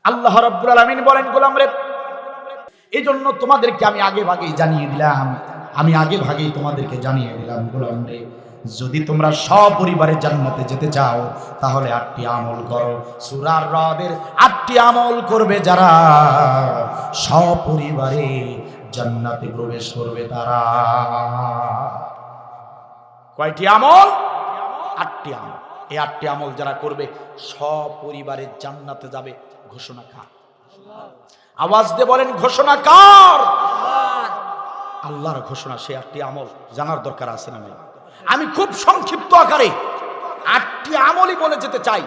আল্লাহ রাব্বুল আলামিন বলেন, গোলাম রে, এই জন্য তোমাদেরকে আমি আগে ভাগেই জানিয়ে দিলাম, তোমাদেরকে জানিয়ে দিলাম, গোলাম রে, যদি তোমরা সপরিবারে জান্নাতে যেতে চাও তাহলে 8টি আমল করো। সূরা রদের 8টি আমল করবে যারা সপরিবারে জান্নাতে প্রবেশ করবে তারা। কয়টি আমল? 8টি আমল। এই 8টি আমল যারা করবে সপরিবারে জান্নাতে যাবে। ঘোষণা কার? আওয়াজ দিয়ে বলেন, ঘোষণা কার? আল্লাহর ঘোষণা। সেই 8টি আমল জানার দরকার আছে না নাই? আমি খুব সংক্ষিপ্ত আকারে 8টি আমলই বলে যেতে চাই,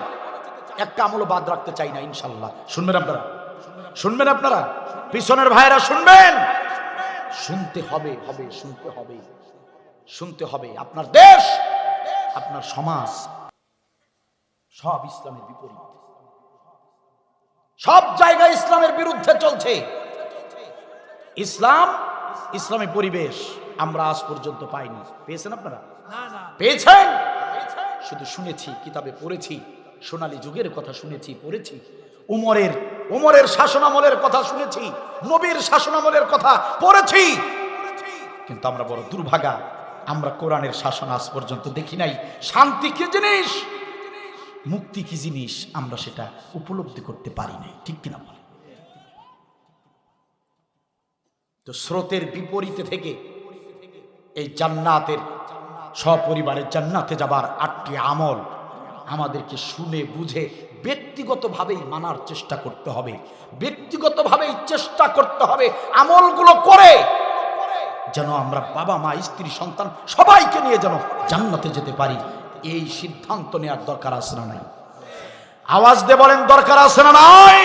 একটা আমলও বাদ রাখতে চাই না ইনশাআল্লাহ। শুনবেন আপনারা? শুনবেন আপনারা? পিছনের ভাইরা শুনবেন? শুনতে হবে, শুনতে হবে। আপনার দেশ, আপনার সমাজ সব ইসলামের বিপরীত, সব জায়গায় ইসলামের বিরুদ্ধে চলছে। ইসলামী পরিবেশ আমরা আজ পর্যন্ত পাইনি। পেয়েছেন আপনারা? পেয়েছেন? শুধু শুনেছি, কিতাবে পড়েছি, সোনালী যুগের কথা শুনেছি, পড়েছি, উমরের শাসনামলের কথা শুনেছি, নবীর শাসনামলের কথা পড়েছি, কিন্তু আমরা বড় দুর্ভাগা, আমরা কোরআনের শাসন আজ পর্যন্ত দেখি নাই। শান্তি কি জিনিস, মুক্তি কি জিনিস, আমরা সেটা উপলব্ধি করতে পারি নাই। ঠিক কিনা বলে? তো স্রোতের বিপরীতে থেকে এই জান্নাতের, সপরিবারের জান্নাতে যাবার 8টি আমল আমাদেরকে শুনে বুঝে ব্যক্তিগতভাবেই মানার চেষ্টা করতে হবে, ব্যক্তিগতভাবেই চেষ্টা করতে হবে আমলগুলো করে যেন আমরা বাবা মা স্ত্রী সন্তান সবাইকে নিয়ে যেন জান্নাতে যেতে পারি। এই সিদ্ধান্ত নেওয়ার দরকার আছে না নাই? আওয়াজ দিয়ে বলেন, দরকার আছে না নাই?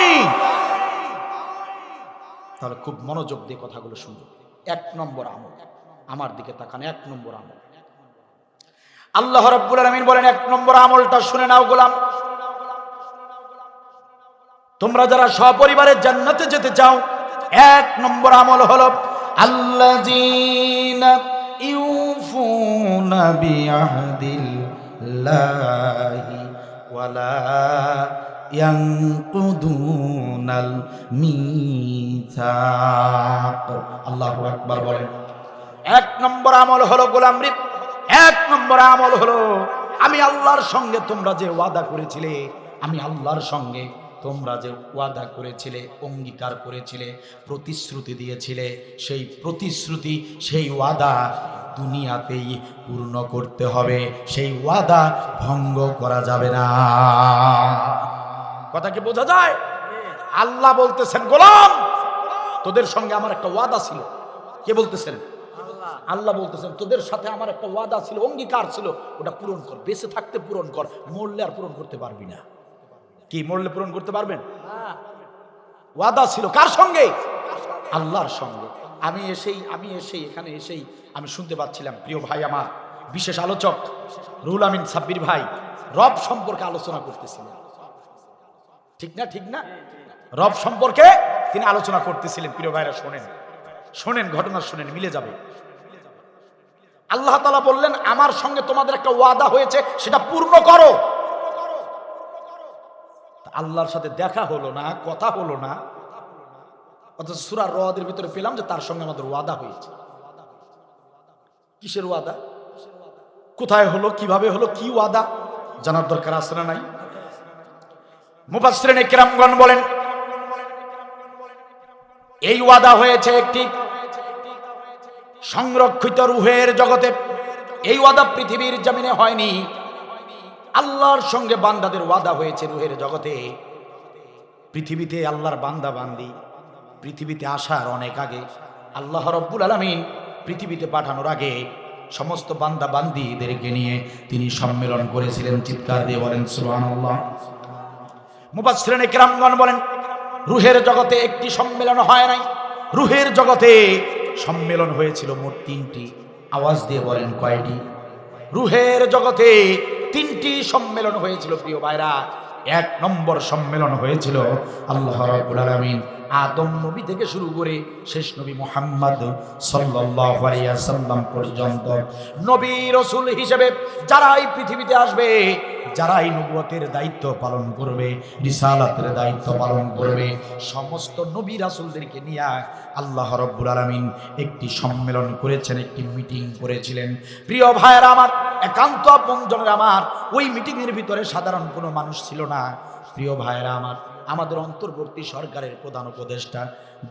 তাহলে খুব মনোযোগ দিয়ে কথাগুলো শুনবেন। 1 নম্বর আমল, আমার দিকে তাকান। 1 নম্বর আমল, আল্লাহ রাব্বুল আলামিন বলেন, 1 নম্বর আমলটা শুনে নাও গোলাম। তোমরা যারা সপরিবারে জান্নাতে যেতে চাও, 1 নম্বর আমল হলো আল্লাযীনা ইউফুনা বিআহদিল্লাহি ওয়ালা ইয়ানকুদুনাল মিসাক। আল্লাহু আকবার বলেন। 1 নম্বর আমল হলো গোলাম রে, 1 নম্বর আমল হলো আমি আল্লাহর সঙ্গে তোমরা যে ওয়াদা করেছিলে, আমি আল্লাহর সঙ্গে তোমরা যে ওয়াদা করেছিলে, অঙ্গীকার করেছিলে, প্রতিশ্রুতি দিয়েছিলে, সেই প্রতিশ্রুতি, সেই ওয়াদা দুনিয়াতেই পূর্ণ করতে হবে। সেই ওয়াদা ভঙ্গ করা যাবে না। কথা কি বোঝা যায়? আল্লাহ বলতেছেন, গোলাম তোদের সঙ্গে আমার একটা ওয়াদা ছিল। কে বলতেছেন? আল্লাহ বলতেছেন, তোদের সাথে আমার একটা ওয়াদা ছিল, অঙ্গীকার ছিল, ওটা পূরণ কর। বেঁচে থাকতে পূরণ কর, মরলে আর পূরণ করতে পারবি না। কি মরলে পূরণ করতে পারবেন? ওয়াদা ছিল কার সঙ্গে? আল্লাহর সঙ্গে। আমি এখানে এসেই আমি শুনতে পাচ্ছিলাম প্রিয় ভাই আমার বিশেষ আলোচক রুহুল আমিন সাব্বির ভাই রব সম্পর্কে আলোচনা করতেছিলেন। ঠিক না? রব সম্পর্কে তিনি আলোচনা করতেছিলেন। প্রিয় ভাইরা শোনেন, ঘটনা শোনেন, মিলে যাবে। আল্লাহ তাআলা বললেন, আমার সঙ্গে তোমাদের একটা ওয়াদা হয়েছে, সেটা পূর্ণ করো। আল্লাহর সাথে দেখা হলো না, কথা হলো না, অথচ সূরা রদের ভিতরে পেলাম যে তার সঙ্গে আমাদের ওয়াদা হয়েছে। কিসের ওয়াদা? কোথায় হলো, কিভাবে হলো, কি ওয়াদা জানার দরকার আছে না নাই? মুফাসসিরিনে কিরামগণ বলেন, এই ওয়াদা হয়েছে একটি সংরক্ষিত রূহের জগতে। এই ওয়াদা পৃথিবীর জমিনে হয়নি। আল্লাহর সঙ্গে বান্দাদের ওয়াদা হয়েছে রূহের জগতে। পৃথিবীতে আল্লাহর বান্দা বান্দি পৃথিবীতে আসার অনেক আগে, আল্লাহ রাব্বুল আলামিন পৃথিবীতে পাঠানোর আগে সমস্ত বান্দা বান্দিদেরকে নিয়ে তিনি সম্মেলন করেছিলেন। চিৎকার দিয়ে বলেন সুবহানাল্লাহ। মুফাসসিরিনে কিরামগণ বলেন, রূহের জগতে একটি সম্মেলন হয় নাই, রূহের জগতে সম্মেলন হয়েছিল মোট 3টি। আওয়াজ দিয়ে বলেন কয়টি? রূহের জগতে 3টি সম্মেলন হয়েছিল প্রিয় ভাইরা। এক নম্বর সম্মেলন হয়েছিল আল্লাহ রাব্বুল আলামিন আদম নবী থেকে শুরু করে শেষ নবী মুহাম্মদ সাল্লাল্লাহু আলাইহি ওয়াসাল্লাম পর্যন্ত নবী রাসূল হিসেবে যারা এই পৃথিবীতে আসবে, যারা এই নবুয়তের দায়িত্ব পালন করবে, রিসালাতের দায়িত্ব পালন করবে, সমস্ত নবী রাসূলদেরকে নিয়ে আল্লাহ রাব্বুল আলামিন একটি সম্মেলন করেছেন, একটি মিটিং করেছিলেন। প্রিয় ভাইয়েরা আমার, একান্ত আপনজনেরা আমার, ওই মিটিংয়ের ভিতরে সাধারণ কোনো মানুষ ছিল না। প্রিয় ভাইয়েরা আমার, আমাদের অন্তর্বর্তী সরকারের প্রধান উপদেষ্টা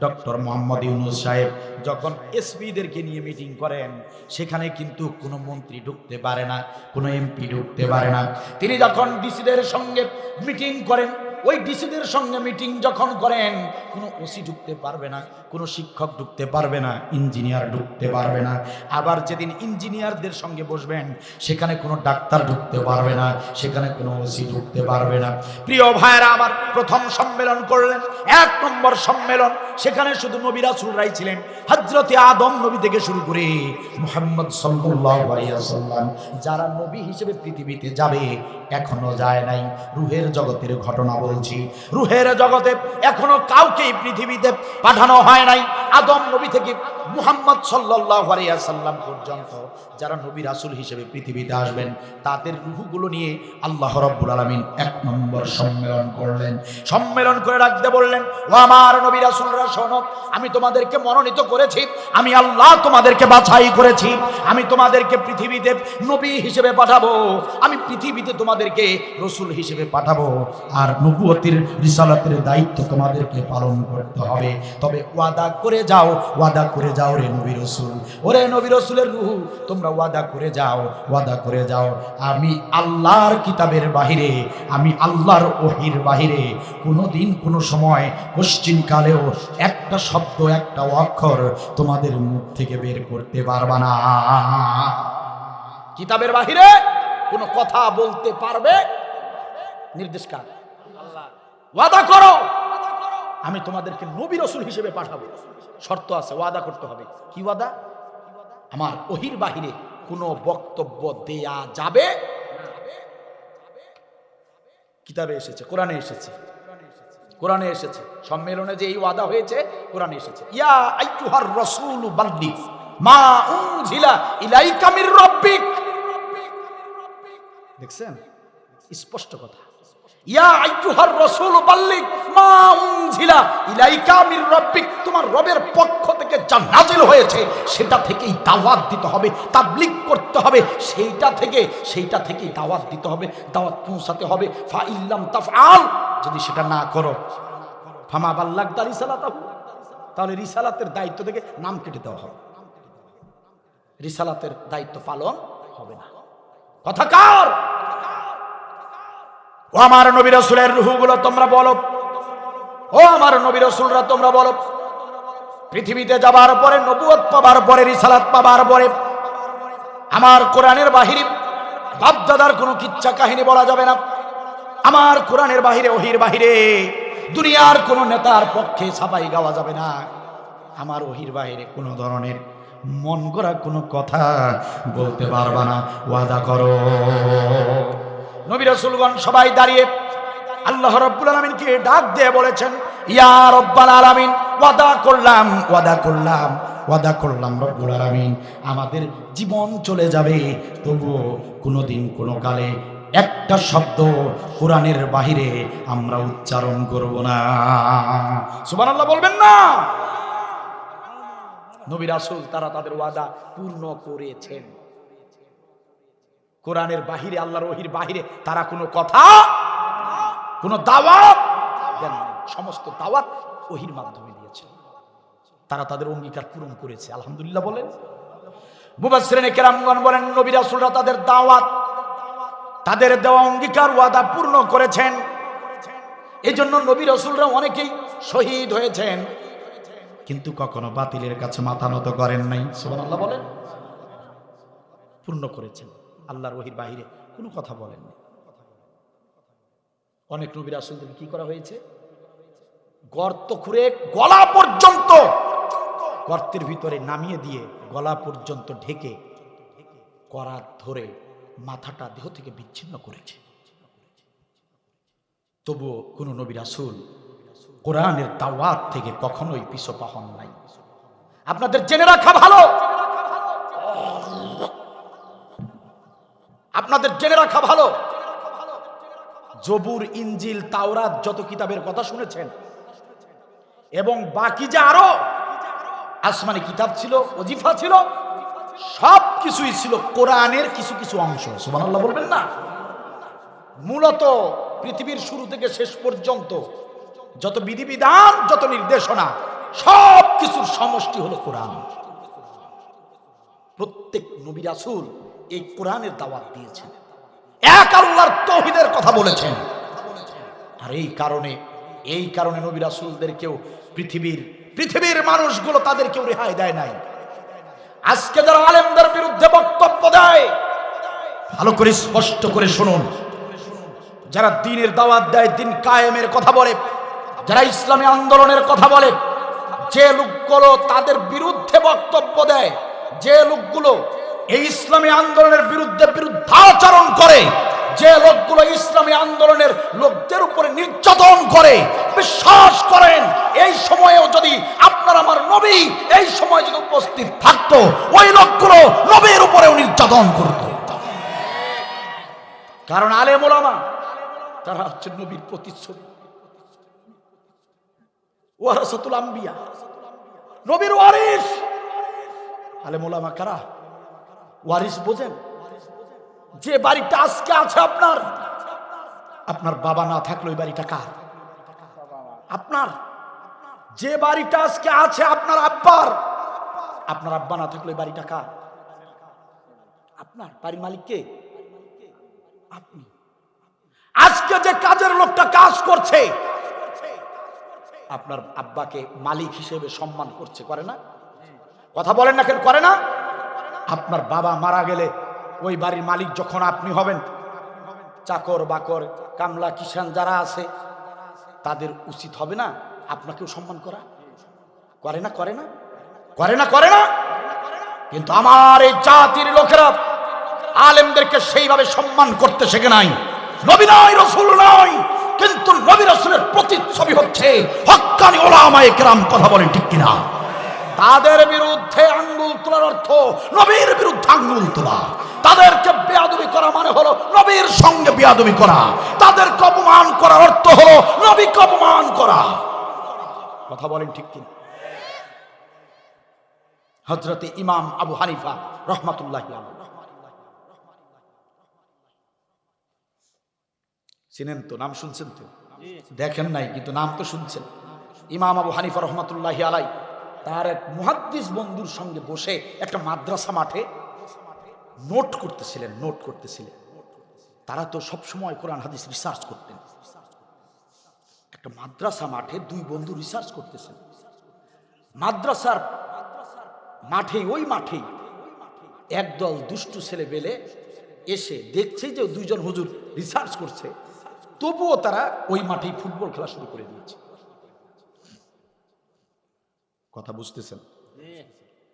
ডক্টর মোহাম্মদ ইউনূস সাহেব যখন এসপিদেরকে নিয়ে মিটিং করেন, সেখানে কিন্তু কোনো মন্ত্রী ঢুকতে পারে না, কোনো এমপি ঢুকতে পারে না। তিনি যখন ডিসিদের সঙ্গে মিটিং করেন, ওই ডিসিদের সঙ্গে মিটিং যখন করেন, কোনো ওসি ঢুকতে পারবে না, কোনো শিক্ষক ঢুকতে পারবে না, ইঞ্জিনিয়ার ঢুকতে পারবে না। আবার যেদিন ইঞ্জিনিয়ারদের সঙ্গে বসবেন, সেখানে কোনো ডাক্তার ঢুকতে পারবে না, সেখানে কোনো ওসি ঢুকতে পারবে না। প্রিয় ভাইয়েরা আমার, প্রথম সম্মেলন করলেন, এক নম্বর সম্মেলন। সেখানে শুধু নবী রাসূলরাই ছিলেন, হযরতে আদম নবী থেকে শুরু করে মুহাম্মদ সাল্লাল্লাহু আলাইহি ওয়াসাল্লাম যারা নবী হিসেবে পৃথিবীতে যাবে, এখনো যায় নাই। রূহের জগতের ঘটনা বলছি, রূহের জগতে এখনো কাউকে পৃথিবীতে পাঠানো হয় নাই। আদম নবী থেকে মুহাম্মদ সাল্লাল্লাহু আলাইহি ওয়াসাল্লাম পর্যন্ত যারা নবী রাসূল হিসেবে পৃথিবীতে আসবেন, তাদের রূহগুলো নিয়ে আল্লাহ রাব্বুল আলামিন এক নম্বর সম্মেলন করলেন। সম্মেলন করে রাখতে বললেন, ও আমার নবী রাসূলরা শোনো, আমি তোমাদেরকে মনোনীত করেছি, আমি আল্লাহ তোমাদেরকে বাছাই করেছি, আমি তোমাদেরকে পৃথিবীতে নবী হিসেবে পাঠাবো, আমি পৃথিবীতে তোমাদেরকে রাসূল হিসেবে পাঠাবো, আর নবুয়তের রিসালাতের দায়িত্ব তোমাদেরকে পালন করতে হবে। তবে ওয়াদা করে যাও, ওয়াদা করে যাও রে নবী রাসূল, ওরে নবী রাসূলের রূহ, তোমরা ওয়াদা করে যাও, ওয়াদা করে যাও, আমি আল্লাহর কিতাবের বাহিরে, আমি আল্লাহর ওহীর বাহিরে কোনোদিন কোনো সময় পশ্চিম কালেও একটা শব্দ, একটা অক্ষর তোমাদের মুখ থেকে বের করতে পারবা না। কিতাবের বাহিরে কোনো কথা বলতে পারবে নির্দেশ কার? আল্লাহ। ওয়াদা করো, আমি তোমাদেরকে নবী রাসূল হিসেবে পাঠাবো। শর্ত আছে, ওয়াদা করতে হবে। কি ওয়াদা? আমার ওহীর বাহিরে কোনো বক্তব্য দেয়া যাবে না। কিতাবে এসেছে, কোরআনে এসেছে, কোরআনে এসেছে। সম্মেলনে যে এই ওয়াদা হয়েছে, কোরআনে এসেছে। ইয়া আইয়ুহার রাসূলু বাল্লিগ মা উনজিলা ইলাইকা মির রাব্বিক। দেখছেন, স্পষ্ট কথা। ইয়া আইয়ুহার রাসূলু বাল্লিগ মা উনজিলা ইলাইকা মির রাব্বিক, তোমার রবের পক্ষ থেকে যা নাযিল হয়েছে সেটা থেকেই দাওয়াত দিতে হবে, তাবলীগ করতে হবে, সেইটা থেকেই দাওয়াত দিতে হবে, দাওয়াত পৌঁছাতে হবে। ফা ইল্লাম তাফআল, যদি সেটা না করো, ফামা বাল্লাগতা রিসালাতাহু, তাহলে রিসালাতের দায়িত্ব থেকে নাম কেটে দেওয়া হবে, রিসালাতের দায়িত্ব পালন হবে না। কথা কার? ও আমার নবী রাসূলের রূহগুলো তোমরা বলো, ও আমার নবী রাসূলরা তোমরা বলো, পৃথিবীতে যাবার পরে, নবুয়ত পাবার পরে, রিসালাত পাবার পরে, আমার কোরআনের বাহিরে বাপদাদার কোনো কিচ্ছা কাহিনী বলা যাবে না। আমার কোরআনের বাহিরে, ওহীর বাহিরে দুনিয়ার কোন নেতার পক্ষে ছাপাই গাওয়া যাবে না। আমার ওহীর বাহিরে কোনো ধরনের মন গড়া কোনো কথা বলতে পারবা না। ওয়াদা করো। নবী রাসূলগণ সবাই দাঁড়িয়ে আল্লাহ রাব্বুল আলামিনকে ডাক দিয়ে বলেছেন, ইয়া রাব্বাল আলামিন, ওয়াদা করলাম, ওয়াদা করলাম, ওয়াদা করলাম রব্বুল আলামিন, আমাদের জীবন চলে যাবে, তবুও কোনোদিন কোনো কালে একটা শব্দ কোরআনের বাহিরে আমরা উচ্চারণ করব না। সুবহানাল্লাহ বলবেন না? নবী রাসূল তারা তাদের ওয়াদা পূর্ণ করেছেন। কোরআনের বাহিরে, আল্লাহর ওহীর বাহিরে তারা কোনো কথা, কোনো দাওয়াত দেন না। সমস্ত দাওয়াত ওহীর মাধ্যমে দিয়েছে। তারা তাদের অঙ্গীকার পূরণ করেছে। আলহামদুলিল্লাহ বলেন। মুফাসসিরিনে কেরামগণ বলেন, নবী রাসূলরা তাদের দাওয়াত, তাদের দেওয়া অঙ্গীকার, ওয়াদা পূর্ণ করেছেন। এই জন্য নবী রাসূলরা অনেকেই শহীদ হয়েছেন, কিন্তু কখনো বাতিলের কাছে মাথা নত করেন নাই। সুবহানাল্লাহ বলেন। পূর্ণ করেছেন, আল্লাহর ওহীর বাহিরে কোনো কথা বলেননি। অনেক নবী রাসূলদের কি করা হয়েছে? গর্ত খুঁড়ে গলা পর্যন্ত, গর্তের ভিতরে নামিয়ে দিয়ে গলা পর্যন্ত ঢেকে করাত ধরে মাথাটা দেহ থেকে বিচ্ছিন্ন করেছে। তবুও কোন নবী রাসূল কোরআনের দাওয়াত থেকে কখনোই পিছপা হন নাই। আপনাদের জেনে রাখা ভালো, আপনাদের জেনে রাখা ভালো, জবুর, ইনজিল, তাওরাত যত কিতাবের কথা শুনেছেন এবং বাকি যে আরো আসমানি কিতাব ছিল, ওজিফা ছিল, সব কিছুই ছিল কোরআনের কিছু কিছু অংশ। সুবহানাল্লাহ বলবেন না? মূলত পৃথিবীর শুরু থেকে শেষ পর্যন্ত যত বিধিবিধান, যত নির্দেশনা, সব কিছুর সমষ্টি হলো কোরআন। প্রত্যেক নবী রাসূল এই কোরআনের দাওয়াত দিয়েছেন, এক আল্লাহর তাওহীদের কথা বলেছেন। আর এই কারণে নবী রাসূলদেরকেও পৃথিবীর মানুষগুলো তাদেরকেও রেহাই দেয় নাই। আজকে যারা আলেমদের বিরুদ্ধে বক্তব্য দেয়, ভালো করে স্পষ্ট করে শুনুন, যারা দ্বীনের দাওয়াত দেয়, দ্বীন কায়েমের কথা বলে, যারা ইসলামী আন্দোলনের কথা বলে, যে লোকগুলো তাদের বিরুদ্ধে বক্তব্য দেয়, যে লোকগুলো এই ইসলামী আন্দোলনের বিরুদ্ধাচরণ করে, যে লোকগুলো ইসলামী আন্দোলনের লোকদের উপরে নির্যাতন করে, বিশ্বাস করেন এই সময়েও যদি আপনার আমার নবী এই সময় যদি উপস্থিত থাকতো, ওই লোকগুলো নবীর উপরেও নির্যাতন করত। কারণ আলেম ওলামা তারা হচ্ছে নবীর প্রতিচ্ছবি, ওয়ারাসাতুল আম্বিয়া, নবীর ওয়ারিস। আলেম ওলামা কারা? ওয়ারিস বোঝেন? যে বাড়িটা আজকে আছে আপনার বাবা না থাকলে ওই বাড়িটা কার? আপনার। যে বাড়িটা আজকে আছে আপনার আব্বা না থাকলে ওই বাড়িটা কার? আপনার। বাড়ির মালিক কে? আপনি। আজকে যে কাজের লোকটা কাজ করছে, আপনার আব্বাকে মালিক হিসেবে সম্মান করছে, করে না? কথা বলেন না কেন? করে না? আপনার বাবা মারা গেলে ওই বাড়ির মালিক যখন আপনি হবেন, চাকর বাকর, কামলা, কিষান যারা আছে তাদের উচিত হবে না আপনাকেও সম্মান করা? করে না? করে না? করে না? করে না? কিন্তু আমার এই জাতির লোকেরা আলেমদেরকে সেইভাবে সম্মান করতে শেখে নাই। নবী নয়, রাসূল নয়, কিন্তু নবী রাসূলের প্রতিচ্ছবি হচ্ছে হক্কানি উলামায়ে কেরাম। কথা বলেন ঠিক কিনা? তাদের বিরুদ্ধে আঙ্গুল তোলার অর্থ নবীর বিরুদ্ধে আঙ্গুল তোলা। তাদেরকে বেয়াদবি করা মানে হলো নবীর সঙ্গে বেয়াদবি করা। তাদেরকে অপমান করার অর্থ হলো নবীকে অপমান করা। কথা বলেন ঠিক কিনা? হযরতে ইমাম আবু হানিফা রাহমাতুল্লাহি আলাইহি, চিনেন তো? নাম শুনছেন তো? দেখেন নাই কিন্তু নাম তো শুনছেন। ইমাম আবু হানিফা রাহমাতুল্লাহি আলাইহি তার এক মুহাদ্দিস বন্ধুর সঙ্গে বসে একটা মাদ্রাসা মাঠে নোট করতেছিলেন। তারা তো সব সময় কোরআন হাদিস রিসার্চ করতেন। একটা মাদ্রাসা মাঠে দুই বন্ধু রিসার্চ করতেছেন। মাদ্রাসার ওই মাঠেই একদল দুষ্টু ছেলে বেলে এসে দেখছে যে দুইজন হুজুর রিসার্চ করছে, তবুও তারা ওই মাঠেই ফুটবল খেলা শুরু করে দিয়েছে। কথা বুঝতেছেন?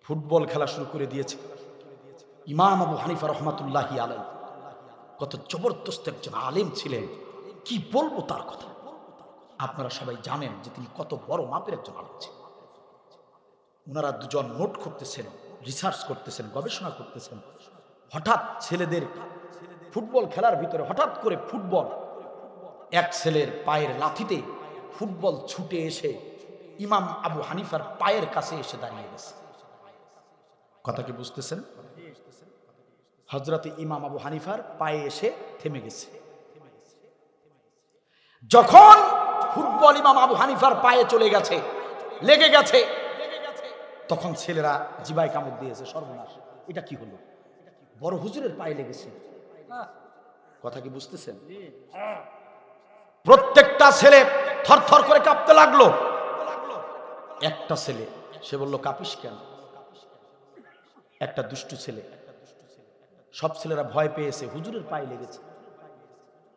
ফুটবল খেলা শুরু করে দিয়েছে। ইমাম আবু হানিফা রাহমাতুল্লাহি আলাইহি কত জবরদস্ত একজন আলেম ছিলেন, কি বলবো তার কথা। আপনারা সবাই জানেন যে তিনি কত বড় মাপের একজন আলেম ছিলেন। ওনারা দুজন নোট করতেছেন, রিসার্চ করতেছেন, গবেষণা করতেছেন। হঠাৎ ছেলেদের ফুটবল খেলার ভিতরে হঠাৎ করে এক ছেলের পায়ের লাথিতে ফুটবল ছুটে এসে ইমাম আবু হানিফার পায়ের কাছে এসে দাঁড়িয়ে গেছে। কথা কি বুঝতেছেন? হযরতে ইমাম আবু হানিফার পায়ে এসে থেমে গেছে। যখন ফুটবল ইমাম আবু হানিফার পায়ে চলে গেছে, লেগে গেছে, তখন ছেলেরা জিবায় কামড় দিয়েছে। সর্বনাশ, এটা কি হলো? বড় হুজুরের পায়ে লেগেছে। কথা কি বুঝতেছেন? প্রত্যেকটা ছেলে থরথর করে কাঁপতে লাগলো। একটা ছেলে, সে বলল, কাঁপিস কেন? একটা দুষ্টু ছেলে। সব ছেলেরা ভয় পেয়েছে, হুজুরের পায়ে লেগেছে।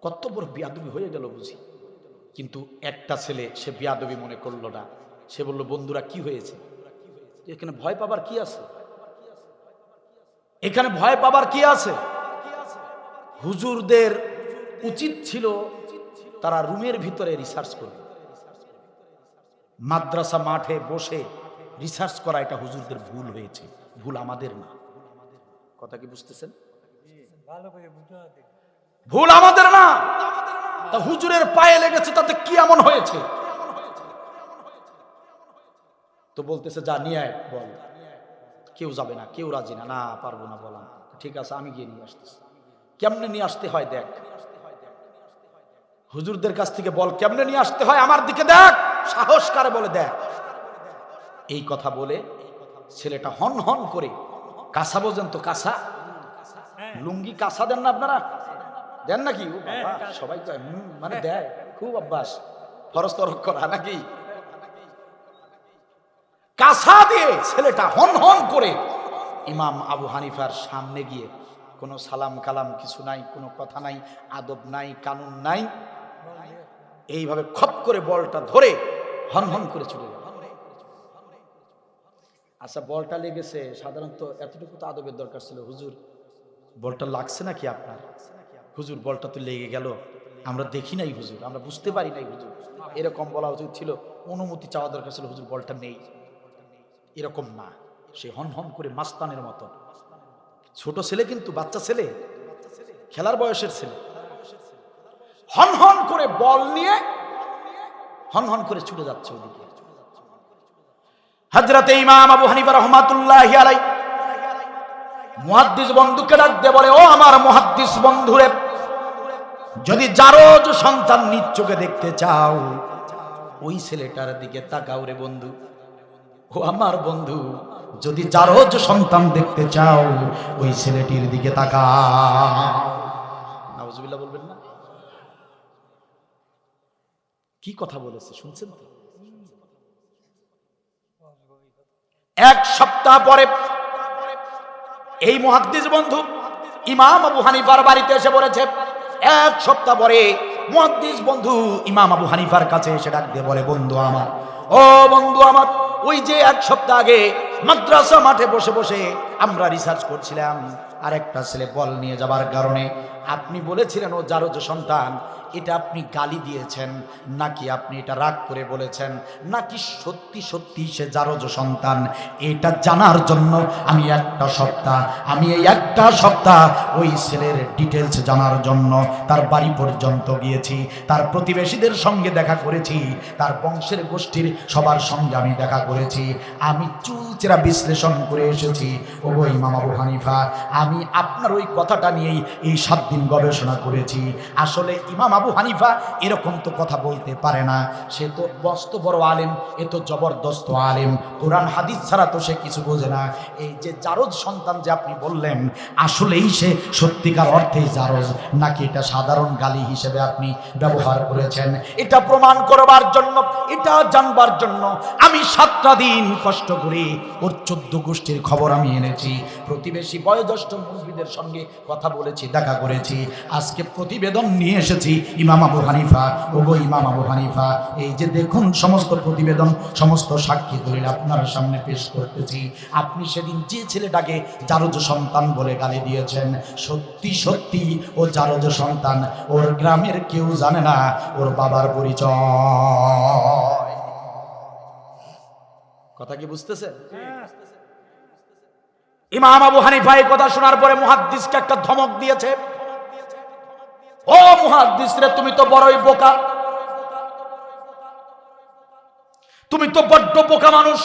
কত বড় বিয়াদবি হয়ে গেল বুঝি। কিন্তু একটা ছেলে, সে বিয়াদবি মনে করলো না। সে বলল, বন্ধুরা কি হয়েছে? এখানে ভয় পাবার কি আছে? এখানে ভয় পাবার কি আছে? হুজুরদের উচিত ছিল তারা রুমের ভিতরে রিসার্চ করবে। মাদ্রাসা মাঠে বসে রিসার্চ করা এটা হুজুরদের ভুল হয়েছে, ভুল আমাদের না। কথা কি বুঝতেছেন? ভুল আমাদের না। তা হুজুরের পায়ে লেগেছে তাতে কি এমন হয়েছে? তো বলতেছে যা নিয়ে আয় বল। কেউ যাবে না, কেউ রাজি না, না পারবো না বলা। ঠিক আছে আমি গিয়ে নিয়ে আসতেছি। কেমনে নিয়ে আসতে হয় দেখ, হুজুরদের কাছ থেকে বল কেমনে নিয়ে আসতে হয়, আমার দিকে দেখ, সাহস কারে বলে দেখ। এই কথা বলে ছেলেটা হন হন করে, কাঁসা বোঝেন তো, কাঁসা লুঙ্গি কাঁসা দেন না আপনারা? দেন নাকি? ও বাবা, সবাই তো মানে দেয়, খুব অভ্যাস ফরজ তরক করা নাকি। কাঁসা দিয়ে ছেলেটা হন হন করে ইমাম আবু হানিফার সামনে গিয়ে, কোনো সালাম কালাম কিছু নাই, কোনো কথা নাই, আদব নাই, কানুন নাই, এইভাবে খপ করে বলটা ধরে হন হন করে ছুটে গেল। আচ্ছা বলটা লেগেছে, সাধারণত এতটুকু তো আদবের দরকার ছিল, হুজুর বলটা লাগছে নাকি আপনার? হুজুর বলটা তো লেগে গেল, আমরা দেখি নাই হুজুর, আমরা বুঝতে পারি নাই হুজুর, এরকম বলা উচিত ছিল। অনুমতি চাওয়া দরকার ছিল, হুজুর বলটা নেই, এরকম না। সে হন হন করে মাস্তানের মতো, ছোট ছেলে কিন্তু, বাচ্চা ছেলে, খেলার বয়সের ছেলে, হন হন করে বল নিয়ে হন হন করে ছুটে যাচ্ছে ওদিকে। হযরতে ইমাম আবু হানিফা রাহমাতুল্লাহি আলাইহি মুহাদ্দিস বন্ধুকে ডাক দিয়ে বলে, ও আমার মুহাদ্দিস বন্ধুরে, যদি জারজ সন্তান নিজ চোখে দেখতে চাও ওই ছেলেটার দিকে তাকাও রে বন্ধু। ও আমার বন্ধু, যদি জারজ সন্তান দেখতে চাও ওই ছেলেটির দিকে তাকাও। নাউজুবিল্লাহ বলবেন না? কি কথা বলেছে শুনছেন তো? এক সপ্তাহ পরে এই মুহাদ্দিস বন্ধু ইমাম আবু হানিফার বাড়িতে এসে পড়েছে। এক সপ্তাহ পরে মুহাদ্দিস বন্ধু ইমাম আবু হানিফার কাছে এসে ডাক দিয়ে বলে, বন্ধু আমার, ও বন্ধু আমার, ওই যে এক সপ্তাহ আগে মাদ্রাসা মাঠে বসে বসে আমরা রিসার্চ করছিলাম, আর একটা ছেলে বল নিয়ে যাবার কারণে আপনি বলেছিলেন ও জারজ সন্তান, এটা আপনি গালি দিয়েছেন নাকি আপনি এটা রাগ করে বলেছেন, নাকি সত্যি সত্যি সে জারজ সন্তান, এটা জানার জন্য আমি এই একটা সপ্তাহ ওই ছেলের ডিটেলস জানার জন্য তার বাড়ি পর্যন্ত গিয়েছি, তার প্রতিবেশীদের সঙ্গে দেখা করেছি, তার বংশের গোষ্ঠীর সবার সঙ্গে আমি দেখা করেছি, আমি চুলচেরা বিশ্লেষণ করে এসেছি। ও ইমাম আবু হানিফা, আমি আপনার ওই কথাটা নিয়েই এই 7 দিন গবেষণা করেছি। আসলে ইমাম আবু হানিফা এরকম তো কথা বলতে পারে না, সে তো মস্ত বড় আলেম, এ তো জবরদস্ত আলেম, কোরআন হাদিস ছাড়া তো সে কিছু বোঝে না। এই যে জারজ সন্তান যে আপনি বললেন, আসলেই সে সত্যিকার অর্থেই জারজ নাকি এটা সাধারণ গালি হিসেবে আপনি ব্যবহার করেছেন, এটা প্রমাণ করবার জন্য, এটা জানবার জন্য আমি 7টা দিন কষ্ট করে ওর 14 গোষ্ঠীর খবর আমি এনেছি, প্রতিবেশী বয়োজ্যেষ্ঠ মুরব্বিদের সঙ্গে কথা বলেছি, দেখা করেছি, আজকে প্রতিবেদন নিয়ে এসেছি ইমাম আবু হানিফা। ওগো ইমাম আবু হানিফা, এই যে দেখুন সমস্ত প্রতিবেদন, সমস্ত সাক্ষী দলিল আপনার সামনে পেশ করতেছি। আপনি সেদিন যে ছেলেটাকে জারজ সন্তান বলে গালি দিয়েছেন, সত্যি সত্যি ও জারজ সন্তান, ওর গ্রামের কেউ জানে না ওর বাবার পরিচয়। কথা কি বুঝতেছেন? ইমাম আবু হানিফা এই কথা শোনার পরে মুহাদ্দিসকে একটা ধমক দিয়েছে, ও মুহাদ্দিস রে, তুমি তো বড়ই বোকা, তুমি তো বড্ড বোকা মানুষ।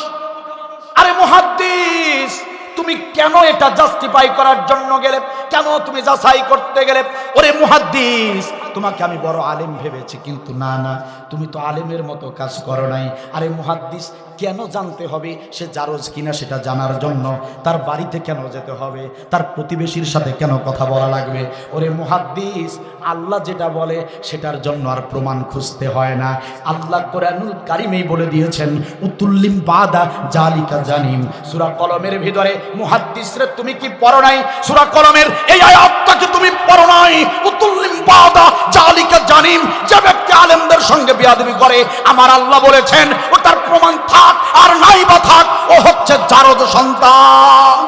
আরে মুহাদ্দিস, তুমি কেন এটা জাস্টিফাই করার জন্য গেলে, কেন তুমি যাচাই করতে গেলে? ওরে মুহাদ্দিস, তোমাকে আমি বড় আলেম ভেবেছি, কিন্তু না না, তুমি তো আলেমের মতো কাজ করো নাই। আরে মুহাদ্দিস, কেন জানতে হবে সে জারজ কিনা? সেটা জানার জন্য তার বাড়িতে কেন যেতে হবে? তার প্রতিবেশীর সাথে কেন কথা বলা লাগবে? ওরে মুহাদ্দিস, আল্লাহ যেটা বলে সেটার জন্য আর প্রমাণ খুঁজতে হয় না। আল্লাহ কোরআনুল কারীমেই বলে দিয়েছেন, উতুল্লিম বাদা জালিকা জানিম। সূরা কলমের ভিতরে, মুহাদ্দিসরে তুমি কি পড়ো নাই? সূরা কলমের এই আয়াতটাকে তুমি পড়ো নাই? উতুল্লিম বাদা জালিকা জানিম, যে ব্যক্তি আলেমদের সঙ্গে বেয়াদবি করে, আমার আল্লাহ বলেছেন ও তার প্রমাণ থাক আর নাই বা থাক, ও হচ্ছে জারজ সন্তান।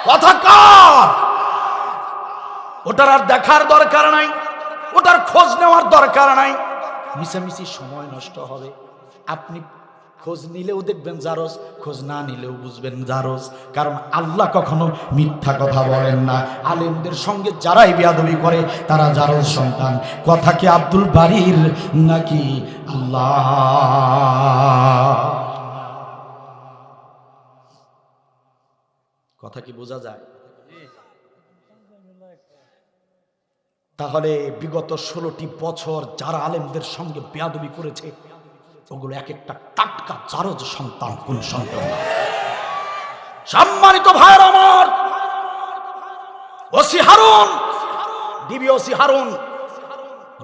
কথা কার? ওটার আর দেখার দরকার নাই। ওটার খোঁজ নেওয়ার দরকার নাই, মিছামিছি সময় নষ্ট হবে। আপনি খোঁজ নিলেও দেখবেন জারজ, খোঁজ না নিলেও বুঝবেন জারজ। কারণ আল্লাহ কখনো মিথ্যা কথা বলেন না। আলেমদের সঙ্গে যারাই বেয়াদবি করে তারা জারজ সন্তান। কথা কি আব্দুল বারীর নাকি আল্লাহ? কথা কি বোঝা যায়? তাহলে বিগত 16টি বছর যারা আলেমদের সঙ্গে বেয়াদবি করেছে ওগুলো এক একটা টাটকা জারজ সন্তান, কোন সন্তান? সম্মানিত ভাইয়ের আমার, OC Harun, DB OC Harun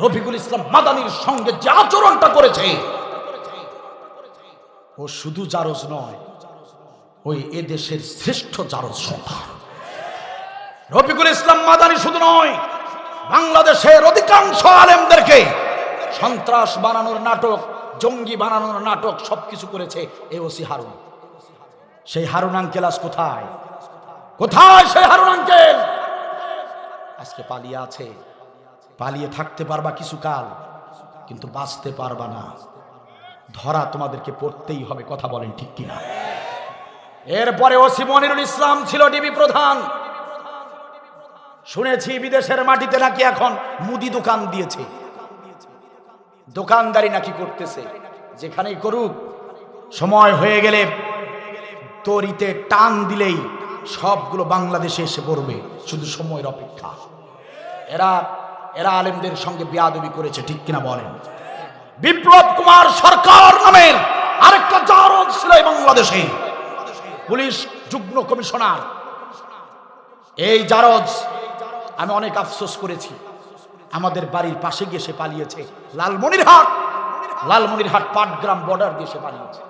Rafiqul Islam মাদানির সঙ্গে যে আচরণটা করেছে, ও শুধু জারজ নয়, ওই এদেশের শ্রেষ্ঠ জারজ সন্তান। রফিকুল ইসলাম মাদানি শুধু নয়, বাংলাদেশের অধিকাংশ আলেমদেরকে সন্ত্রাস বানানোর নাটক, জঙ্গি বানানোর নাটক সবকিছু করেছে এই ওসি হারুন। সেই হারুন আঙ্কেল আজ কোথায়? কোথায় সেই হারুন আঙ্কেল? আজকে পালিয়ে আছে। পালিয়ে থাকতে পারবা কিছুকাল, কিন্তু বাঁচতে পারবা না। ধরা তোমাদেরকে পড়তেই হবে। কথা বলেন ঠিক কিনা? এরপরে ওসি মনিরুল ইসলাম ছিল ডিবি প্রধান। শুনেছি বিদেশের মাটিতে নাকি এখন মুদি দোকান দিয়েছে, দোকানদারি নাকি করতেছে। যেখানেই করুক, সময় হয়ে গেলে তরিতে টান দিলেই সবগুলো বাংলাদেশে এসে পড়বে, শুধু সময়ের অপেক্ষা। এরা আলেমদের সঙ্গে বেয়াদবি করেছে, ঠিক কিনা বলেন? বিপ্লব কুমার সরকার নামের আরেকটা জারজ ছিল এই বাংলাদেশে, পুলিশ যুগ্ম কমিশনার। এই জারজ আমি অনেক আফসোস করেছি, আমাদের বাড়ির পাশে গিয়ে সে পালিয়েছে। লালমনিরহাট পাটগ্রাম বর্ডার দিয়ে সে পালিয়েছে।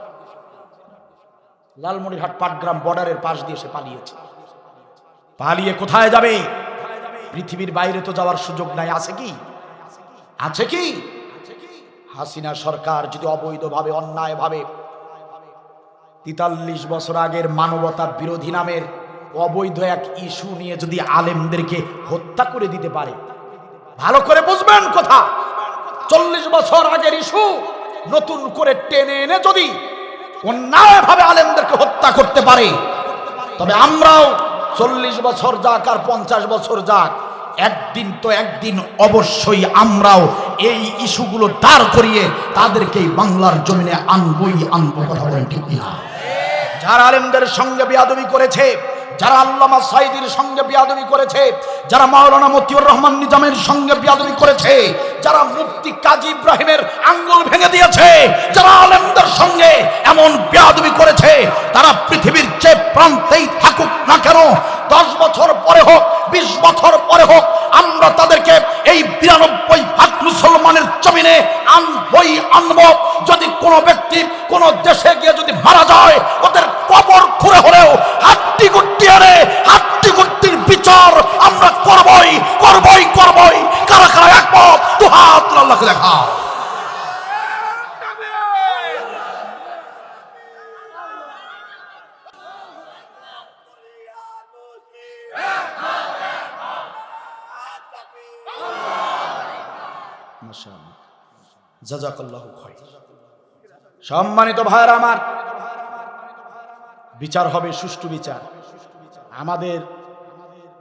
লালমনিরহাট পাটগ্রাম বর্ডারের পাশ দিয়ে সে পালিয়েছে। পালিয়ে কোথায় যাবে? পৃথিবীর বাইরে তো যাওয়ার সুযোগ নাই। আছে কি? আছে কি? হাসিনা সরকার যদি অবৈধভাবে, অন্যায়ভাবে 43 বছর আগের মানবতা বিরোধী নামের অবৈধ এক ইস্যু নিয়ে যদি আলেমদেরকে হত্যা করে দিতে পারে, ভালো করে বুঝবেন কথা। 40 বছর আগের ইস্যু নতুন করে টেনে এনে যদি অন্যায়ভাবে আলেমদেরকে হত্যা করতে পারে, তবে আমরাও 40 বছর যাক আর 50 বছর যাক, একদিন তো একদিন অবশ্যই আমরাও এই ইস্যুগুলো দাঁড় করিয়ে তাদেরকে বাংলার জমিনে আনবো। কথা বলেন ঠিক কিনা? যারা আলেমদের সঙ্গে বেয়াদবি করেছে, যারা আল্লামা সাঈদীর সঙ্গে বেয়াদবি করেছে, যারা মাওলানা মতিউর রহমান নিজামের সঙ্গে বেয়াদবি করেছে, যারা মুফতি কাজী ইব্রাহিমের আঙ্গুল ভেঙে দিয়েছে, যারা আলেমদের সঙ্গে এমন বেয়াদবি করেছে, তারা পৃথিবীর যে প্রান্তেই থাকুক না কেন, 10 বছর পরে হোক, 20 বছর পরে হোক, আমরা তাদেরকে এই 92 মুসলমানের জমিনে আনবো। যদি কোনো ব্যক্তি কোন দেশে গিয়ে যদি মারা যায়, ওদের কবর খুঁড়ে হলেও হাড্ডি গুট্টির বিচার আমরা করবই। কারা কারা একমত? তো হাত আল্লাহকে দেখা। জাযাকাল্লাহু খায়র। সম্মানিত ভাইরা আমার, বিচার হবে সুষ্ঠু বিচার। আমাদের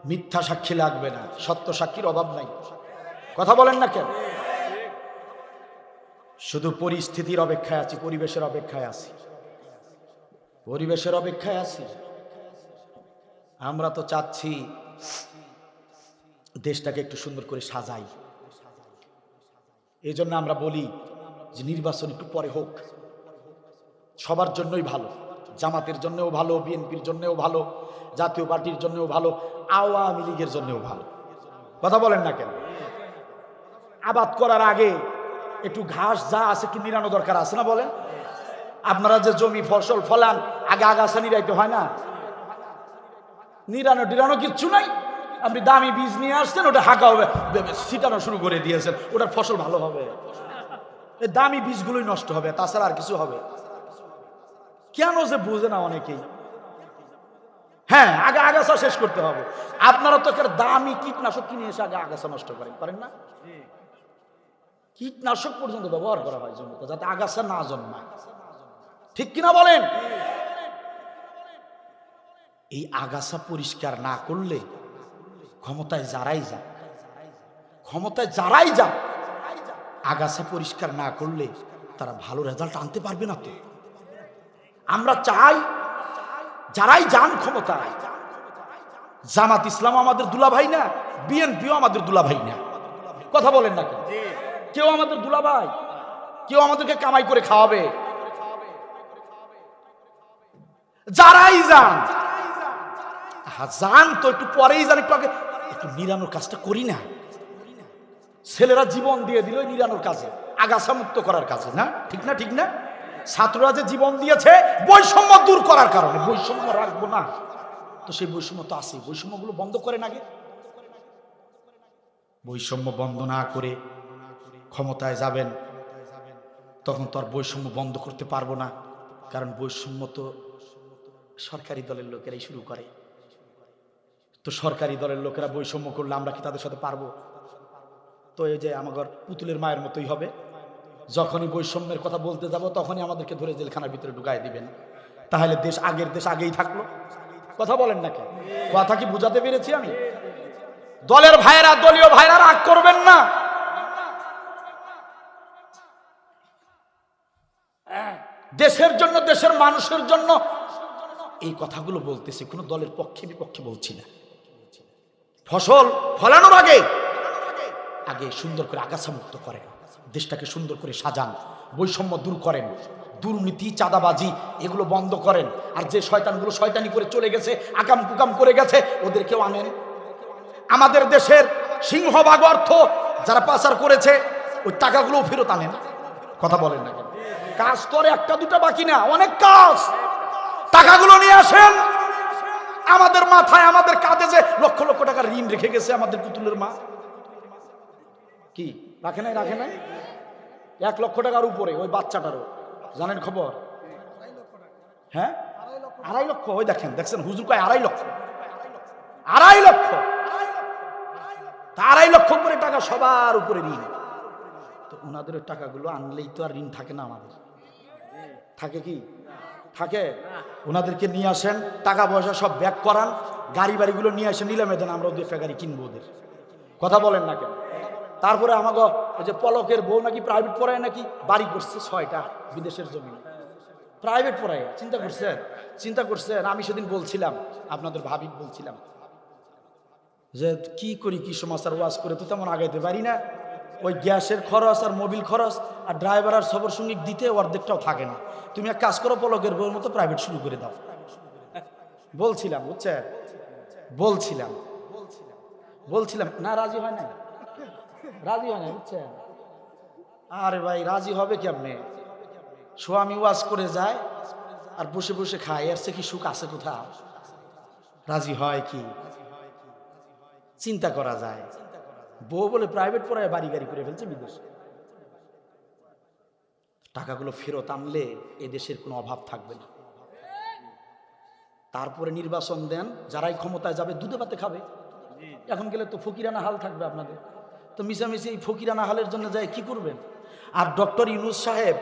মিথ্যা সাক্ষী লাগবে না, সত্য সাক্ষীর অভাব নাই। কথা বলেন না কেন? শুধু পরিস্থিতির অপেক্ষায় আছি, পরিবেশের অপেক্ষায় আছি। আমরা তো চাচ্ছি দেশটাকে একটু সুন্দর করে সাজাই। এই জন্য আমরা বলি যে নির্বাচন একটু পরে হোক, সবার জন্যই ভালো। জামাতের জন্যও ভালো, বিএনপির জন্যও ভালো, জাতীয় পার্টির জন্যও ভালো, আওয়ামী লীগের জন্যও ভালো। কথা বলেন না কেন? আবাদ করার আগে একটু ঘাস যা আছে একটু নিরানো দরকার আছে না? বলেন। আপনারা যে জমি ফসল ফলান, আগে আগাছা নিরাইতে হয় না? নিরানো কিচ্ছু নাই। আপনি দামি বীজ নিয়ে আসছেন, ওটা হাঁকা হবে, ছিটানো শুরু করে দিয়েছেন, ওটার ফসল ভালো হবে? এই দামি বীজগুলোই নষ্ট হবে, তাছাড়া আর কিছু হবে? কেন যে বুঝে না অনেকেই। হ্যাঁ, আগে আগাছা শেষ করতে হবে। আপনারা তো দামি কীটনাশক কিনে এসে আগে আগাছা নষ্ট করেন, পারেন না? কীটনাশক পর্যন্ত ব্যবহার করা হয় জমিতে, যাতে আগাছা না জন্মায়। ঠিক কিনা বলেন? এই আগাছা পরিষ্কার না করলে ক্ষমতায় যারাই যাক, আগাছা পরিষ্কার না করলে তারা ভালো রেজাল্ট আনতে পারবে না। তো আমরা চাই যারাই যান ক্ষমতায়, জামাত ইসলাম আমাদের দুলাভাই না, বিএনপিও আমাদের দুলাভাই না। কথা বলেন না কেন? কেউ আমাদের দুলাভাই, কেউ আমাদেরকে কামাই করে খাওয়াবে। যারাই যান তো একটু পরেই যান, একটু আগে একটু নিরানোর কাজটা করি না। ছেলেরা জীবন দিয়ে দিল নিরানোর কাজে, আগাছা মুক্ত করার কাজে, না? ঠিক না? ঠিক না? ছাত্ররা যে জীবন দিয়েছে বৈষম্য দূর করার কারণে। বৈষম্য রাখবো না তো সেই বৈষম্য তো আছে, বৈষম্যগুলো বন্ধ করেন আগে। বৈষম্য বন্ধ না করে ক্ষমতায় যাবেন, তখন তো আর বৈষম্য বন্ধ করতে পারবো না। কারণ বৈষম্য তো সরকারি দলের লোকেরাই শুরু করে। তো সরকারি দলের লোকেরা বৈষম্য করলে আমরা কি তাদের সাথে পারবো? তো এই যে আমাদের পুতুলের মায়ের মতোই হবে, যখনই বৈষম্যের কথা বলতে যাব তখনই আমাদেরকে ধরে জেলখানার ভিতরে ঢুকাই দিবেন। তাহলে আগের দেশ আগেই থাকলো। কথা বলেন না কেন? কথা কি বুঝাতে পেরেছি আমি? দলের ভাইয়েরা, দলীয় ভাইয়েরা রাগ করবেন না। দেশের জন্য, দেশের মানুষের জন্য এই কথাগুলো বলতেছি, কোনো দলের পক্ষে বিপক্ষে বলছি না। ফসল ফলানোর আগে সুন্দর করে আগাছা মুক্ত করেন, দেশটাকে সুন্দর করে সাজান, বৈষম্য দূর করেন, দুর্নীতি চাঁদাবাজি এগুলো বন্ধ করেন। আর যে শয়তানগুলো শয়তানি করে চলে গেছে, আকাম কুকাম করে গেছে, ওদেরকেও আনেন। আমাদের দেশের সিংহভাগ অর্থ যারা পাচার করেছে ওই টাকাগুলো ফেরত আনেন। কথা বলেন না কেন? কাজ তো একটা দুটা বাকি না, অনেক কাজ। টাকাগুলো নিয়ে আসেন। আমাদের মাথায়, আমাদের কাঁধে যে লক্ষ লক্ষ টাকা ঋণ রেখে গেছে আমাদের পুতুলের মা, কি রাখে নাই? 1 লক্ষ টাকার উপরে ওই বাচ্চাটারও, জানেন খবর? হ্যাঁ, 2.5 লক্ষ। ওই দেখছেন হুজুর কয় 2.5 লক্ষ, 2.5 লক্ষ, 2.5 লক্ষ করে টাকা সবার উপরে ঋণ। তো ওনাদের ওই টাকাগুলো আনলেই তো আর ঋণ থাকে না, আমাদের থাকে কি? থাকে। ওনাদেরকে নিয়ে আসেন, টাকা পয়সা সব ব্যাক করান, গাড়ি বাড়িগুলো নিয়ে আসেন, নিলামে দেন, আমরা 2 একটা গাড়ি কিনবো ওদের। কথা বলেন না কেন? তারপরে আমাকে ওই যে পলকের বউ নাকি প্রাইভেট পড়ায়, নাকি বাড়ি করছে 6টা বিদেশের জমি, প্রাইভেট পড়ায়। চিন্তা করছেন? আমি সেদিন বলছিলাম, আপনাদের ভাবি বলছিলাম যে কি করি, কি সমাচার ওয়াজ করে তো তেমন আগাইতে পারি না। ওই গ্যাসের খরচ আর মোবিল খরচ আর ড্রাইভার আর সবর সঙ্গে দিতে অর্ধেকটাও থাকে না। তুমি এক কাজ করো, পলকের বউর মতো প্রাইভেট শুরু করে দাও। বলছিলাম, বুঝছেন? বলছিলাম না, রাজি হয় না, বুঝছেন? আরে ভাই, রাজি হবে কেমনে? স্বামী ওয়াজ করে যায় আর বসে বসে খায়, এর চেয়ে কি সুখ আছে কোথাও? রাজি হয় কি? চিন্তা করা যায়। বউ বলে প্রাইভেট পড়ায় বাড়ি গাড়ি করে ফেলছে বিদেশে। টাকাগুলো ফেরত আনলে এদেশের কোনো অভাব থাকবে না। তারপরে নির্বাচন দেন, যারাই ক্ষমতায় যাবে দুধে ভাতে খাবে। এখন গেলে তো ফকিরানা হাল থাকবে আপনাদের। তো মিশামিশি এই ফকিরানা হালের জন্য যায় কি করবেন? আর ডক্টর ইউনূস সাহেব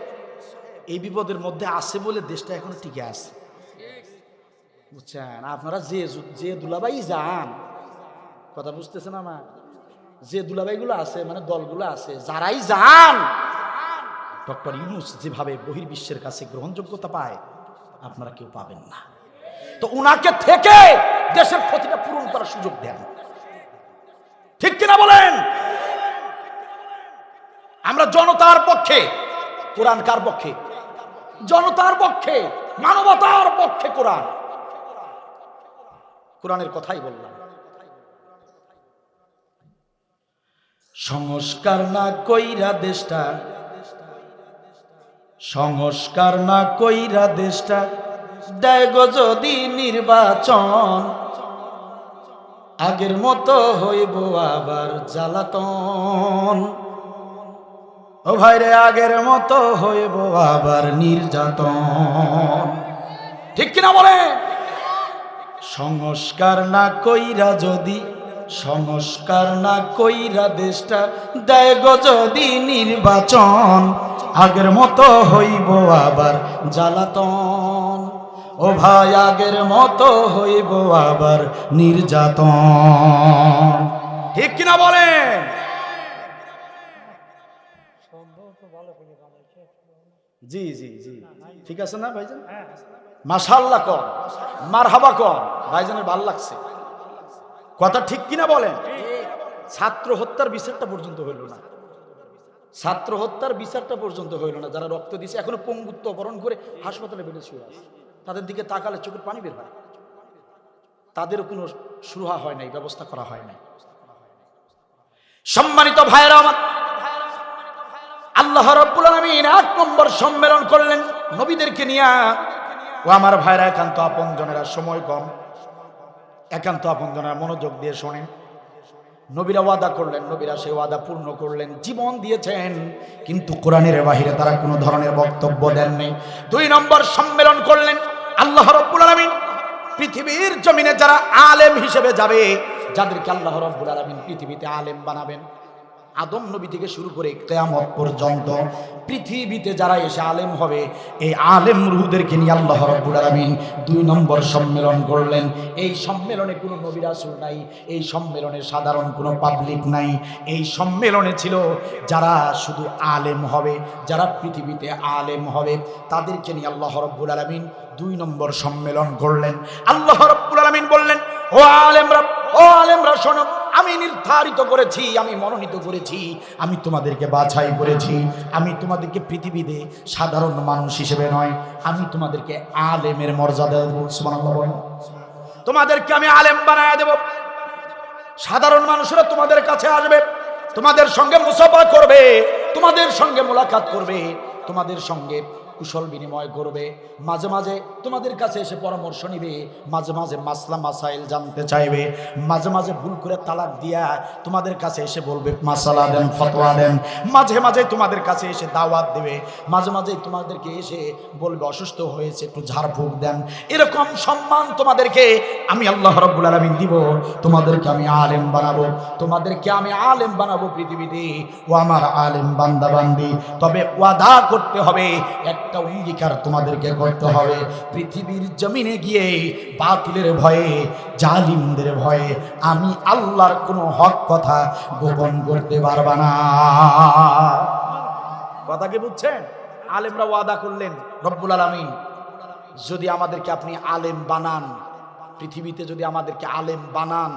এই বিপদের মধ্যে আছে বলে দেশটা এখন টিকে আছে, বুঝছেন? আপনারা যে দুলাভাই যান, কথা বুঝতেছেন আমার? যে দুলাভাইগুলো আছে, মানে দলগুলো আছে, যারাই যান, ডক্টর ইউনূস যেভাবে বহির্বিশ্বের কাছে গ্রহণযোগ্যতা পায়, আপনারা কেউ পাবেন না। তো উনাকে থেকে দেশের ক্ষতিটা পূরণ করার সুযোগ দেন। ঠিক কিনা বলেন? আমরা জনতার পক্ষে। কোরআন কার পক্ষে? জনতার পক্ষে, মানবতার পক্ষে। কোরআনের কথাই বললাম। সংস্কার না কইরা দেশটা, সংস্কার না কইরা দেশটা দেয় গো যদি নির্বাচন, আগের মতো হইব আবার জ্বালাতন। ও ভাইরে, আগের মতো হইব আবার নির্যাতন। ঠিক কিনা বলে? সংস্কার না কইরা যদি সংস্কার না কইরা দেশটা দেয় গো যদি নির্বাচন, আগের মতো হইব আবার জ্বালাতন। ও ভাই আগের মতো হইব আবার নির্যাতন। ঠিক কিনা বলেন? জি জি জি, ঠিক আছে না ভাইজান? মাশাআল্লাহ কর, মারহাবা কর, ভাইজানের ভালো লাগছে কথা। ঠিক কিনা বলেন? ছাত্র হত্যার বিচারটা পর্যন্ত হইল না, ছাত্র হত্যার বিচারটা পর্যন্ত হইল না। যারা রক্ত দিয়েছে এখনো পঙ্গুত্ব বরণ করে হাসপাতালে বেডে শুয়ে আছে, তাদের দিকে তাকালে চোখের পানি বের হয়। তাদেরও কোনো সুরাহা হয় নাই, ব্যবস্থা করা হয় নাই। সম্মানিত ভাইরা আমার, আল্লাহ রাব্বুল আলামিন ১ নম্বর সম্মেলন করলেন নবীদেরকে নিয়ে। ও আমার ভাইরা, একান্ত আপনজনেরা, সময় কম, একান্ত আপনজনেরা মনোযোগ দিয়ে শোনেন। নবীরা ওয়াদা করলেন, নবীরা সেই ওয়াদা পূর্ণ করলেন, জীবন দিয়েছেন, কিন্তু কোরআনের বাহিরে তারা কোনো ধরনের বক্তব্য দেননি। ২ নম্বর সম্মেলন করলেন আল্লাহ রাব্বুল আলামিন পৃথিবীর জমিনে যারা আলেম হিসেবে যাবে, যাদেরকে আল্লাহ রাব্বুল আলামিন পৃথিবীতে আলেম বানাবেন, আদম নবী থেকে শুরু করে কিয়ামত পর্যন্ত পৃথিবীতে যারা এসে আলেম হবে, এই আলেম রুহদেরকে নিয়ে আল্লাহ রাব্বুল আলামিন ২ নম্বর সম্মেলন করলেন। এই সম্মেলনে কোনো নবী রাসূল নাই, এই সম্মেলনে সাধারণ কোনো পাবলিক নাই। এই সম্মেলনে ছিল যারা শুধু আলেম হবে, যারা পৃথিবীতে আলেম হবে, তাদেরকে নিয়ে আল্লাহ রাব্বুল আলামিন ২ নম্বর সম্মেলন করলেন। আল্লাহ রাব্বুল আলামিন বললেন, ও আলেমরা, ও আলেমরা শোনো, আমি নির্ধারিত করেছি, আমি মনোনীত করেছি, আমি তোমাদেরকে বাছাই করেছি। আমি তোমাদেরকে পৃথিবীতে সাধারণ মানুষ হিসেবে নয়, আমি তোমাদেরকে আলেমের মর্যাদা দেব। সুবহানাল্লাহ। তোমাদেরকে আমি আলেম বানায় দেব। সাধারণ মানুষরা তোমাদের কাছে আসবে, তোমাদের সঙ্গে মুসাফা করবে, তোমাদের সঙ্গে মোলাকাত করবে, তোমাদের সঙ্গে কুশল বিনিময় করবে, মাঝে মাঝে তোমাদের কাছে এসে পরামর্শ নিবে, মাঝে মাঝে মাসলা মাসাইল জানতে চাইবে, মাঝে মাঝে ভুল করে তালাক দিয়া তোমাদের কাছে এসে বলবে মাসালা দেন, ফতোয়া দেন, মাঝে মাঝে তোমাদের কাছে এসে দাওয়াত দেবে, মাঝে মাঝে তোমাদেরকে এসে বলবে অসুস্থ হয়েছে একটু ঝাড়ফুঁক দেন। এরকম সম্মান তোমাদেরকে আমি আল্লাহ রাব্বুল আলামিন দিব। তোমাদেরকে আমি আলেম বানাবো, তোমাদেরকে আমি আলেম বানাবো পৃথিবীতে। ও আমার আলেম বান্দা বান্দি, তবে ওয়াদা করতে হবে, একটা অঙ্গীকার তোমাদেরকে করতে হবে, পৃথিবীর জমিনে গিয়ে বাতিলের ভয়ে, জালিমদের ভয়ে আমি আল্লাহর কোনো হক কথা গোপন করতে পারবা না। কথা কি বুঝছেন? আলেমরা ওয়াদা করলেন, রব্বুল আলামিন যদি আমাদেরকে আপনি আলেম বানান, পৃথিবীতে যদি আমাদেরকে আলেম বানান,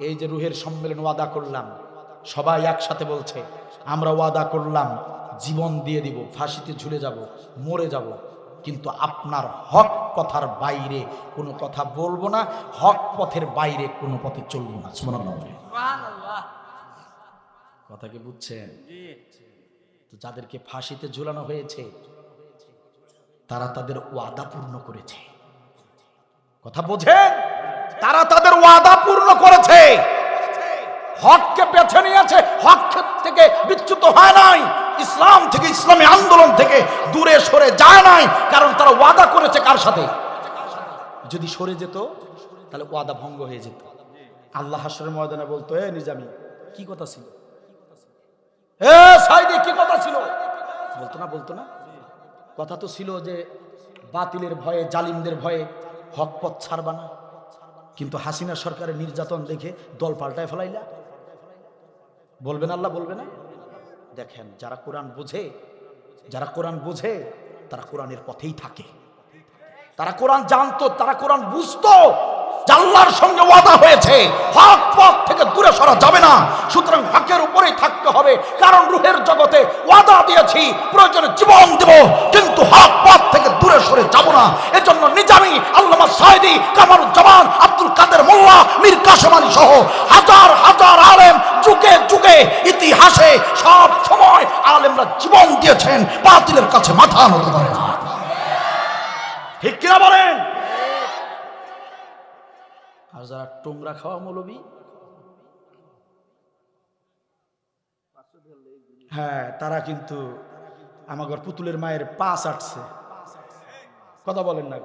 এই যে রুহের সম্মেলন ওয়াদা করলাম, সবাই একসাথে বলছে আমরা ওয়াদা করলাম জীবন দিয়ে দিব, ফাঁসিতে ঝুলে যাব, মরে যাব, কিন্তু আপনার হক কথার বাইরে কোনো কথা বলবো না, হক পথের বাইরে কোনো পথে চলবো না। সুবহানাল্লাহ। কথা কি বুঝছেন? তো যাদেরকে ফাঁসিতে ঝুলানো হয়েছে তারা তাদের ওয়াদা পূর্ণ করেছে। কথা বোঝেন? তারা তাদের ওয়াদা পূর্ণ করেছে, হককে বেছে নিয়েছে, হক থেকে বিচ্যুত হয় নাই, ইসলাম থেকে, ইসলামী আন্দোলন থেকে দূরে সরে যায় নাই, কারণ তারা ওয়াদা করেছে কার সাথে? যদি সরে যেত তাহলে ওয়াদা ভঙ্গ হয়ে যেত। আল্লাহ হাশরের ময়দানে বলতো, এ নিজামী কি কথা ছিল, এ সাইদি কি কথা ছিল, বলতো না, বলতো না? কথা তো ছিল যে বাতিলের ভয়ে, জালিমদের ভয়ে হক পথ ছাড়বা না, কিন্তু হাসিনা সরকারের নির্যাতন দেখে দল পাল্টায় ফেলাইলা। বলবেন আল্লাহ, বলবে না? দেখেন, যারা কোরআন বুঝে, যারা কোরআন বুঝে তারা কোরআনের পথেই থাকে। তারা কোরআন জানতো, তারা কোরআন বুঝতো, আল্লাহর সঙ্গে ওয়াদা হয়েছে, হক পথ থেকে দূরে সরা যাবে না, সুতরাং হকের উপরেই থাকতে হবে। কারণ রূহের জগতে ওয়াদা দিয়েছি প্রয়োজনে জীবন দেব, কিন্তু হক পথ থেকে দূরে সরে যাব না। এজন্য নিজামী, আল্লামা সাঈদী, কামরুজ্জামান, আব্দুল কাদের মোল্লা, মীর কাসেম আলী সহ হাজার হাজার আলেম যুগে যুগে ইতিহাসে সব সময় আলেমরা জীবন দিয়েছেন, বাতিলের কাছে মাথা নত করে না। ঠিক কিনা বলেন? আর যারা টোংরা খাওয়া মৌলবী, হ্যাঁ, তারা কিন্তু আমাদের পুতুলের মায়ের পা চাটছে। কথা বলেন না?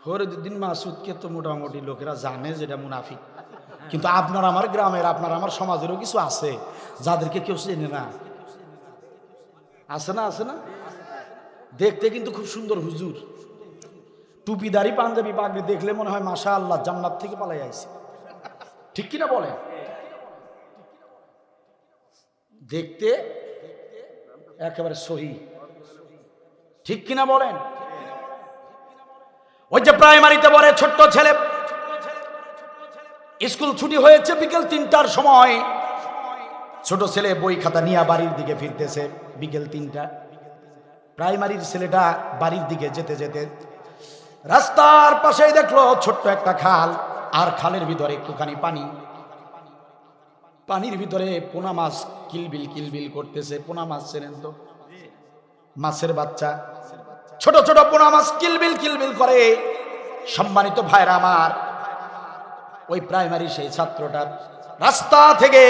ফরিদউদ্দিন মাসুদকে তো মোটামুটি লোকেরা জানে যেটা মুনাফিক, কিন্তু আপনার আমার গ্রামের আপনার আমার সমাজেরও কিছু আছে যাদেরকে কেউ চেনে না। আছে না? আছে না? দেখতে কিন্তু খুব সুন্দর হুজুর, টুপিদারি পাঞ্জাবি পাগড়ি দেখলে মনে হয় মাশা আল্লাহ জান্নাত থেকে পালাই আইছে। ঠিক কিনা বলেন? দেখতে একেবারে সহি। ঠিক কিনা বলেন? ওই যে প্রাইমারিতে পড়ে ছোট্ট ছেলে, স্কুল ছুটি হয়েছে বিকেল ৩টার সময়, ছোট ছেলে বই খাতা নিয়ে বাড়ির দিকে ফিরতেছে। বিকেল ৩টা, প্রাইমারির ছেলেটা বাড়ির দিকে যেতে যেতে রাস্তার পাশেই দেখলো ছোট্ট একটা খাল, আর খালের ভিতরে একটুখানি পানি, পানির ভিতরে পোনা মাছ কিলবিল কিলবিল করতেছে। পোনা মাছ চেনেন তো? মাছের বাচ্চা, ছোট ছোট পোনা মাছ কিলবিল কিলবিল করে। সম্মানিত ভাইরা আমার, ওই প্রাইমারি সেই ছাত্রটার রাস্তা থেকে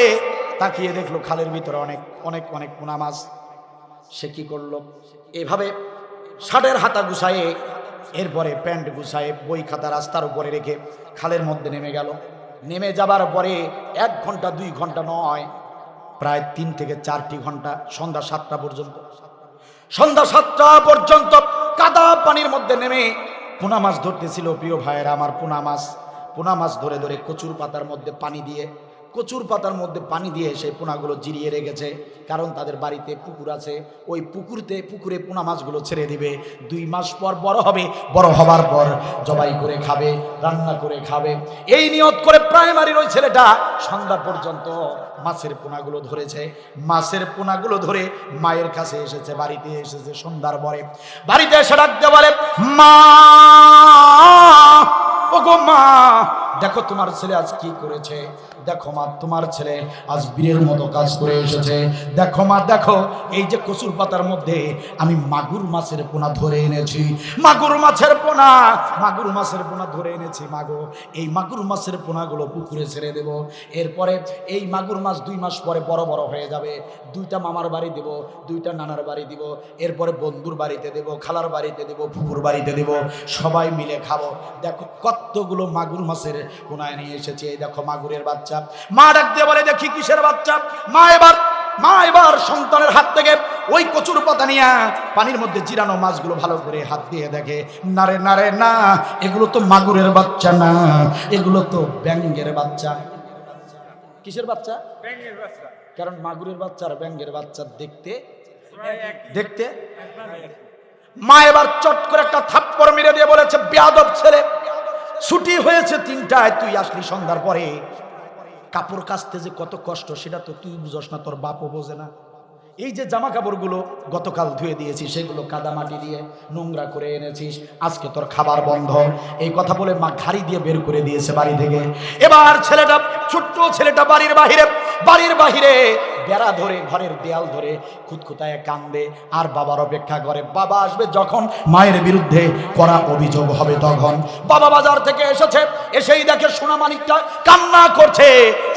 তাকিয়ে দেখলো খালের ভিতরে অনেক অনেক অনেক পোনা মাছ। সে কি করলো? এভাবে শার্টের হাতা গুছায়ে, এরপরে প্যান্ট গুছায়ে, বই খাতা রাস্তার উপরে রেখে খালের মধ্যে নেমে গেল। নেমে যাবার পরে 1 ঘন্টা 2 ঘন্টা নয়, প্রায় 3 থেকে 4টি ঘন্টা, সন্ধ্যা 7টা পর্যন্ত, সন্ধ্যা 7টা পর্যন্ত কাদা পানির মধ্যে নেমে পোনা মাছ ধরতেছিল। প্রিয় ভাইয়েরা আমার, পোনা মাছ ধরে ধরে কচুর পাতার মধ্যে পানি দিয়ে, কচুর পাতার মধ্যে পানি দিয়ে সেই পোনাগুলো জিরিয়ে রেখেছে। কারণ তাদের বাড়িতে পুকুর আছে, ওই পুকুরে পোনা মাছগুলো ছেড়ে দিবে। 2 মাস পর বড় হবে, বড় হবার পর জবাই করে খাবে, রান্না করে খাবে। এই নিয়ত করে প্রাইমারির ওই ছেলেটা সন্ধ্যা পর্যন্ত মাছের পোনাগুলো ধরেছে। মাছের পোনাগুলো ধরে মায়ের কাছে এসেছে, বাড়িতে এসেছে সন্ধ্যার পরে। বাড়িতে এসে ডাকতে বলে, মা, ওগো মা, দেখো তোমার ছেলে আজ কি করেছে। দেখো মা, তোমার ছেলে আজ বীরের মতো কাজ করে এসেছে। দেখো মা, দেখো এই যে কচুর পাতার মধ্যে আমি মাগুর মাছের পোনা ধরে এনেছি। মাগুর মাছের পোনা ধরে এনেছি মাগো। এই মাগুর মাছের পোনাগুলো পুকুরে ছেড়ে দেব। এরপরে এই মাগুর মাছ 2 মাস পরে বড় বড় হয়ে যাবে। 2টা মামার বাড়ি দেব, 2টা নানার বাড়ি দিব, এরপরে বন্ধুর বাড়িতে দেব, খালার বাড়িতে দেব, ফুপুর বাড়িতে দেব, সবাই মিলে খাবো। দেখো কতগুলো মাগুর মাছের পোনা নিয়ে এসেছে। এই দেখো মাগুরের বাচ্চা। মা ডাক দিয়ে বলে, দেখি কিসের বাচ্চা? মা এবার সন্তানের হাত থেকে ওই কচুর পাতা নিয়ে পানির মধ্যে জিরানো মাছগুলো ভালো করে হাত দিয়ে দেখে, নারে নারে না, এগুলো তো মাগুরের বাচ্চা না, এগুলো তো ব্যাঙের বাচ্চা। কিসের বাচ্চা? ব্যাঙের বাচ্চা। কারণ মাগুরের বাচ্চা আর ব্যাঙের বাচ্চা দেখতে। মা এবার চট করে একটা থাপ্পড় মেরে দিয়ে বলেছে, বেয়াদব ছেলে, ছুটি হয়েছে 3টায়, তুই আসলি সন্ধ্যার পরে। কাপড় কাচতে যে কত কষ্ট সেটা তো তুই বুঝস না, তোর বাপও বোঝে না। এই যে জামা কাপড়গুলো গতকাল ধুয়ে দিয়েছিস, সেগুলো কাদা মাটি দিয়ে নোংরা করে এনেছিস, আজকে তোর খাবার বন্ধ। এই কথা বলে মা ঘাড়ি দিয়ে বের করে দিয়েছে বাড়ি থেকে। এবার ছেলেটা, ছোট্ট ছেলেটা বাড়ির বাহিরে বেড়া ধরে, ঘরের দেয়াল ধরে খুঁতখুঁতায় কান্দে, আর বাবার অপেক্ষা করে। বাবা আসবে যখন মায়ের বিরুদ্ধে করা অভিযোগ হবে তখন। বাবা বাজার থেকে এসেছে, এসেই দেখে সোনামানিকটা কান্না করছে।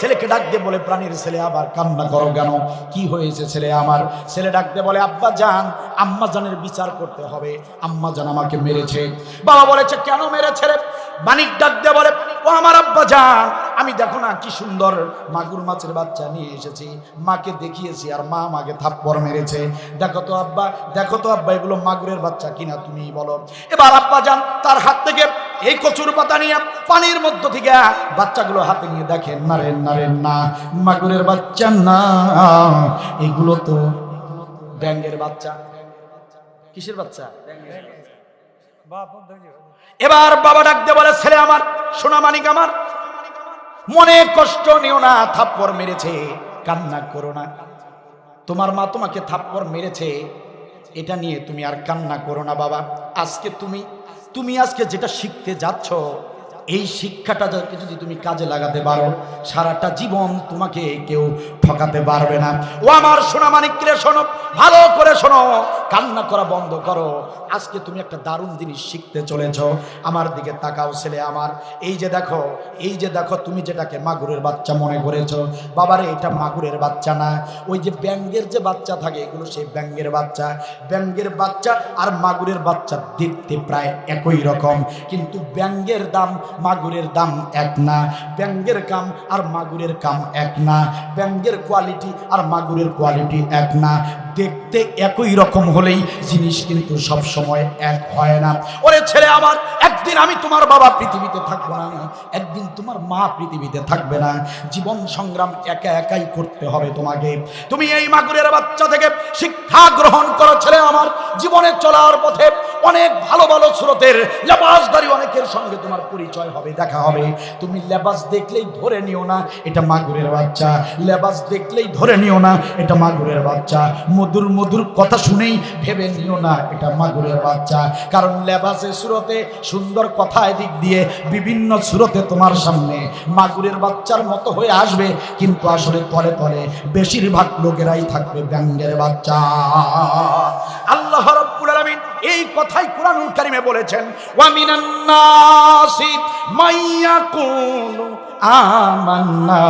ছেলেকে ডাক দিয়ে বলে, প্রাণীর ছেলে, আবার কান্না করো কেন? কি হয়েছে ছেলে আমার? ছেলে ডাক দিয়ে বলে, আব্বা জান, আম্মা জানের বিচার করতে হবে, আম্মা জান আমাকে মেরেছে। বাবা বলেছে, কেন মেরেছে রে? মানিক ডাক দিয়ে বলে, ও আমার আব্বা জান, আমি দেখো না কি সুন্দর মাগুর মাছের বাচ্চা নিয়ে এসেছি, মাকে দেখিয়েছি আর মা আমাকে থাপ্পড় মেরেছে। দেখো তো আব্বা, এগুলো মাগুরের বাচ্চা কিনা তুমি বলো। এবার আব্বা জান তার হাত থেকে এই কচুর পাতা নিয়ে পানির মধ্য থেকে বাচ্চাগুলো হাতে নিয়ে দেখেন, নারে না, মাগুরের বাচ্চা না, এগুলো তো ব্যাঙের বাচ্চা। কিসের বাচ্চা? এবার বাবা ডাক দিয়ে বলে, ছেলে আমার, সোনামানিক আমার, মনে কষ্ট নিও না, থাপ্পড় মেরেছে, কান্না করো না। তোমার মা তোমাকে থাপ্পড় মেরেছে, এটা নিয়ে তুমি আর কান্না করো না বাবা। আজকে তুমি আজকে যেটা শিখতে যাচ্ছ, এই শিক্ষাটা যদি তুমি কাজে লাগাতে পারো, সারাটা জীবন তোমাকে কেউ ঠকাতে পারবে না। ও আমার সোনামানিক, শোনো, ভালো করে শোনো, কান্না করা বন্ধ করো। আজকে তুমি একটা দারুণ জিনিস শিখতে চলেছ। আমার দিকে তাকাও ছেলে আমার, এই যে দেখো, এই যে দেখো, তুমি যেটাকে মাগুরের বাচ্চা মনে করেছো, বাবারে এটা মাগুরের বাচ্চা না। ওই যে ব্যাঙের যে বাচ্চা থাকে, এগুলো সেই ব্যাঙের বাচ্চা। ব্যাঙের বাচ্চা আর মাগুরের বাচ্চা দেখতে প্রায় একই রকম, কিন্তু ব্যাঙের দাম মাগুরের দাম এক না। ব্যাঙের কাম আর মাগুরের কাম এক না। ব্যাঙের কোয়ালিটি আর মাগুরের কোয়ালিটি এক না। দেখতে একই রকম হলেই জিনিস কিন্তু সব সময় এক হয় না। ওরে ছেলে আমার, একদিন আমি তোমার বাবা পৃথিবীতে থাকবো না, একদিন তোমার মা পৃথিবীতে থাকবে না। জীবন সংগ্রাম একা একাই করতে হবে তোমাকে। তুমি এই মাগুরের বাচ্চা থেকে শিক্ষা গ্রহণ করো ছেলে আমার। জীবনে চলার পথে অনেক ভালো ভালো সুরতের লেবাসদারি অনেকের সঙ্গে তোমার পরিচয় হবে, দেখা হবে। তুমি লেবাস দেখলেই ধরে নিও না এটা মাগুরের বাচ্চা। লেবাস দেখলেই ধরে নিও না এটা মাগুরের বাচ্চা। মধুর মধুর কথা শুনেই ভেবে নিও না এটা মাগুরের বাচ্চা। কারণ লেবাসে সুরতে সুন্দর কথায় দিক দিয়ে বিভিন্ন সুরতে তোমার সামনে মাগুরের বাচ্চার মতো হয়ে আসবে, কিন্তু আসলে তলে তলে বেশিরভাগ লোকেরাই থাকবে ব্যাঙের বাচ্চা। আল্লাহ রাব্বুল আলামিন এই কথাই কুরআনুল কারীমে বলেছেন, ওয়া মিনান নাসি মাইয়াকুলু আমান্না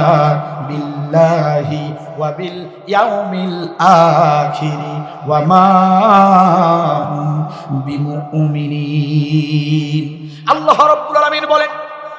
বিল্লাহি ওয়া বিল ইয়াউমিল আখিরি ওয়া মা বিমুমিনিন। আল্লাহ রাব্বুল আলামিন বলেন,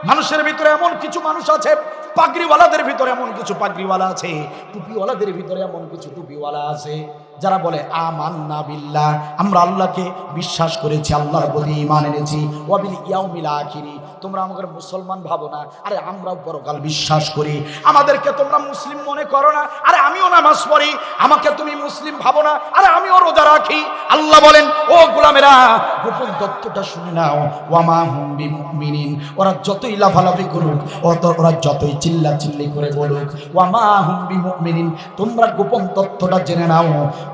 মানুষের ভিতরে এমন কিছু মানুষ আছে, পাগড়িওয়ালাদের ভিতরে এমন কিছু পাগড়িওয়ালা আছে, টুপিওয়ালাদের ভিতরে এমন কিছু টুপিওয়ালা আছে, যারা বলে আমান্না বিল্লাহ, আমরা আল্লাহকে বিশ্বাস করেছি, আল্লাহর প্রতি ঈমান এনেছি, ওয়া বিল ইয়াউমিল আখিরি, তোমরা আমাদের মুসলমান ভাবো না, আরে আমরাও পরকাল বিশ্বাস করি, আমাদেরকে তোমরা মুসলিম মনে করো না, আরে আমিও নামাজ পড়ি, আমাকে তুমি মুসলিম ভাবো না, আরে আমিও রোজা রাখি। আল্লাহ বলেন, ও গোলামেরা, গোপন তত্ত্বটা শুনে নাও, ওয়া মা হুম বিমুমিনিন, ওরা যতই লাফালাফি করুক, ওরা যতই চিল্লা চিল্লি করে বলুক, ওয়া মা হুম বিমুমিনিন, তোমরা গোপন তত্ত্বটা জেনে নাও,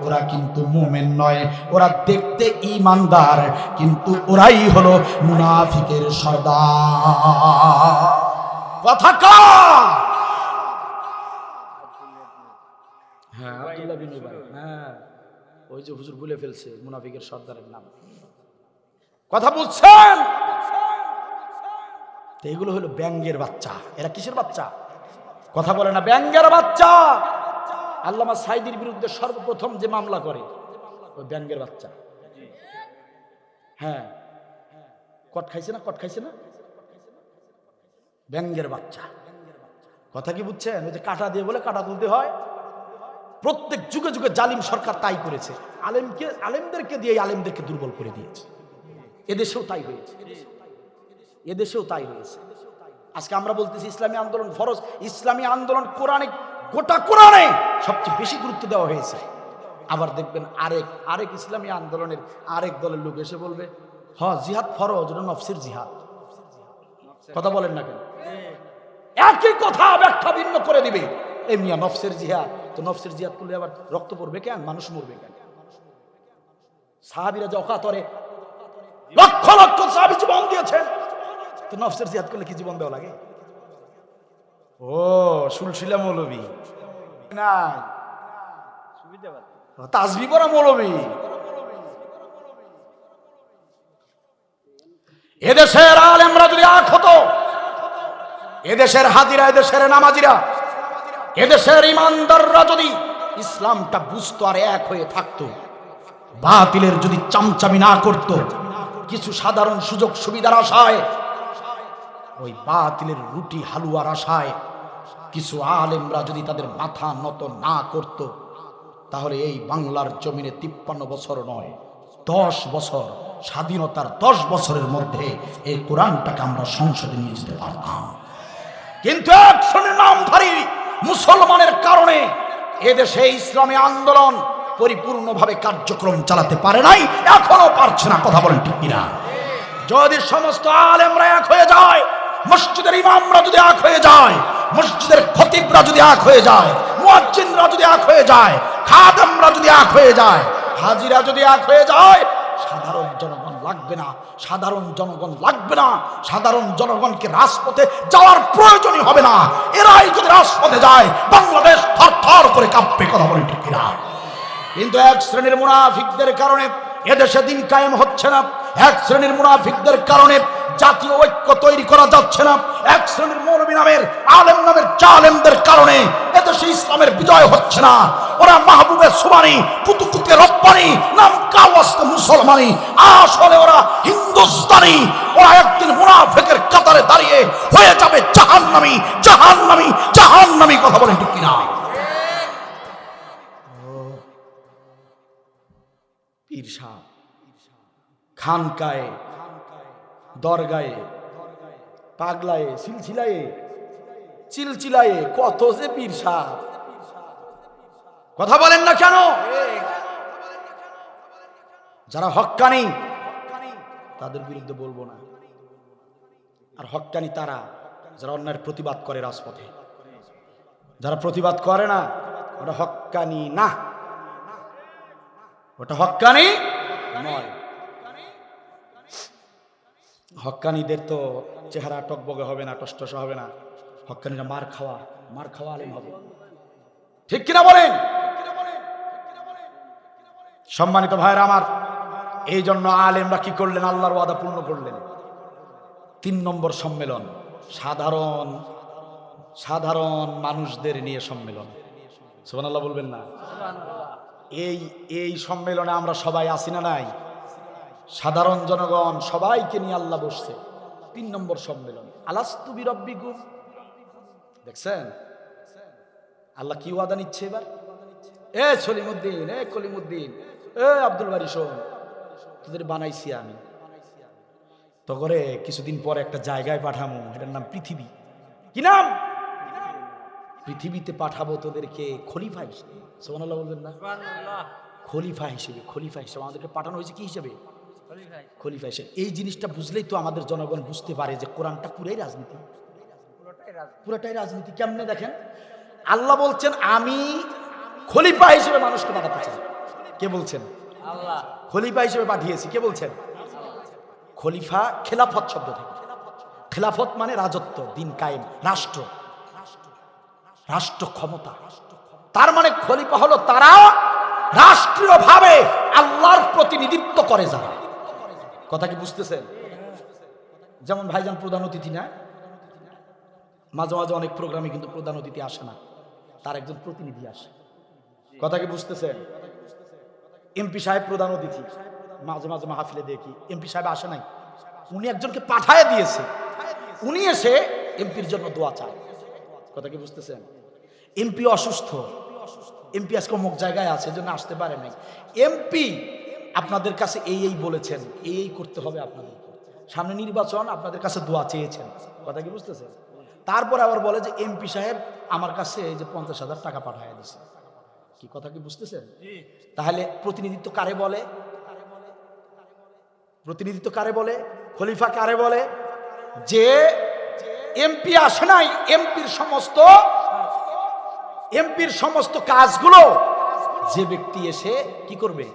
ওরা কিন্তু মুমিন নয়, ওরা দেখতে ঈমানদার, কিন্তু ওরাই হলো মুনাফিকের সর্দার। কথা কার? হ্যাঁ, আব্দুল্লাহ বিন উবাই। হ্যাঁ, ওই যে হুজুর ভুলে ফেলছে মুনাফিকের সর্দারের নাম। কথা বুঝছেন? তো এগুলো হলো ব্যাঙের বাচ্চা। এরা কিসের বাচ্চা? কথা বলে না, ব্যাঙের বাচ্চা। আল্লামা সাইদির বিরুদ্ধে সর্বপ্রথম যে মামলা করে ওই ব্যাঙের বাচ্চা। হ্যাঁ, কট খাইছে না, কট খাইছে না, ব্যাঙের বাচ্চা। কথা কি বুঝছেন? ওই যে কাটা দিয়ে বলে কাটা তুলতে হয়। প্রত্যেক যুগে যুগে জালিম সরকার তাই করেছে, আলেমদেরকে দিয়ে আলেমদেরকে দুর্বল করে দিয়েছে। এদেশেও তাই হয়েছে, এদেশেও তাই হয়েছে। আজকে আমরা বলতেছি ইসলামী আন্দোলন ফরজ, ইসলামী আন্দোলন কোরআনে, গোটা কোরআনে সবচেয়ে বেশি গুরুত্ব দেওয়া হয়েছে। আবার দেখবেন আরেক ইসলামী আন্দোলনের আরেক দলের লোক এসে বলবে, হ্যাঁ জিহাদ ফরজ, ওটা নফসের জিহাদ। কথা বলেন না কেন? একই কথা ব্যাখ্যা ভিন্ন করে দিবে। এই মিয়া নফসের জিহাদ, তো নফসের জিহাদ করলে আবার রক্ত পড়বে কেন, মানুষ মরবে কেন? সাহাবীরা যে অকাতরে লক্ষ লক্ষ সাহাবী জীবন দিয়েছেন, তো নফসের জিহাদ করলে কি জীবন দেওয়া লাগে? ও সুলসিলা মৌলবী নাই, তাসবিহ পড়া মৌলবী। এদেশের আলেমরা যদি এক হতো, এদেশের হাজিরা, এদেশের নামাজিরা, এদেশের ইমানদাররা যদি ইসলামটা বুঝতো আর এক হয়ে থাকতো, বাতিলের যদি চামচামি না করত, কিছু সাধারণ সুযোগ সুবিধার আশায়, ওই বাতিলের রুটি হালুয়ার আশায় কিছু আলেমরা যদি তাদের মাথা নত না করত, তাহলে এই বাংলার জমিনে 53 বছর নয় 10 বছর, স্বাধীনতার 10 বছরের মধ্যে এই কোরআনটাকে আমরা সংসদে নিয়ে যেতে পারতাম। কিন্তু একজনের নামধারী মুসলমানের কারণে এদেশে ইসলামী আন্দোলন পরিপূর্ণভাবে কার্যক্রম চালাতে পারে নাই, এখনো পারছে না। কথা বলেন ঠিক কিনা? যদি সমস্ত আলেমরা এক হয়ে যায়, মসজিদের ইমামরা যদি এক হয়ে যায়, মসজিদের খতিবরা যদি এক হয়ে যায়, মুয়াজ্জিনরা যদি এক হয়ে যায়, খাদেমরা যদি এক হয়ে যায়, হাজিরা যদি এক হয়ে যায়, সাধারণ জনগণ লাগবে না, সাধারণ জনগণ লাগবে না, সাধারণ জনগণকে রাজপথে যাওয়ার প্রয়োজনই হবে না। এরাই যদি রাজপথে যায়, বাংলাদেশ থরথর করে কাঁপবে। কথা বলেন ঠিক কিনা? কিন্তু এক শ্রেণীর মুনাফিকদের কারণে এদেশে দিন কায়েম হচ্ছে না। এক শ্রেণীর মুনাফিকদের কারণে জাতীয় ঐক্য তৈরি করা যাচ্ছে না। এক শ্রেণীর মৌলবী নামের আলেম নামের জালেমদের কারণে এদেশে ইসলামের বিজয় হচ্ছে না। ওরা মাহবুবে সুবানি পুতুকুতে রব্বানি নাম কাওয়াস্তে মুসলমানি, আসলে ওরা হিন্দুস্তানি। ওরা একদিন মুনাফিকের কাতারে দাঁড়িয়ে হয়ে যাবে জাহান্নামী জাহান্নামী জাহান্নামী। কথা বলেন ঠিক কিনা? পীর সাহেব খানকায়ে, দরগায়ে, পাগলায়ে, সিলসিলায়ে, চিলচিলায়ে কত যে পীর সাহেব। কথা বলেন না কেন? যারা হক্কানি তাদের বিরুদ্ধে বলবো না। আর হক্কানি তারা যারা অন্যায়ের প্রতিবাদ করে রাজপথে। যারা প্রতিবাদ করে না ওটা হক্কানি না, ওটা হক্কানি নয়। হক্কানিদের তো চেহারা টকবগে হবে না, টসটস হবে না। হক্কানিরা মার খাওয়া আলেম হবে। ঠিক কিনা বলেন? সম্মানিত ভাইরা আমার, এই জন্য আলেমরা কি করলেন? আল্লাহর ওয়াদা পূর্ণ করলেন। 3 নম্বর সম্মেলন, সাধারণ মানুষদের নিয়ে সম্মেলন। সুবহানাল্লাহ বলবেন না? এই সম্মেলনে আমরা সবাই আছি না নাই? সাধারণ জনগণ সবাইকে নিয়ে আল্লাহ বসছে। 3 নম্বর সম্মেলন, আলাস্তু বিরাব্বিকুম। দেখছেন আল্লাহ কি ওয়াদা নিচ্ছে এবার? এ সলিমুদ্দিন, এ কলিমুদ্দিন, এ আব্দুল বারী, শোন, তোদের বানাইছি আমি। তো করে কিছুদিন পরে একটা জায়গায় পাঠাবো, এটার নাম পৃথিবী। কি নাম? পৃথিবীতে পাঠাবো তোদেরকে খলিফা হিসেবে। সুবহানাল্লাহ বলবেন না? খলিফা হিসেবে আমাদেরকে পাঠানো হয়েছে। কি হিসেবে? খলিফা হিসেবে। এই জিনিসটা বুঝলেই তো আমাদের জনগণ বুঝতে পারে যে কোরআনটা পুরাই রাজনীতি, পুরোটাই রাজনীতি। কেমনে দেখেন, আল্লাহ বলছেন আমি খলিফা হিসেবে মানুষকে পাঠাতে চাই। কে বলছেন? আল্লাহ। খলিফা হিসেবে পাঠিয়েছি। কে বলছেন? খলিফা খেলাফত শব্দ থেকে। খেলাফত মানে রাজত্ব, দিন কায়েম, রাষ্ট্র ক্ষমতা। তার মানে খলিফা হলো তারা রাষ্ট্রীয়ভাবে আল্লাহর প্রতিনিধিত্ব করে যারা। কথা কি বুঝতেছেন? যেমন ভাইজান প্রধান অতিথি না, মাঝে মাঝে অনেক প্রোগ্রামে কিন্তু প্রধান অতিথি আসে না, তার একজন প্রতিনিধি আসে। কথা কি বুঝতেছেন? এমপি সাহেব প্রধান অতিথি, মাঝে মাঝে মাহফিলে দেখি এমপি সাহেব আসে নাই, উনি একজনকে পাঠায় দিয়েছে, উনি এসে এমপির জন্য দোয়া চায়। কথা কি বুঝতেছেন? এমপি অসুস্থ, এমপি আজকে অমুক জায়গায় আছে, জন্য আসতে পারে নাই। এমপি আপনাদের কাছে এই বলেছেন, এই করতে হবে আপনাদের, সামনে নির্বাচন, আপনাদের কাছে দোয়া চেয়েছেন। কথা কি বুঝতেছেন? তারপর আবার বলে যে এমপি সাহেব আমার কাছে এই যে 50,000 টাকা পাঠায় দিছে। কি কথা কি বুঝতেছেন? তাহলে প্রতিনিধিত্ব কারে বলে? প্রতিনিধিত্ব কারে বলে? খলিফা কারে বলে? যে এমপি আসে নাই, এমপির সমস্ত কাজগুলো যে ব্যক্তি এসে কি করবে?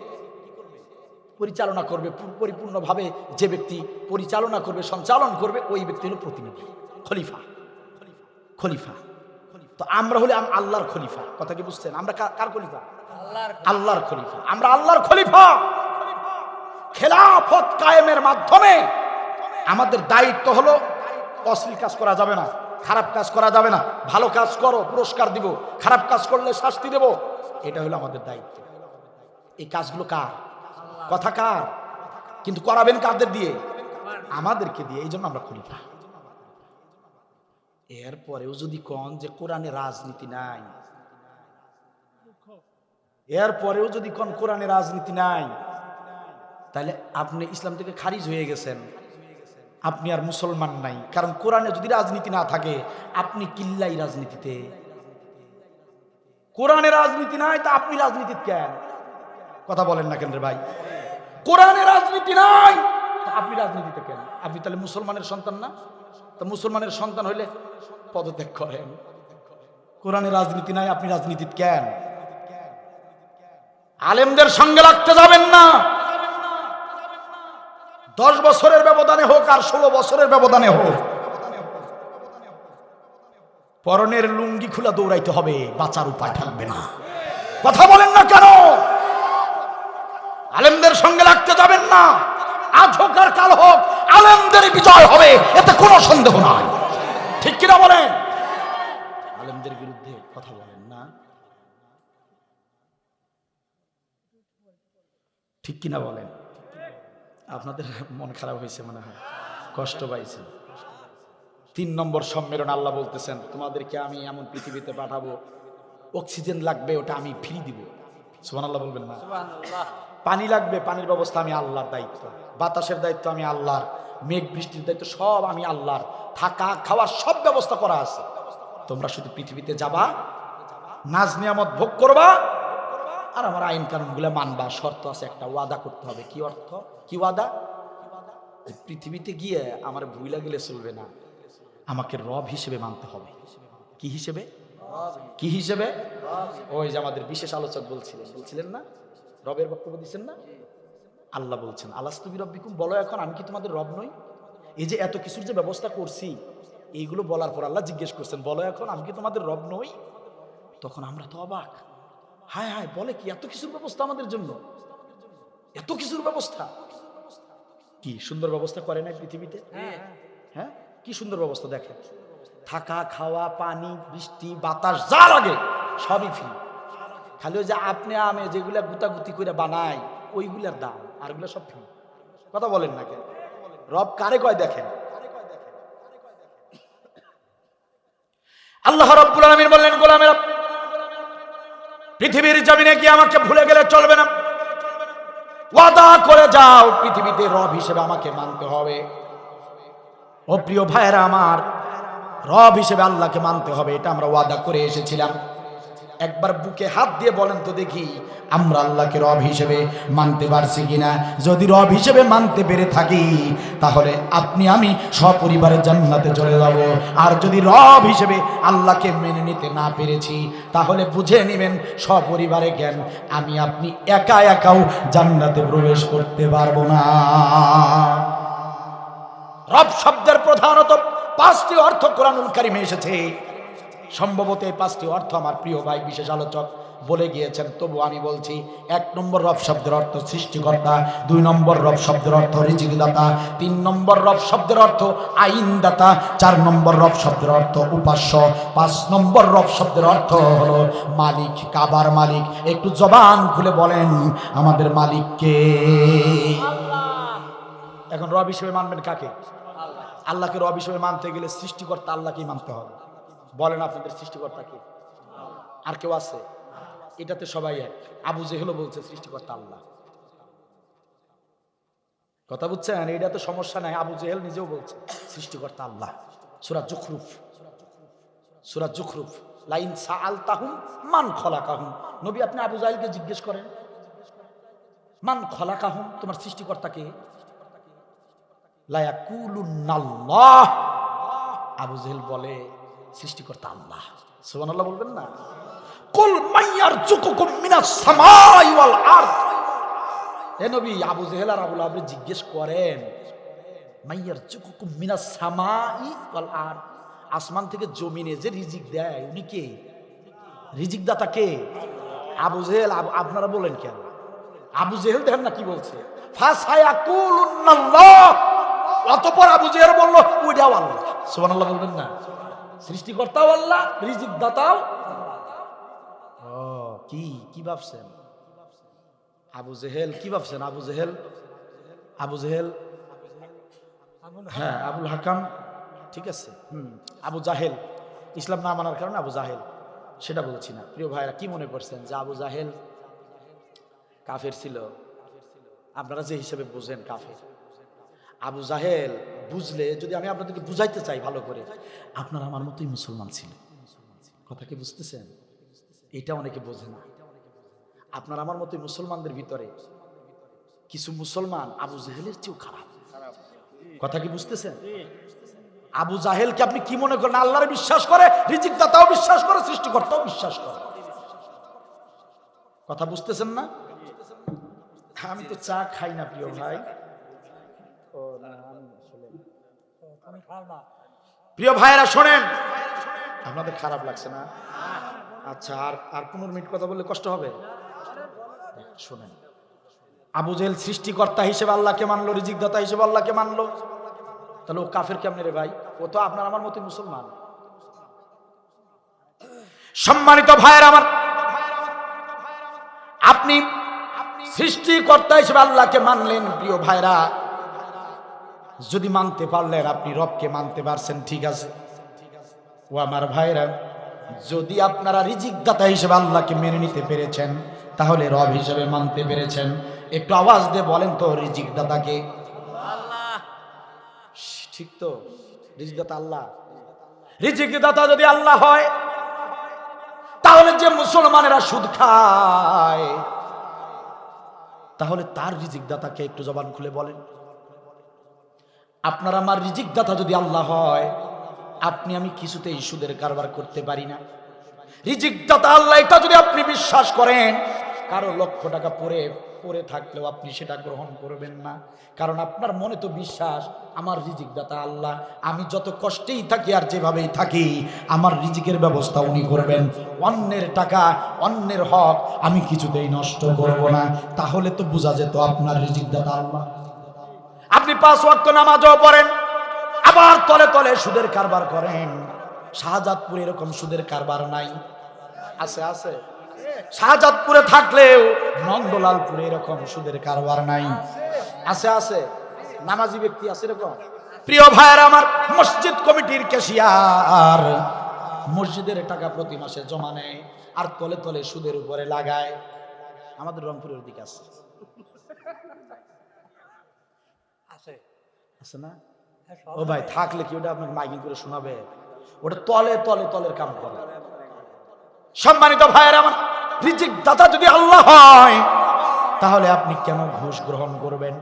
পরিচালনা করবে, পরিপূর্ণভাবে যে ব্যক্তি পরিচালনা করবে, সঞ্চালন করবে, ওই ব্যক্তি হলো প্রতিনিধি, খলিফা। তো আমরা হলে আল্লাহর খলিফা। কথা কি বুঝছেন? আমরা কার খলিফা? আল্লাহর খলিফা। আমরা আল্লাহর খলিফা। খেলাফত কায়েমের মাধ্যমে আমাদের দায়িত্ব হলো অশ্লীল কাজ করা যাবে না, খারাপ কাজ করা যাবে না, ভালো কাজ করো পুরস্কার দিব, খারাপ কাজ করলে শাস্তি দেব। এটা হলো আমাদের দায়িত্ব। এই কাজগুলো কার? কথা কার? কিন্তু করাবেন কাদের দিয়ে? আমাদেরকে দিয়ে। এই জন্য আমরা খলিফা। এরপরেও যদি কন যে কোরআনে রাজনীতি নাই, এরপরেও যদি কন কোরআনে রাজনীতি নাই, তাহলে আপনি ইসলাম থেকে খারিজ হয়ে গেছেন, আপনি আর মুসলমান নাই। কারণ কোরআনে যদি রাজনীতি না থাকে, আপনি কিল্লাই রাজনীতিতে। কোরআনে রাজনীতি নাই তা আপনি রাজনীতিতে কেন? কথা বলেন না কেন রে ভাই? কোরআনে রাজনীতি নাই তা আপনি রাজনীতিতে কেন? আপনি তাহলে মুসলমানের সন্তান না? তা মুসলমানের সন্তান হইলে পদত্যাগ করেন। কোরআনে রাজনীতি নাই, আপনি রাজনীতিতে কেন? আলেমদের সঙ্গে লাগতে যাবেন না। 10 বছরের ব্যবধানে হোক আর 16 বছরের ব্যবধানে হোক, পরনের লুঙ্গি খুলা দৌড়াইতে হবে, বাঁচার উপায় থাকবে না। কথা বলেন না কেন? আলেমদের সঙ্গে লাগতে যাবেন না। আজ হোক আর কাল হোক আলেমদের বিজয় হবে, এতে কোনো সন্দেহ নাই। ঠিক কিনা বলেন? আলেমদের বিরুদ্ধে কথা বলেন না, ঠিক কিনা বলেন? আপনাদের মন খারাপ হয়েছে মনে হয়, কষ্ট পাইছে। 3 নম্বর সম্মেলন আল্লাহ বলতেছেন তোমাদেরকে আমি এমন পৃথিবীতে পাঠাবো, অক্সিজেন লাগবে ওটা আমি ফ্রি দিব। সুবহানাল্লাহ বলবেন না? পানি লাগবে, পানির ব্যবস্থা আমি আল্লাহর দায়িত্ব, বাতাসের দায়িত্ব আমি আল্লাহর, মেঘ বৃষ্টির দায়িত্ব সব আমি আল্লাহর, থাকা খাওয়ার সব ব্যবস্থা করা আছে। তোমরা শুধু পৃথিবীতে যাবা, নাজ নিয়ামত ভোগ করবা, আর আমার আইন কানুন গুলা মানবা। শর্ত আছে একটা, ওয়াদা করতে হবে। কি অর্থ, কি ওয়াদা? পৃথিবীতে গিয়ে আমার ভুইলা গেলে চলবে না, আমাকে রব হিসেবে মানতে হবে। কি হিসেবে? কি হিসেবে? ওই যে আমাদের বিশেষ আলোচক বলছিলেন না, রবের বক্তব্য দিচ্ছেন না? আল্লাহ বলছেন আলাস্তু বিরব্বিকুম, বলো এখন আমি কি তোমাদের রব নই? এই যে এত কিছুর যে ব্যবস্থা করছি, এইগুলো বলার পর আল্লাহ জিজ্ঞেস করছেন বলো এখন আমি কি তোমাদের রব নই? তখন আমরা তো অবাক, হায় হায় বলে কি, এত কিছুর ব্যবস্থা আমাদের জন্য, এত কিছুর ব্যবস্থা। কি সুন্দর ব্যবস্থা করে নাই পৃথিবীতে? হ্যাঁ, কি সুন্দর ব্যবস্থা দেখেন, থাকা খাওয়া পানি বৃষ্টি বাতাস যা লাগে সবই ফ্রি। খালি ওই যে আপনি আমি যেগুলা গুতাগুতি করে বানাই ওইগুলার দাম, আর ওগুলা সব ফ্রি। কথা বলেন না কেন? রব কারে কয় দেখেন। আল্লাহ রাব্বুল আলামিন বললেন গোলামেরা, পৃথিবীর জমিনে কি আমাকে ভুলে গেলে চলবে না, ওয়াদা করে যাও পৃথিবীতে রব হিসেবে আমাকে মানতে হবে। ও প্রিয় ভাইয়েরা আমার, রব হিসেবে আল্লাহকে মানতে হবে, এটা আমরা ওয়াদা করে এসেছিলাম। একবার বুকে হাত দিয়ে বলেন তো দেখি, আমরা আল্লাহকে রব হিসেবে মানতে পারছি কিনা? যদি রব হিসেবে মানতে পেরে থাকি তাহলে আপনি আমি সপরিবারে জান্নাতে চলে যাব। আর যদি রব হিসেবে আল্লাহকে মেনে নিতে না পেরেছি তাহলে বুঝে নেবেন সপরিবারে জ্ঞান আমি আপনি একা একাও জান্নাতে প্রবেশ করতে পারবো না। রব শব্দের প্রধানত 5টি অর্থ কোরআনুল কারীমে এসেছে। সম্ভবত এই 5টি অর্থ আমার প্রিয় ভাই বিশেষ আলোচক বলে গিয়েছেন, তবু আমি বলছি। 1 নম্বর রব শব্দের অর্থ সৃষ্টিকর্তা, 2 নম্বর রব শব্দের অর্থ রিজিকদাতা, 3 নম্বর রব শব্দের অর্থ আইনদাতা, 4 নম্বর রব শব্দের অর্থ উপাস্য, 5 নম্বর রব শব্দের অর্থ হলো মালিক, কাবার মালিক। একটু জবান খুলে বলেন আমাদের মালিক কে? এখন রব হিসেবে মানবেন কাকে? আল্লাহকে রব হিসেবে মানতে গেলে সৃষ্টিকর্তা আল্লাহকেই মানতে হবে। বলেন আপনাদের সৃষ্টিকর্তা কে? আর কেউ আছে? এটাতে সবাই এক। আবু জেহেলও বলছে সৃষ্টিকর্তা আল্লাহ। কথা বুঝছেন? এটা তো সমস্যা নাই, আবু জেহেল নিজেও বলছে সৃষ্টিকর্তা আল্লাহ। সূরা যুখরুফ, সূরা যুখরুফ, লাইন সাআলতাহুম মান খলাকাহুম। নবী আপনি আবু জাহেলকে জিজ্ঞেস করেন মান খলাকাহুম, তোমার সৃষ্টিকর্তা কে? লা ইয়াকুলুনাল্লাহ, আবু জেহেল বলে সৃষ্টিকর্তা আল্লাহ। সুবহানাল্লাহ বলবেন না? কুল মাইয়ারযুকুকুম মিনাস সামাই ওয়াল আরদ, হে নবী আবু জেহেল আর আবু লাহাব জিজ্ঞেস করেন মাইয়ারযুকুকুম মিনাস সামাই ওয়াল আরদ, আসমান থেকে জমিনে যে রিজিক দেয় উনি কে? রিজিক দাতা কে? আবু জেহেল। আপনারা বলেন কেন? আবু জেহেল দেখেন না কি বলছে, ফাসায়াকুলুনাল্লাহ, অতঃপর আবু জেহেল বলল ওইটাও আল্লাহ। সুবহানাল্লাহ বলবেন না? সৃষ্টিকর্তাও আল্লাহ, রিজিক দাতাও। ও কি কি ভাবছেন আবু জেহেল? কি ভাবছেন আবু জেহেল? আবু জেহেল, হ্যাঁ আবুল হাকাম, ঠিক আছে। আবু জাহেল, ইসলাম না মানার কারণে আবু জাহেল, সেটা বলছি না। প্রিয় ভাইরা, কি মনে করছেন যে আবু জাহেল কাফের ছিল? আপনারা যে হিসেবে বুঝেন কাফের। আবু জাহেল বুঝলে, যদি আমি আপনাদেরকে বুঝাইতে চাই ভালো করে, আপনারা আমার মতোই মুসলমান ছিল। কথা কি বুঝতেছেন? এটা অনেকে বোঝে না। আপনার আমার মতোই মুসলমানদের ভিতরে কিছু মুসলমান আবু জাহেলের চেয়েও খারাপ। কথা কি বুঝতেছেন? আবু জাহেলকে আপনি কি মনে করেন? আল্লাহরে বিশ্বাস করে, রিজিক দাতাও বিশ্বাস করে, সৃষ্টিকর্তাও বিশ্বাস করে। কথা বুঝতেছেন না? আমি তো চা খাই না প্রিয় ভাই। প্রিয় ভাইরা শোনেন, আপনাদের খারাপ লাগছে না? আচ্ছা, আর 15 মিনিট কথা বললে কষ্ট হবে। শোনেন, আবু জেহেল সৃষ্টিকর্তা হিসেবে আল্লাহকে মানলো, রিজিকদাতা হিসেবে আল্লাহকে মানলো, তাহলে ও কাফের কেমনে রে ভাই? ও তো আপনার আমার মতো মুসলমান। সম্মানিত ভাইয়ের আমার, আপনি সৃষ্টিকর্তা হিসেবে আল্লাহকে মানলেন। প্রিয় ভাইরা, যদি মানতে পারলেন, আপনি রবকে মানতে পারছেন, ঠিক আছে। ও আমার ভাইরা, যদি আপনারা রিজিকদাতা হিসেবে আল্লাহকে মেনে নিতে পেরেছেন, তাহলে রব হিসেবে মানতে পেরেছেন। একটু আওয়াজ দিয়ে বলেন তো, রিজিকদাতাকে? আল্লাহ। ঠিক তো, রিজিকদাতা আল্লাহ। রিজিকদাতা যদি আল্লাহ হয়, তাহলে যে মুসলমানেরা সুদ খায়, তাহলে তার রিজিকদাতাকে একটু জবান খুলে বলেন। আপনার আমার রিজিকদাতা যদি আল্লাহ হয়, আপনি আমি কিছুতেই সুদের কারবার করতে পারি না। রিজিকদাতা আল্লাহ, এটা যদি আপনি বিশ্বাস করেন, কারো লক্ষ টাকা পড়ে থাকলেও আপনি সেটা গ্রহণ করবেন না। কারণ আপনার মনে তো বিশ্বাস, আমার রিজিকদাতা আল্লাহ, আমি যত কষ্টেই থাকি আর যেভাবেই থাকি, আমার রিজিকের ব্যবস্থা উনি করবেন। অন্যের টাকা, অন্যের হক আমি কিছুতেই নষ্ট করব না। তাহলে তো বোঝা যেত আপনার রিজিকদাতা আল্লাহ। আপনি 5 ওয়াক্ত নামাজও পড়েন, আবার তলে তলে সুদের কারবার করেন। শাহজাদপুরে এরকম সুদের কারবার নাই? আছে, আছে। শাহজাদপুরে থাকলেও নন্দলালপুরে এরকম সুদের কারবার নাই? আছে, আছে। নামাজি ব্যক্তি আছে এরকম। প্রিয় ভাইয়েরা আমার, মসজিদ কমিটির ক্যাশিয়ার মসজিদের টাকা প্রতি মাসে জমা নেয় আর তলে তলে সুদের উপরে লাগায়। আমাদের রংপুরের দিকে আছে, আছে না? ও ভাই, থাকলে কি ওটা আপনাকে মাইকিং করে শোনাবে? ওটা তলে তলে তলের কাম করে। সম্মানিত ভাইয়েরা আমার, রিজিকদাতা যদি আল্লাহ হয়, তাহলে আপনি কেন ঘুষ গ্রহণ করবেন?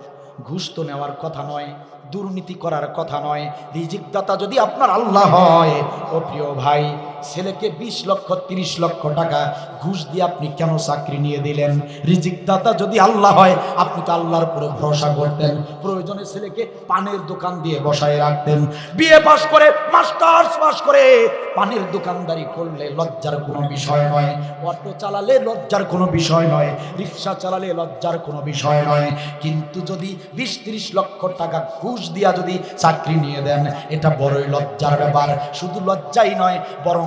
ঘুষ তো নেওয়ার কথা নয়, দুর্নীতি করার কথা নয়। রিজিকদাতা যদি আপনার আল্লাহ হয়, ও প্রিয় ভাই, ছেলেকে 20 লক্ষ 30 লক্ষ টাকা ঘুষ দিয়ে আপনি কেন চাকরি নিয়ে দিলেন? রিজিকদাতা যদি আল্লাহ হয়, আপনি তো আল্লাহর উপরে ভরসা করতেন, প্রয়োজনে ছেলেকে পানের দোকান দিয়ে বসায় রাখতেন। বিএ পাস করে, মাস্টার্স পাস করে পানের দোকানদারি করলে লজ্জার কোনো বিষয় নয়, অটো চালালে লজ্জার কোনো বিষয় নয়, রিক্সা চালালে লজ্জার কোনো বিষয় নয়। কিন্তু যদি 20-30 লক্ষ টাকা ঘুষ দিয়া যদি চাকরি নিয়ে দেন, এটা বড়ই লজ্জার ব্যাপার। শুধু লজ্জাই নয়, বরং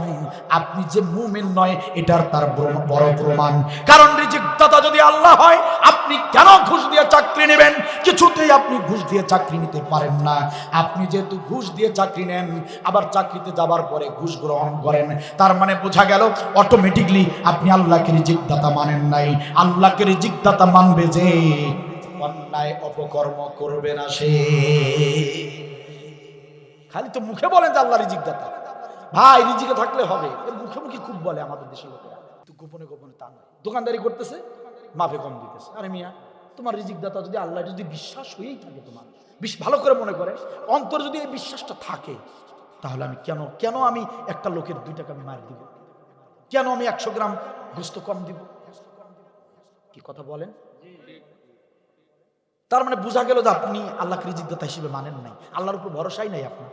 আপনি যে মুমিন নয় এটার তার বড় প্রমাণ। কারণ রিজিকদাতা যদি আল্লাহ হয়, আপনি কেন ঘুষ দিয়ে চাকরি নেবেন? কিছুতেই আপনি ঘুষ দিয়ে চাকরি নিতে পারেন না। আপনি যেহেতু ঘুষ দিয়ে চাকরি নেন, আবার চাকরিতে যাবার পরে ঘুষ গ্রহণ করেন, তার মানে বোঝা গেল অটোমেটিকলি আপনি আল্লাহকে রিজিকদাতা মানেন নাই। আল্লাহকে রিজিকদাতা মানবে যে অন্যায় অপকর্ম করবে না সে। খালি তো মুখে বলেন যে আল্লাহ রিজিকদাতা। ভাই, রিজিকে থাকলে হবে, মুখে মুখে খুব বলে আমাদের দেশের লোকেরা, কিন্তু গোপনে গোপনে তা নয়। দোকানদারি করতেছে, মাফে কম দিতেছে। আরে মিয়া, তোমার রিজিকদাতা যদি আল্লাহ, যদি বিশ্বাস হয়েই থাকে, তোমার ভালো করে মনে করে অন্তর যদি এই বিশ্বাসটা থাকে, তাহলে আমি কেন আমি একটা লোকের 2 টাকা আমি মার দিব? কেন আমি 100 গ্রাম গোস্ত কম দিব? কি কথা বলেন? তার মানে বোঝা গেল যে আপনি আল্লাহকে রিজিকদাতা হিসেবে মানেন নাই, আল্লাহর উপর ভরসাই নাই আপনার।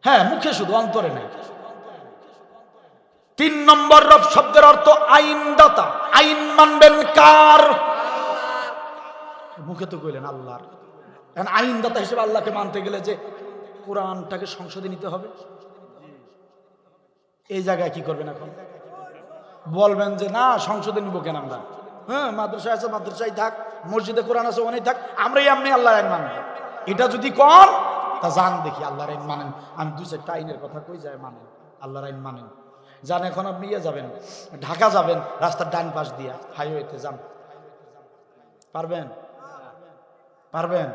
হ্যাঁ, মুখে শুধু, অন্তরে নাই। 3 নম্বর রব শব্দের অর্থ আইনদাতা। আইন মানবেন কার? মুখে তো কইলেন আল্লাহর। এখন আইনদাতা হিসেবে আল্লাহকে মানতে গেলে যে কোরআনটাকে সংসদে নিতে হবে, এই জায়গায় কি করবেন? এখন বলবেন যে না, সংসদে নিব কেন আমরা? হ্যাঁ, মাদ্রাসা আছে, মাদ্রাসায় থাক, মসজিদে কোরআন আছে, ওখানেই থাক, আমরাই এমনি আল্লাহর আইন মানব। এটা যদি কন, তা জান দেখি আল্লাহর আইন মানেন। আমি 2-4টা আইনের কথা কই, যায় মানেন, আল্লাহর আইন মানেন। যান, এখন আপনি যাবেন, ঢাকা যাবেন, রাস্তার ডান পাশ দিয়া হাইওয়েতে যান, পারবেন? পারবেন?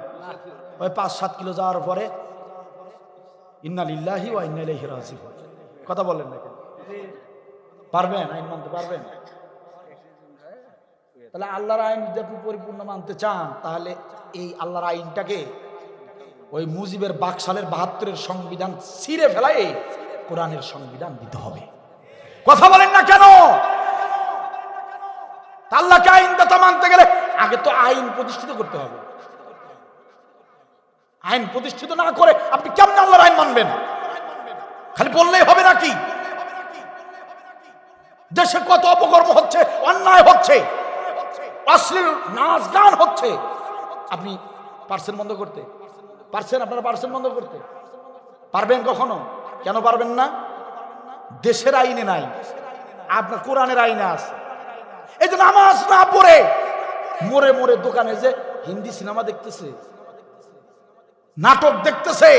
ওই 5-7 কিলো যাওয়ার পরে ইন্না লিল্লাহি ওয়া ইন্না ইলাইহি রাজিউন, কথা বলেন না কেন? পারবেন? আইন মানতে পারবেন? তাহলে আল্লাহর আইন যদি আপনি পরিপূর্ণ মানতে চান, তাহলে এই আল্লাহর আইনটাকে ওই মুজিবের বাকশালের 72-এর সংবিধান ছিঁড়ে ফেলাই কোরআনের সংবিধান দিতে হবে। কথা বলেন না কেন? আল্লাহকে আইনদাতা মানতে গেলে আগে তো আইন প্রতিষ্ঠিত করতে হবে। আইন প্রতিষ্ঠিত না করে আপনি কেমন আল্লাহর আইন মানবেন? খালি বললেই হবে নাকি? দেশে কত অপকর্ম হচ্ছে, অন্যায় হচ্ছে, অশ্লীল নাচ গান হচ্ছে, আপনি পারছেন বন্ধ করতে? পারছেন? আপনারা পারছেন বন্ধ করতে? পারবেন কখনো? কেন পারবেন না? দেশের আইনে নাই, আপনার কোরআনের আইনে আছে। এই যে নামাজ না পড়ে মোড়ে মোড়ে দোকানে যে হিন্দি সিনেমা দেখতেছে, নাটক দেখতেছে,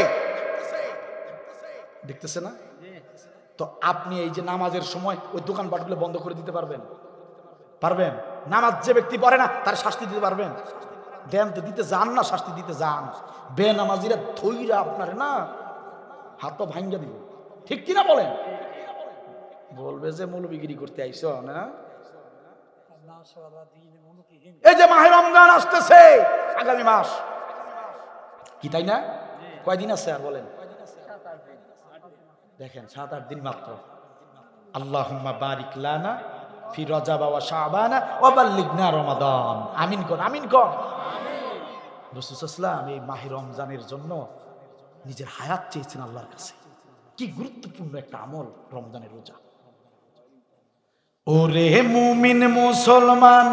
দেখতেছে না? তো আপনি এই যে নামাজের সময় ওই দোকানপাটগুলো বন্ধ করে দিতে পারবেন? পারবেন? নামাজ যে ব্যক্তি পড়ে না তার শাস্তি দিতে পারবেন? দেন তো, দিতে যান না, শাস্তি দিতে যান। বেনামাজিরা ধৈরা আপনার না হাত পা ভাঙ্গা দিবে, ঠিক কিনা বলেন? বলবে যে মৌলবিগিরি করতে আইছো না। এই যে মাহে রমজান আসতেছে, আগামী মাস, কি তাই না? কয়দিন আছে আর বলেন? দেখেন 7-8 দিন মাত্র। আল্লাহুম্মা বারিক লানা ফি রজব ওয়া শাবান ওয়া বাল্লিগনা রমাদান। আমিন কোন, আমিন কোন। রাসূল সাল্লাল্লাহু আলাইহি ওয়াসাল্লাম এই মাহে রমজানের জন্য নিজের হায়াত চেয়েছেন আল্লাহর কাছে। কি গুরুত্বপূর্ণ একটা আমল রমজানের রোজা। ওরে মুমিন মুসলমান,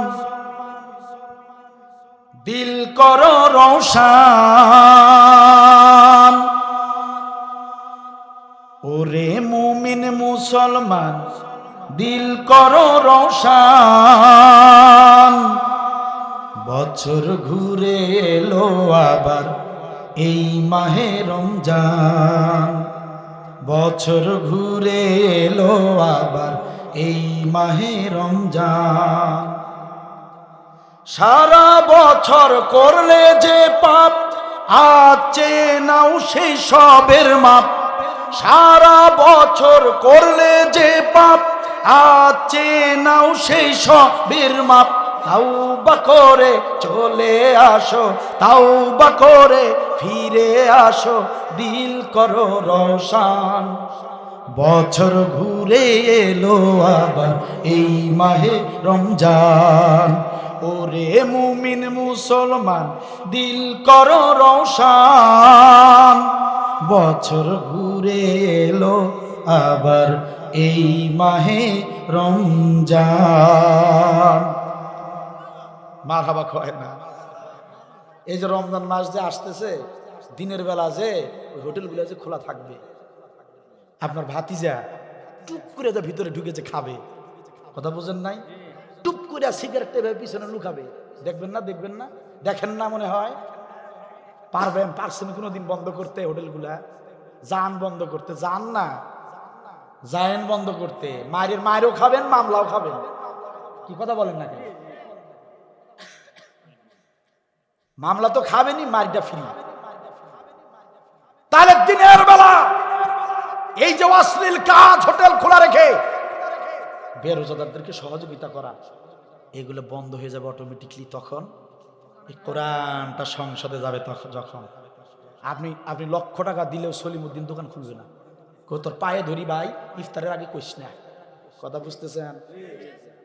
দিল করো রওশান। ওরে মুমিন মুসলমান, দিল করো রওশান। বছর ঘুরে এলো আবার এই মাহে রমজান। বছর ঘুরে এলো আবার এই মাহে রমজান। সারা বছর করলে যে পাপ, আজ চেয়ে নাও সেই সবের মাপ। সারা বছর করলে যে পাপ, আজ চেয়ে নাও সেই সবের মাপ। তাওবা করে চলে আসো, তাওবা করে ফিরে আসো, দিল করো রওশান। বছর ঘুরে এলো আবার এই মাহে রমজান। ওরে মুমিন মুসলমান, দিল করো রওশান। বছর ঘুরে এলো আবার এই মাহে রমজান। মারহাবা কয় না? এই যে রমজান মাস যে আসতেছে, দিনের বেলা যে হোটেলগুলো যে খোলা থাকবে, আপনার ভাতিজা টুপ করে যে ভিতরে ঢুকেছে খাবে, কথা বুঝেন নাই? টুপ করে সিগারেট পিছনে লুকাবে, দেখবেন না? দেখবেন না? দেখেন না মনে হয়? পারবেন? পারছেন কোনোদিন বন্ধ করতে হোটেলগুলা? যান বন্ধ করতে, যান না, যায়েন বন্ধ করতে। মায়েরও খাবেন, মামলাও খাবেন। কি কথা বলেন না কেন? মামলা তো খাবেনই, মারিটা ফ্রি। তাহলে দিনের বেলা এই যে অশ্লীল কাজ, হোটেল খোলা রেখে বেরোজাদারদেরকে সহযোগিতা করা, এগুলো বন্ধ হয়ে যাবে অটোমেটিকলি। তখন এই কোরআনটা সংসদে যাবে। যখন আপনি লক্ষ টাকা দিলেও সলিমুদ্দিন দোকান খুলবে না। তোর পায়ে ধরি ভাই, ইফতারের আগে কইস না। কথা বুঝতেছেন?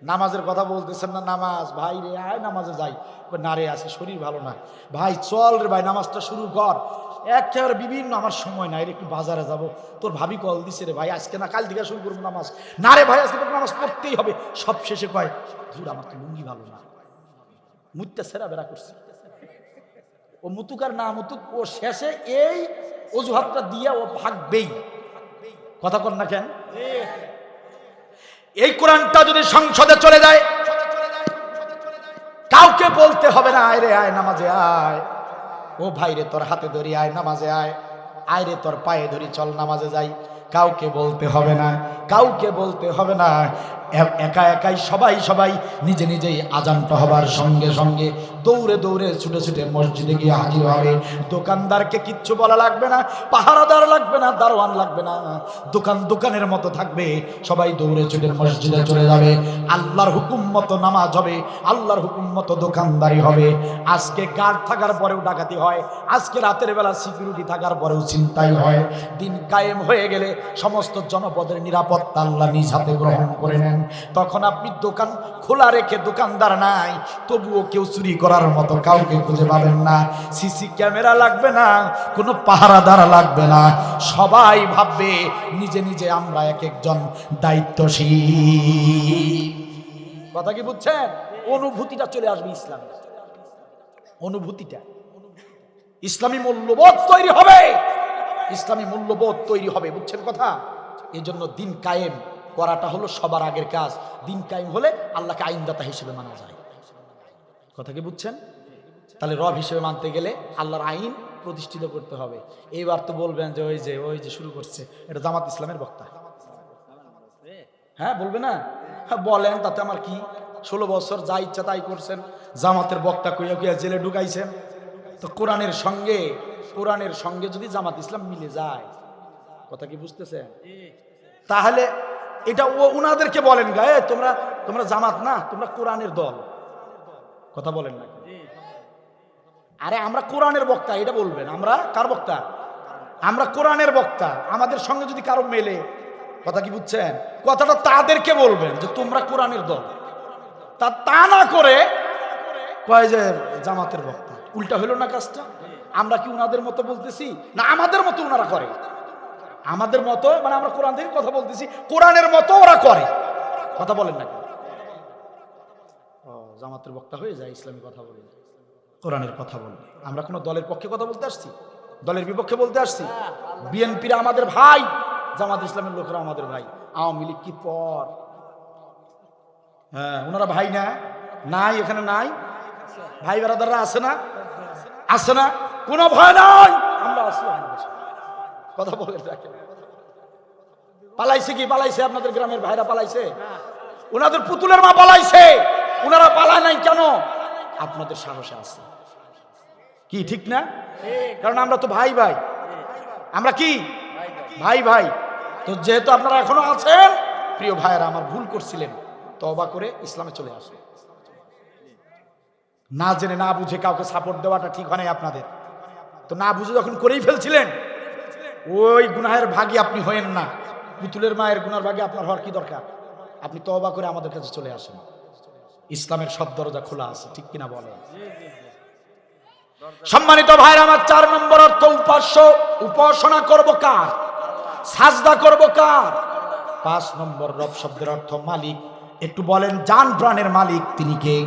নামাজের কথা বলতেছেন না? নামাজ ভাই রে, আয় নামাজে যাই। না রে, আছে শরীর ভালো না ভাই, চল রে ভাই নামাজটা শুরু কর। একেবারে বিভিন্ন, আমার সময় নাই রে, একটু বাজারে যাব। তোর ভাবি কল দিছে রে ভাই, আজকে না কাল থেকে শুরু করবো নামাজ। না রে ভাই, আজকে নামাজ পড়তেই হবে। সব শেষে কয়, ধুর আমার তো লুঙ্গি ভালো না, মুতটা সেরা বেড়া করছে। ও মুতুক আর না মুতুক, ও শেষে এই অজুহাতটা দিয়ে ও ভাগবেই। কথা কর না কেন? এই কোরআনটা যদি সংসদে চলে যায়, কাউকে বলতে হবে না আয় রে আয় নামাজে আয়, ও ভাই রে তোর হাতে ধরি আয় নামাজে আয়, আয় রে তোর পায়ে ধরি চল নামাজে যাই। কাউকে বলতে হবে না, কাউকে বলতে হবে না। একা একাই সবাই নিজে নিজেই আজানটা হবার সঙ্গে সঙ্গে দৌড়ে দৌড়ে ছুটে ছুটে মসজিদে গিয়ে হাজির হবে। দোকানদারকে কিচ্ছু বলা লাগবে না, পাহারাদার লাগবে না, দারোয়ান লাগবে না। দোকানের মতো থাকবে, সবাই দৌড়ে ছুটে মসজিদে চলে যাবে। আল্লাহর হুকুম মতো নামাজ হবে, আল্লাহর হুকুম মতো দোকানদারি হবে। আজকে গার্ড থাকার পরেও ডাকাতি হয়, আজকে রাতের বেলা সিকিউরিটি থাকার পরেও ছিনতাই হয়। দিন কায়েম হয়ে গেলে সমস্ত জনপদের নিরাপত্তা আল্লাহ নিজ হাতে গ্রহণ করে নেন। তখন আপনি দোকান খোলা রেখে, দোকানদার নাই, তবুও কেউ চুরি করার মতো কাউকে খুঁজে পাবেন না। সিসি ক্যামেরা লাগবে না, কোনো পাহারাদার লাগবে না। সবাই ভাববে নিজে নিজে আমরা এক একজন দায়িত্বশীল। কথা কি বুঝছেন? অনুভূতিটা চলে আসবে ইসলামে, অনুভূতিটা ইসলামী মূল্যবোধ তৈরি হবে, ইসলামী মূল্যবোধ তৈরি হবে। বুঝছেন কথা? এই জন্য দিন কায়েম করাটা হলো সবার আগের কাজ। দিন কায়েম হলে আল্লাহকে আইনদাতা হিসেবে মানা যায়। কথা কি বুঝছেন? তাহলে রব হিসেবে মানতে গেলে আল্লাহর আইন প্রতিষ্ঠিত করতে হবে। এইবার তো বলবেন যে ওই যে শুরু করছে, এটা জামাত ইসলামের বক্তা। হ্যাঁ বলবে না? হ্যাঁ বলেন, তাতে আমার কি? 16 বছর যা ইচ্ছা তাই করছেন, জামাতের বক্তা কইয়া কইয়া জেলে ঢুকাইছেন। তো কোরআনের সঙ্গে যদি জামাত ইসলাম মিলে যায়, কথা কি বুঝতেছেন? তাহলে এটা উনাদেরকে বলেন গায়ে, তোমরা জামাত না, তোমরা কোরআনের দল। কথা বলেন না? আরে আমরা কোরআনের বক্তা, এটা বলবেন। আমরা কার বক্তা? আমরা কোরআনের বক্তা। আমাদের সঙ্গে যদি কারো মেলে, কথা কি বুঝছেন? কথাটা তাদেরকে বলবেন যে তোমরা কোরআনের দল। তা না করে কয় যে জামাতের বক্তা। উল্টা হইল না কাজটা? আমরা কি উনাদের মতো বলতেছি না আমাদের মতো উনারা করে? আমাদের মতো মানে আমরা কোরআন থেকে কথা বলতেছি, কোরআনের মতো ওরা করে। কথা বলেন না? জামাতের বক্তা হয়ে যায়, ইসলামী কথা বলে, কোরআনের কথা বলে। আমরা কোনো দলের পক্ষে কথা বলতে আসছি? দলের বিপক্ষে বলতে আসছি? বিএনপিরা আমাদের ভাই, জামাত ইসলামের লোকেরা আমাদের ভাই। আওয়ামী লীগ কি পর? হ্যাঁ, ওনারা ভাই না? নাই, এখানে নাই ভাই বেরাদাররা? আছে না? আছে না? কোনো ভয় নাই, আমরা আছি। কথা বলে রাখেন। পালাইছে কি? পালাইছে আপনাদের গ্রামের ভাইরা পালাইছে? ওনাদের পুতুলের মা পালাইছে। ওনারা পালায় নাই কেন? আপনাদের সাহসে আছে কি? ঠিক না? কারণ আমরা তো ভাই ভাই। আমরা কি ভাই ভাই? তো যেহেতু আপনারা এখনো আছেন, প্রিয় ভাইয়েরা, আমার ভুল করছিলেন, তওবা করে ইসলামে চলে আসুন। না জেনে না বুঝে কাউকে সাপোর্ট দেওয়াটা ঠিক হয় নাই আপনাদের। তো না বুঝে যখন করেই ফেলছিলেন, ওই গুনাহের ভাগী আপনি হয়েন না। পুতুলের মায়ের গুনার ভাগে আপনার হওয়ার কি দরকার? আপনি তওবা করে আমাদের কাছে চলে আসেন। ইসলামের সব দরজা খোলা আছে, ঠিক কিনা বলেন? সম্মানিত ভাইরা আমার, 4 নম্বর অর্থ উপাস্য। উপাসনা করব কার? সাজদা করব কার? 5 নম্বর রব শব্দের অর্থ মালিক। একটু বলেন, জান প্রাণের মালিক তিনি কে?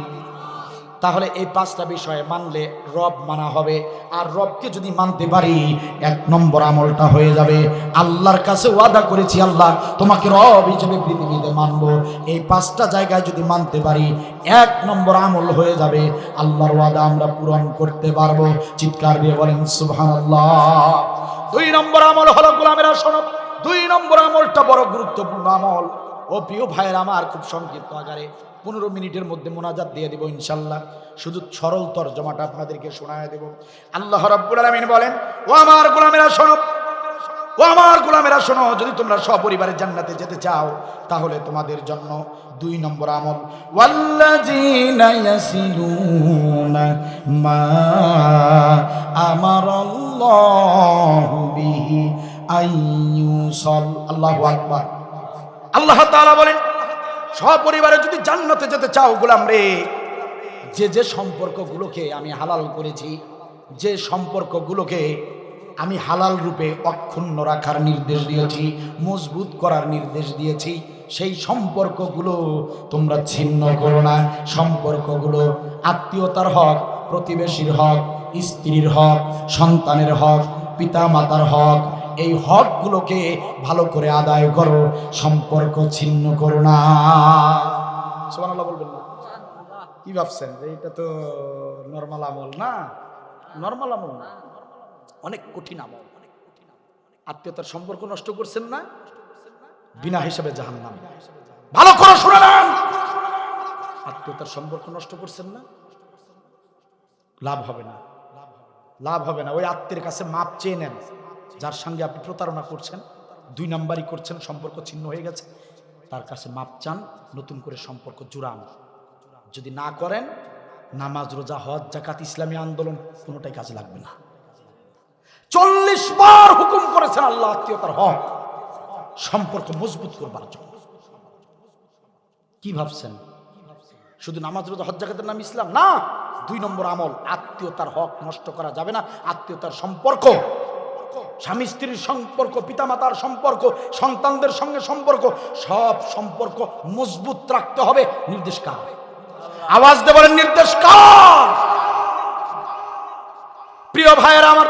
তাহলে এই 5টা বিষয়ে মানলে রব মানা হবে। আর রবকে যদি মানতে পারি, 1 নম্বর আমলটা হয়ে যাবে। আল্লাহর কাছে ওয়াদা করেছি, আল্লাহ তোমাকে রব হিসেবে পৃথিবীতে মানব। এই 5টা জায়গায় যদি মানতে পারি, 1 নম্বর আমল হয়ে যাবে। আল্লাহর ওয়াদা আমরা পূরণ করতে পারবো। চিৎকার দিয়ে বলেন সুবহানাল্লাহ। 2 নম্বর আমল হলো গোলামেরা শোনো। 2 নম্বর আমলটা বড় গুরুত্বপূর্ণ আমল। ও প্রিয় ভাইয়ের আমার, খুব সংক্ষিপ্ত আকারে 15 মিনিটের মধ্যে মোনাজাত দিয়ে দিব ইনশাল্লাহ। শুধু সরল তরজমাটা আপনাদেরকে শোনায় দেব। আল্লাহ রাব্বুল আলামিন বলেন, ও আমার গোলামেরা শোনো, ও আমার গোলামেরা শোনো, যদি তোমরা সপরিবারে জান্নাতে যেতে চাও, তাহলে তোমাদের জন্য 2 নম্বর আমল, ওয়াল্লাযীনা ইয়াসিলুনা মা আমারাল্লাহু বিহি আইয়ুসাল। আল্লাহু আকবার। আল্লাহ তাআলা বলেন, সপরিবারে যদি জান্নাতে যেতে চাও গোলাম রে, যে সম্পর্কগুলোকে আমি হালাল করেছি, যে সম্পর্কগুলোকে আমি হালাল রূপে অক্ষুণ্ণ রাখার নির্দেশ দিয়েছি, মজবুত করার নির্দেশ দিয়েছি, সেই সম্পর্কগুলো তোমরা ছিন্ন করো না। সম্পর্কগুলো আত্মীয়তার হক, প্রতিবেশীর হক, স্ত্রীর হক, সন্তানের হক, পিতা মাতার হক, এই হকগুলোকে ভালো করে আদায় করো, সম্পর্ক ছিন্ন করো না। সুবহানাল্লাহ বলবেন না? কি ভাবছেন যে এটা তো নরমাল আমল? না, নরমাল আমল না, অনেক কঠিন আমল। আত্মীয়তার সম্পর্ক নষ্ট করছেন না, বিনা হিসাবে জাহান্নাম। ভালো করে শুনে নেন, আত্মীয়তার সম্পর্ক নষ্ট করছেন না, লাভ হবে না, লাভ হবে না। ওই আত্মীয়ের কাছে মাপ চেয়ে নেন, যার সঙ্গে আপনি প্রতারণা করছেন, 2 নাম্বারই করছেন, সম্পর্ক ছিন্ন হয়ে গেছে, তার কাছে মাপ চান, নতুন করে সম্পর্ক জুড়ান। যদি না করেন, নামাজ, রোজা, হজ, যাকাত, ইসলামী আন্দোলন কোনোটাই কাজে লাগবে না। 40 বার হুকুম করেছেন আল্লাহ আত্মীয়তার হক, সম্পর্ক মজবুত করবার জন্য। কি ভাবছেন শুধু নামাজ, রোজা, হজ, যাকাতের নাম ইসলাম? না, 2 নম্বর আমল, আত্মীয়তার হক নষ্ট করা যাবে না। আত্মীয়তার সম্পর্ক, স্বামী স্ত্রীর সম্পর্ক, পিতামাতার সম্পর্ক, সন্তানদের সঙ্গে সম্পর্ক, সব সম্পর্ক মজবুত রাখতে হবে। নির্দেশ কার? আওয়াজ দিয়ে বলেন নির্দেশ কার? প্রিয় ভাইয়েরা আমার,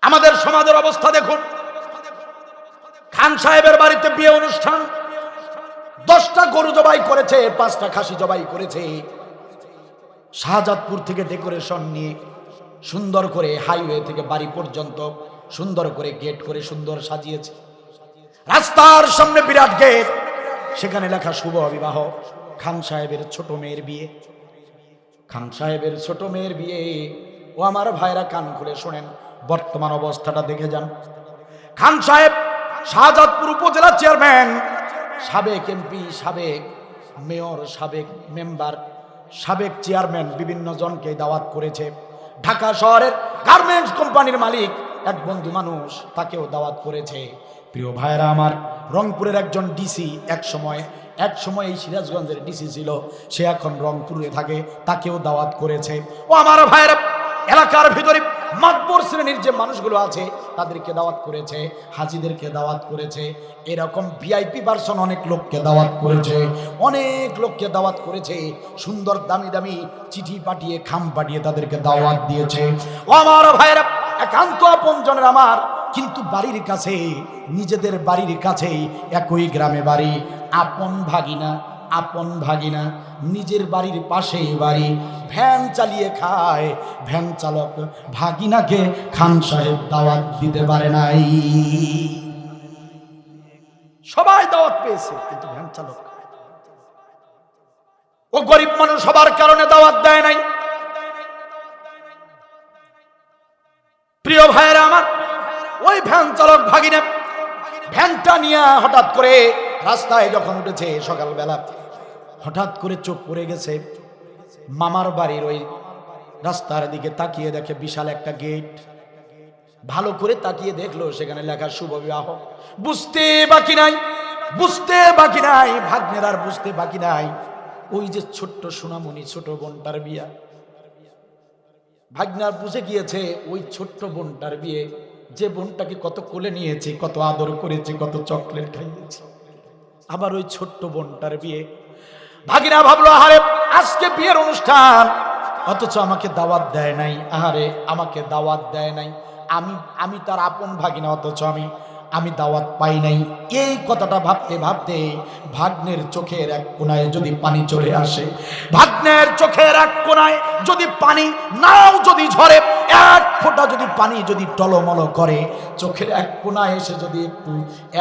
আমাদের সমাজের অবস্থা দেখুন। খান সাহেবের বাড়িতে বিয়ে অনুষ্ঠান, 10টা গরু জবাই করেছে, 5টা খাসি জবাই করেছে। শাহজাদপুর থেকে ডেকোরেশন নিয়ে সুন্দর করে হাইওয়ে থেকে বাড়ি পর্যন্ত সুন্দর করে গেট করে সুন্দর সাজিয়েছে। রাস্তার সামনে বিরাট গেট, সেখানে লেখা শুভ বিবাহ। খান সাহেবের ছোট মেয়ের বিয়ে, খান সাহেবের ছোট মেয়ের বিয়ে। ও আমার ভাইরা কান খুলে শোনেন, বর্তমান অবস্থাটা দেখে যান। খান সাহেব শাহজাদপুর উপজেলা চেয়ারম্যান, সাবেক এমপি, সাবেক মেয়র, সাবেক মেম্বার, সাবেক চেয়ারম্যান, বিভিন্ন জনকে দাওয়াত করেছে। ঢাকা শহরের গার্মেন্টস কোম্পানির মালিক এক বন্ধু মানুষ, তাকেও দাওয়াত করেছে। প্রিয় ভাইরা আমার, রংপুরের একজন ডিসি, এক সময় এই সিরাজগঞ্জের ডিসি ছিল, সে এখন রংপুরে থাকে, তাকেও দাওয়াত করেছে। ও আমার ভাইরা, এলাকার ভিতরে মাতবর শ্রেণীর যে মানুষগুলো আছে তাদেরকে দাওয়াত করেছে, হাজিদেরকে দাওয়াত করেছে, এরকম ভিআইপি পারসন অনেক লোককে দাওয়াত করেছে, অনেক লোককে দাওয়াত করেছে। সুন্দর দামি দামি চিঠি পাঠিয়ে, খাম পাঠিয়ে তাদেরকে দাওয়াত দিয়েছে। ও আমার ভাইরা, একান্ত আপনজনের আমার, কিন্তু বাড়ির কাছে, নিজেদের বাড়ির কাছেই, একই গ্রামে বাড়ি, আপন ভাগিনা, নিজের বাড়ির পাশেই বাড়ি, ভ্যান চালিয়ে খায়। ভ্যান চালক ভাগিনাকে খান সাহেব দাওয়াত দিতে পারে নাই। সবাই দাওয়াত পেয়েছে, কিন্তু ভ্যান চালক, ও গরিব মানুষ সবার কারণে দাওয়াত দেয় নাই। প্রিয় ভাইয়েরা আমার, ওই ভ্যান চালক ভাগিনা ভ্যানটা নিয়ে হঠাৎ করে রাস্তায় যখন উঠেছে সকালবেলা, হঠাৎ করে চোখ পড়ে গেছে মামার বাড়ির ওই রাস্তার দিকে। তাকিয়ে দেখে বিশাল একটা গেট। ভালো করে তাকিয়ে দেখলো, সেখানে লেখা শুভ বিবাহ। বুঝতে বাকি নাই ভাগ্নের, আর বুঝতে বাকি নাই ওই যে ছোট্ট সোনামণি, ছোট বোনটার বিয়া। ভাগ্নার বুঝে গিয়েছে ওই ছোট্ট বোনটার বিয়ে, যে বোনটাকে কত কোলে নিয়েছে, কত আদর করেছে, কত চকলেট খাইয়েছে, আবার ওই ছোট্ট বোনটার বিয়ে। ভাগিনা ভাবলো, আহারে আজকে বিয়ের অনুষ্ঠান, অথচ আমাকে দাওয়াত দেয় নাই। আহারে আমাকে দাওয়াত দেয় নাই, আমি তার আপন ভাগিনা, অথচ আমি দাওয়াত পাই নাই। এই কথাটা ভাবতে ভাবতে ভাগ্নের চোখের এক কোণায় যদি পানি চলে আসে, ভাগ্নের চোখের এক কোণায় যদি পানি নাও যদি ঝরে, এক ফোঁটা যদি পানি যদি টলমল করে, চোখের এক কোণায় এসে যদি একটু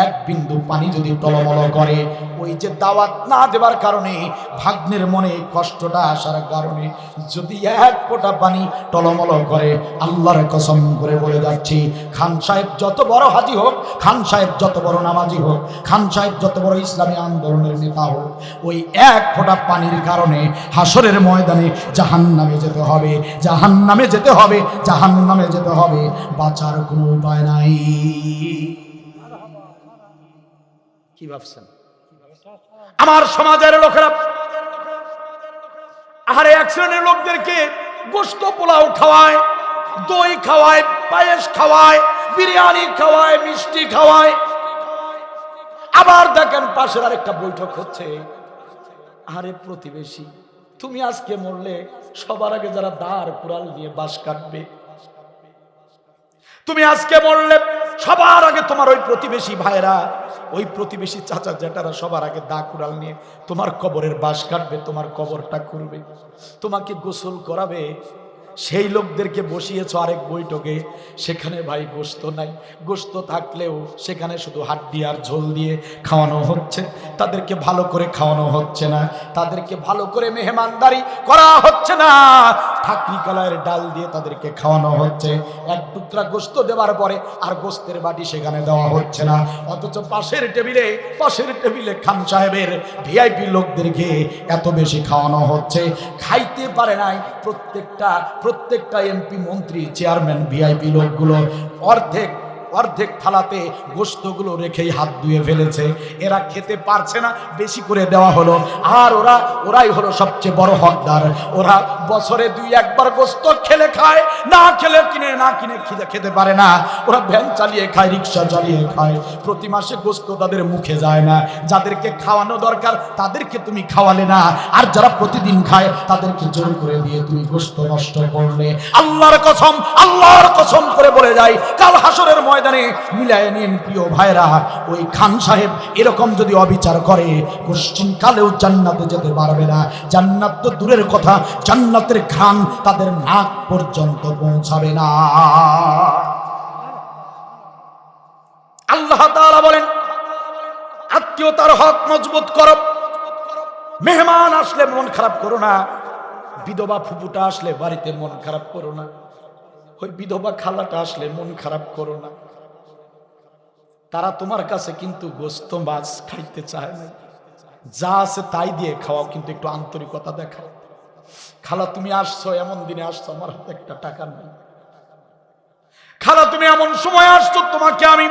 এক বিন্দু পানি যদি টলমল করে, ওই যে দাওয়াত না দেবার কারণে, ভাগ্নের মনে কষ্টটা আসার কারণে যদি এক ফোঁটা পানি টলমল করে, আল্লাহর কসম করে বলে যাচ্ছি, খান সাহেব যত বড় হাজি হোক, খান সাহেব যত বড় নামাজি হোক, খান সাহেব যত বড় ইসলামী আন্দোলনের নেতা হোক, ওই এক ফোঁটা পানির কারণে হাসরের ময়দানে জাহান্নামে যেতে হবে, জাহান্নামে যেতে হবে, জাহান্নামে যেতে হবে। বাঁচার কোনো উপায় নাই। কি ভাবছেন? আমার সমাজের লোকেরা আরে এক শ্রেণীর লোকদেরকে গোশত পোলাও খাওয়ায়, দই খাওয়ায়, পায়েস খাওয়ায়, বিরিয়ানি খাওয়ায়, মিষ্টি খাওয়ায়। আবার দেখেন পাশের আরেকটা বৈঠক হচ্ছে, আরে প্রতিবেশী, তুমি আজকে মরলে সবার আগে যারা দাঁড় কুড়াল নিয়ে বাঁশ কাটবে, তুমি আজকে মরলে সবার আগে তোমার ওই প্রতিবেশী ভাইরা, ওই প্রতিবেশী চাচা জেঠারা সবার আগে দা কুড়াল নিয়ে তোমার কবরের বাঁশ কাটবে, তোমার কবরটা করবে, তোমাকে গোসল করাবে। সেই লোকদেরকে বসিয়েছ আরেক বৈঠকে, সেখানে ভাই গোশত নাই, গোশত থাকলেও সেখানে শুধু হাড্ডি আর ঝোল দিয়ে খাওয়ানো হচ্ছে, তাদেরকে ভালো করে খাওয়ানো হচ্ছে না, তাদেরকে ভালো করে মেহমানদারি করা হচ্ছে না, ঠাকরি কলাইয়ের ডাল দিয়ে তাদেরকে খাওয়ানো হচ্ছে। এক টুকরা গোশত দেওয়ার পরে আর গোশতের বাটি সেখানে দেওয়া হচ্ছে না, অথচ পাশের টেবিলে খান সাহেবের ভিআইপি লোকদেরকে এত বেশি খাওয়ানো হচ্ছে। খাইতে পারে নাই প্রত্যেকটা এমপি, মন্ত্রী, চেয়ারম্যান, ভিআইপি লোকগুলো অর্ধেক অর্ধেক থালাতে গোশতগুলো রেখেই হাত ধুয়ে ফেলেছে। এরা খেতে পারছে না, বেশি করে দেওয়া হলো। আর ওরাই হলো সবচেয়ে বড় হকদার। ওরা বছরে 2-1 বার গোশত খেলে খায়, না কিনে খেতে পারে না। ওরা ভ্যান চালিয়ে খায়, রিক্সা চালিয়ে খায়, প্রতি মাসে গোশত তাদের মুখে যায় না। যাদেরকে খাওয়ানো দরকার তাদেরকে তুমি খাওয়ালে না, আর যারা প্রতিদিন খায় তাদেরকে জোর করে দিয়ে তুমি গোশত নষ্ট করলে। আল্লাহর কসম করে বলে যায়, কাল হাসরের ময়দানে মিলায়ে নিন প্রিয় ভাইরা, ওই খান সাহেব এরকম যদি অবিচার করে কোশ্চিন কালেও জান্নাতে যেতে পারবে না। জান্নাত তো দূরের কথা, জান্নাতের ঘ্রাণ তাদের নাক পর্যন্ত পৌঁছাবে না। আল্লাহ তাআলা বলেন, আত্মীয়তার হক মজবুত করো। মেহমান আসলে মন খারাপ করো না। বিধবা ফুপুটা আসলে বাড়িতে মন খারাপ করো না। ওই বিধবা খালাটা আসলে মন খারাপ করো না। তারা তোমার কাছে কিন্তু গোশত মাছ খাইতে চায় না, যা আছে তাই দিয়ে খাওয়াও, কিন্তু একটু আন্তরিকতা দেখাও। খালা তুমি আসছো, এমন দিনে আসছো আমার হাতে একটা টাকা নেই। খালা তুমি এমন সময় আসছো, তোমাকে আমি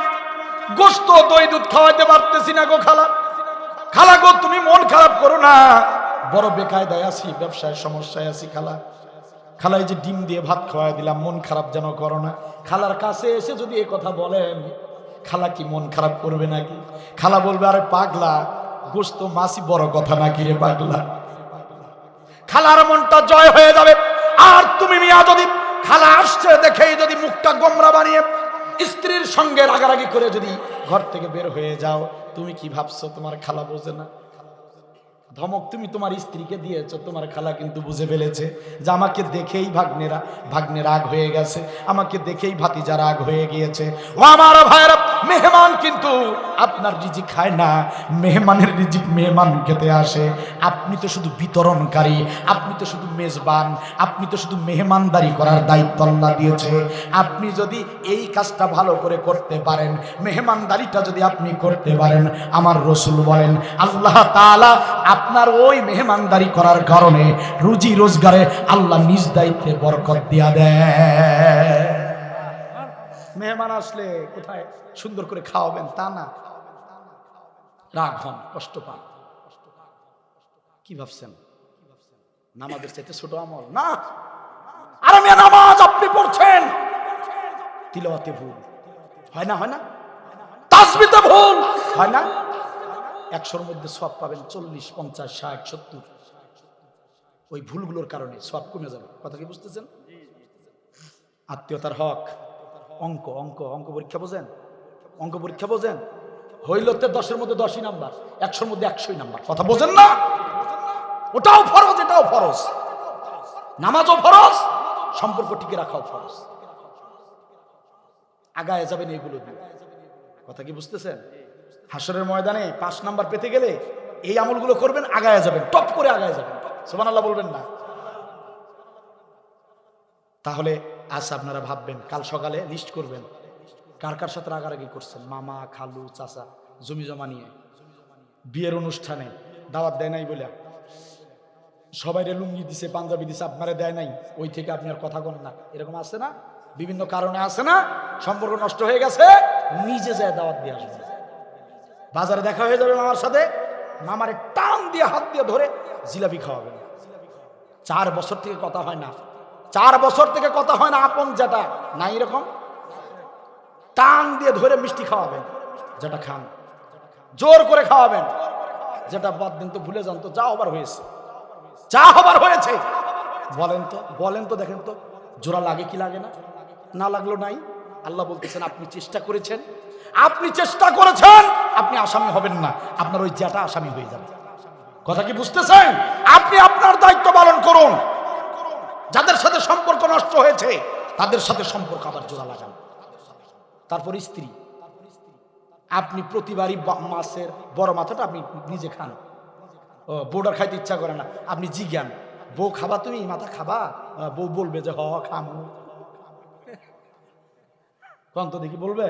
গোশত দই দুধ খাওয়াইতে পারতেছি না গো খালা। খালা গো তুমি মন খারাপ করো না, বড় বেকায়দায় আছি, ব্যবসায় সমস্যায় আছি খালা। খালা এই যে ডিম দিয়ে ভাত খাওয়াই দিলাম, মন খারাপ যেন করো না। খালার কাছে এসে যদি এই কথা বলেন, খালা কি মন খারাপ করবে নাকি? খালা বলবে, আরে পাগলা, গোশত মাছই বড় কথা নাকি রে পাগলা। খালার মনটা জয় হয়ে যাবে। আর তুমি মিয়া যদি খালা আসছে দেখেই যদি মুখটা গোমরা বানিয়ে স্ত্রীর সঙ্গে রাগারাগি করে যদি ঘর থেকে বের হয়ে যাও, তুমি কি ভাবছো তোমার খালা বোঝে না? ধমক তুমি তোমার স্ত্রীকে দিয়েছো, তোমার খালা কিন্তু বুঝে ফেলেছে যে আমাকে দেখেই ভাগ্নে রাগ হয়ে গেছে, আমাকে দেখেই ভাতিজা রাগ হয়ে গিয়েছে। ও আমার ভাইরা, মেহমান কিন্তু আপনার রিজিক খায় না, মেহমানের রিজিক মেহমান খেতে আসে। আপনি তো শুধু বিতরণকারী, আপনি তো শুধু মেজবান, আপনি তো শুধু মেহমানদারি করার দায়িত্ব আল্লাহ দিয়েছে। আপনি যদি এই কাজটা ভালো করে করতে পারেন, মেহমানদারিটা যদি আপনি করতে পারেন, আমার রাসূল বলেন আল্লাহ তাআলা আপনার ওই মেহমানদারি করার কারণে রুজি রোজগারে আল্লাহ নিজ দায়িত্বে বরকত দিয়া দেয়। মেহমান আসলে কোথায় সুন্দর করে খাওয়াবেন তা না, রাগ হন, কষ্ট পান। কি ভাবছেন নামাজের চাইতে ছোট আমল না? আর আমি নামাজ আপনি পড়ছেন, তিলাওয়াতে ভুল হয় না? তাসবিতে ভুল হয় না? 100-র মধ্যে সওয়াব পাবেন 40, 50, 60, 70। ওই ভুলগুলোর কারণে সওয়াব কমে যাবে। কথা কি বুঝতেছেন? আত্মীয়তার হক, অঙ্ক পরীক্ষা বোঝেন? অঙ্ক পরীক্ষা বোঝেন? হইলতে 10-এর মধ্যে 10ই নাম্বার, 100-র মধ্যে 100ই নাম্বার। কথা বোঝেন না? ওটাও ফরজ, এটাও ফরজ। নামাজও ফরজ, সম্পর্ক টিকে রাখাও ফরজ। আগায় যাবেন এইগুলো দিয়ে। কথা কি বুঝতেছেন? হাসরের ময়দানে 5 নাম্বার পেতে গেলে এই আমলগুলো করবেন, আগায় যাবেন, টপ করে আগায় যাবেন। সুবহানাল্লাহ বলবেন না? তাহলে আজ আপনারা ভাববেন, কাল সকালে লিস্ট করবেন কার কার সাথে রাগারাগি করছেন। মামা, খালু, চাচা, জমি জমা নিয়ে, বিয়ের অনুষ্ঠানে দাওয়াত দেয় নাই বলে সবাইরে লুঙ্গি দিছে, পাঞ্জাবি দিছে, আপনারে দেয় নাই, ওই থেকে আপনি আর কথা কন না, এরকম আছে না? বিভিন্ন কারণে আছে না? সম্পর্ক নষ্ট হয়ে গেছে, নিজে যায় দাওয়াত দিয়ে আসবেন। বাজারে দেখা হয়ে যাবে মামার সাথে, মামারে টান দিয়ে হাত দিয়ে ধরে জিলাপি খাওয়াবেন। 4 বছর থেকে কথা হয় না, 4 বছর থেকে কথা হয় না, আপন যেটা না এরকম টান দিয়ে ধরে মিষ্টি খাওয়াবেন, যেটা খান জোর করে খাওয়াবেন। যেটা বাদ দিন তো, ভুলে যান তো, যা হবার হয়েছে। বলেন তো দেখেন তো, জোড়া লাগে কি লাগে না? না লাগলো নাই। আল্লাহ বলতেছেন আপনি চেষ্টা করেছেন, আপনি আসামি হবেন না, আপনার ওই জ্যাটা আসামি হয়ে যাবে। কথা কি বুঝতেছেন? আপনি আপনার দায়িত্ব পালন করুন। যাদের সাথে সম্পর্ক নষ্ট হয়েছে তাদের সাথে সম্পর্ক আবার জোড়া লাগান। তারপর স্ত্রী, আপনি প্রতিবারই মাছের বড় মাথাটা আপনি নিজে খান, বউটার খাইতে ইচ্ছা করে না, আপনি জিজ্ঞান, বউ খাবা তুমি মাথা খাবা? বউ বলবে যে হ খামু। কোন তো দেখি বলবে,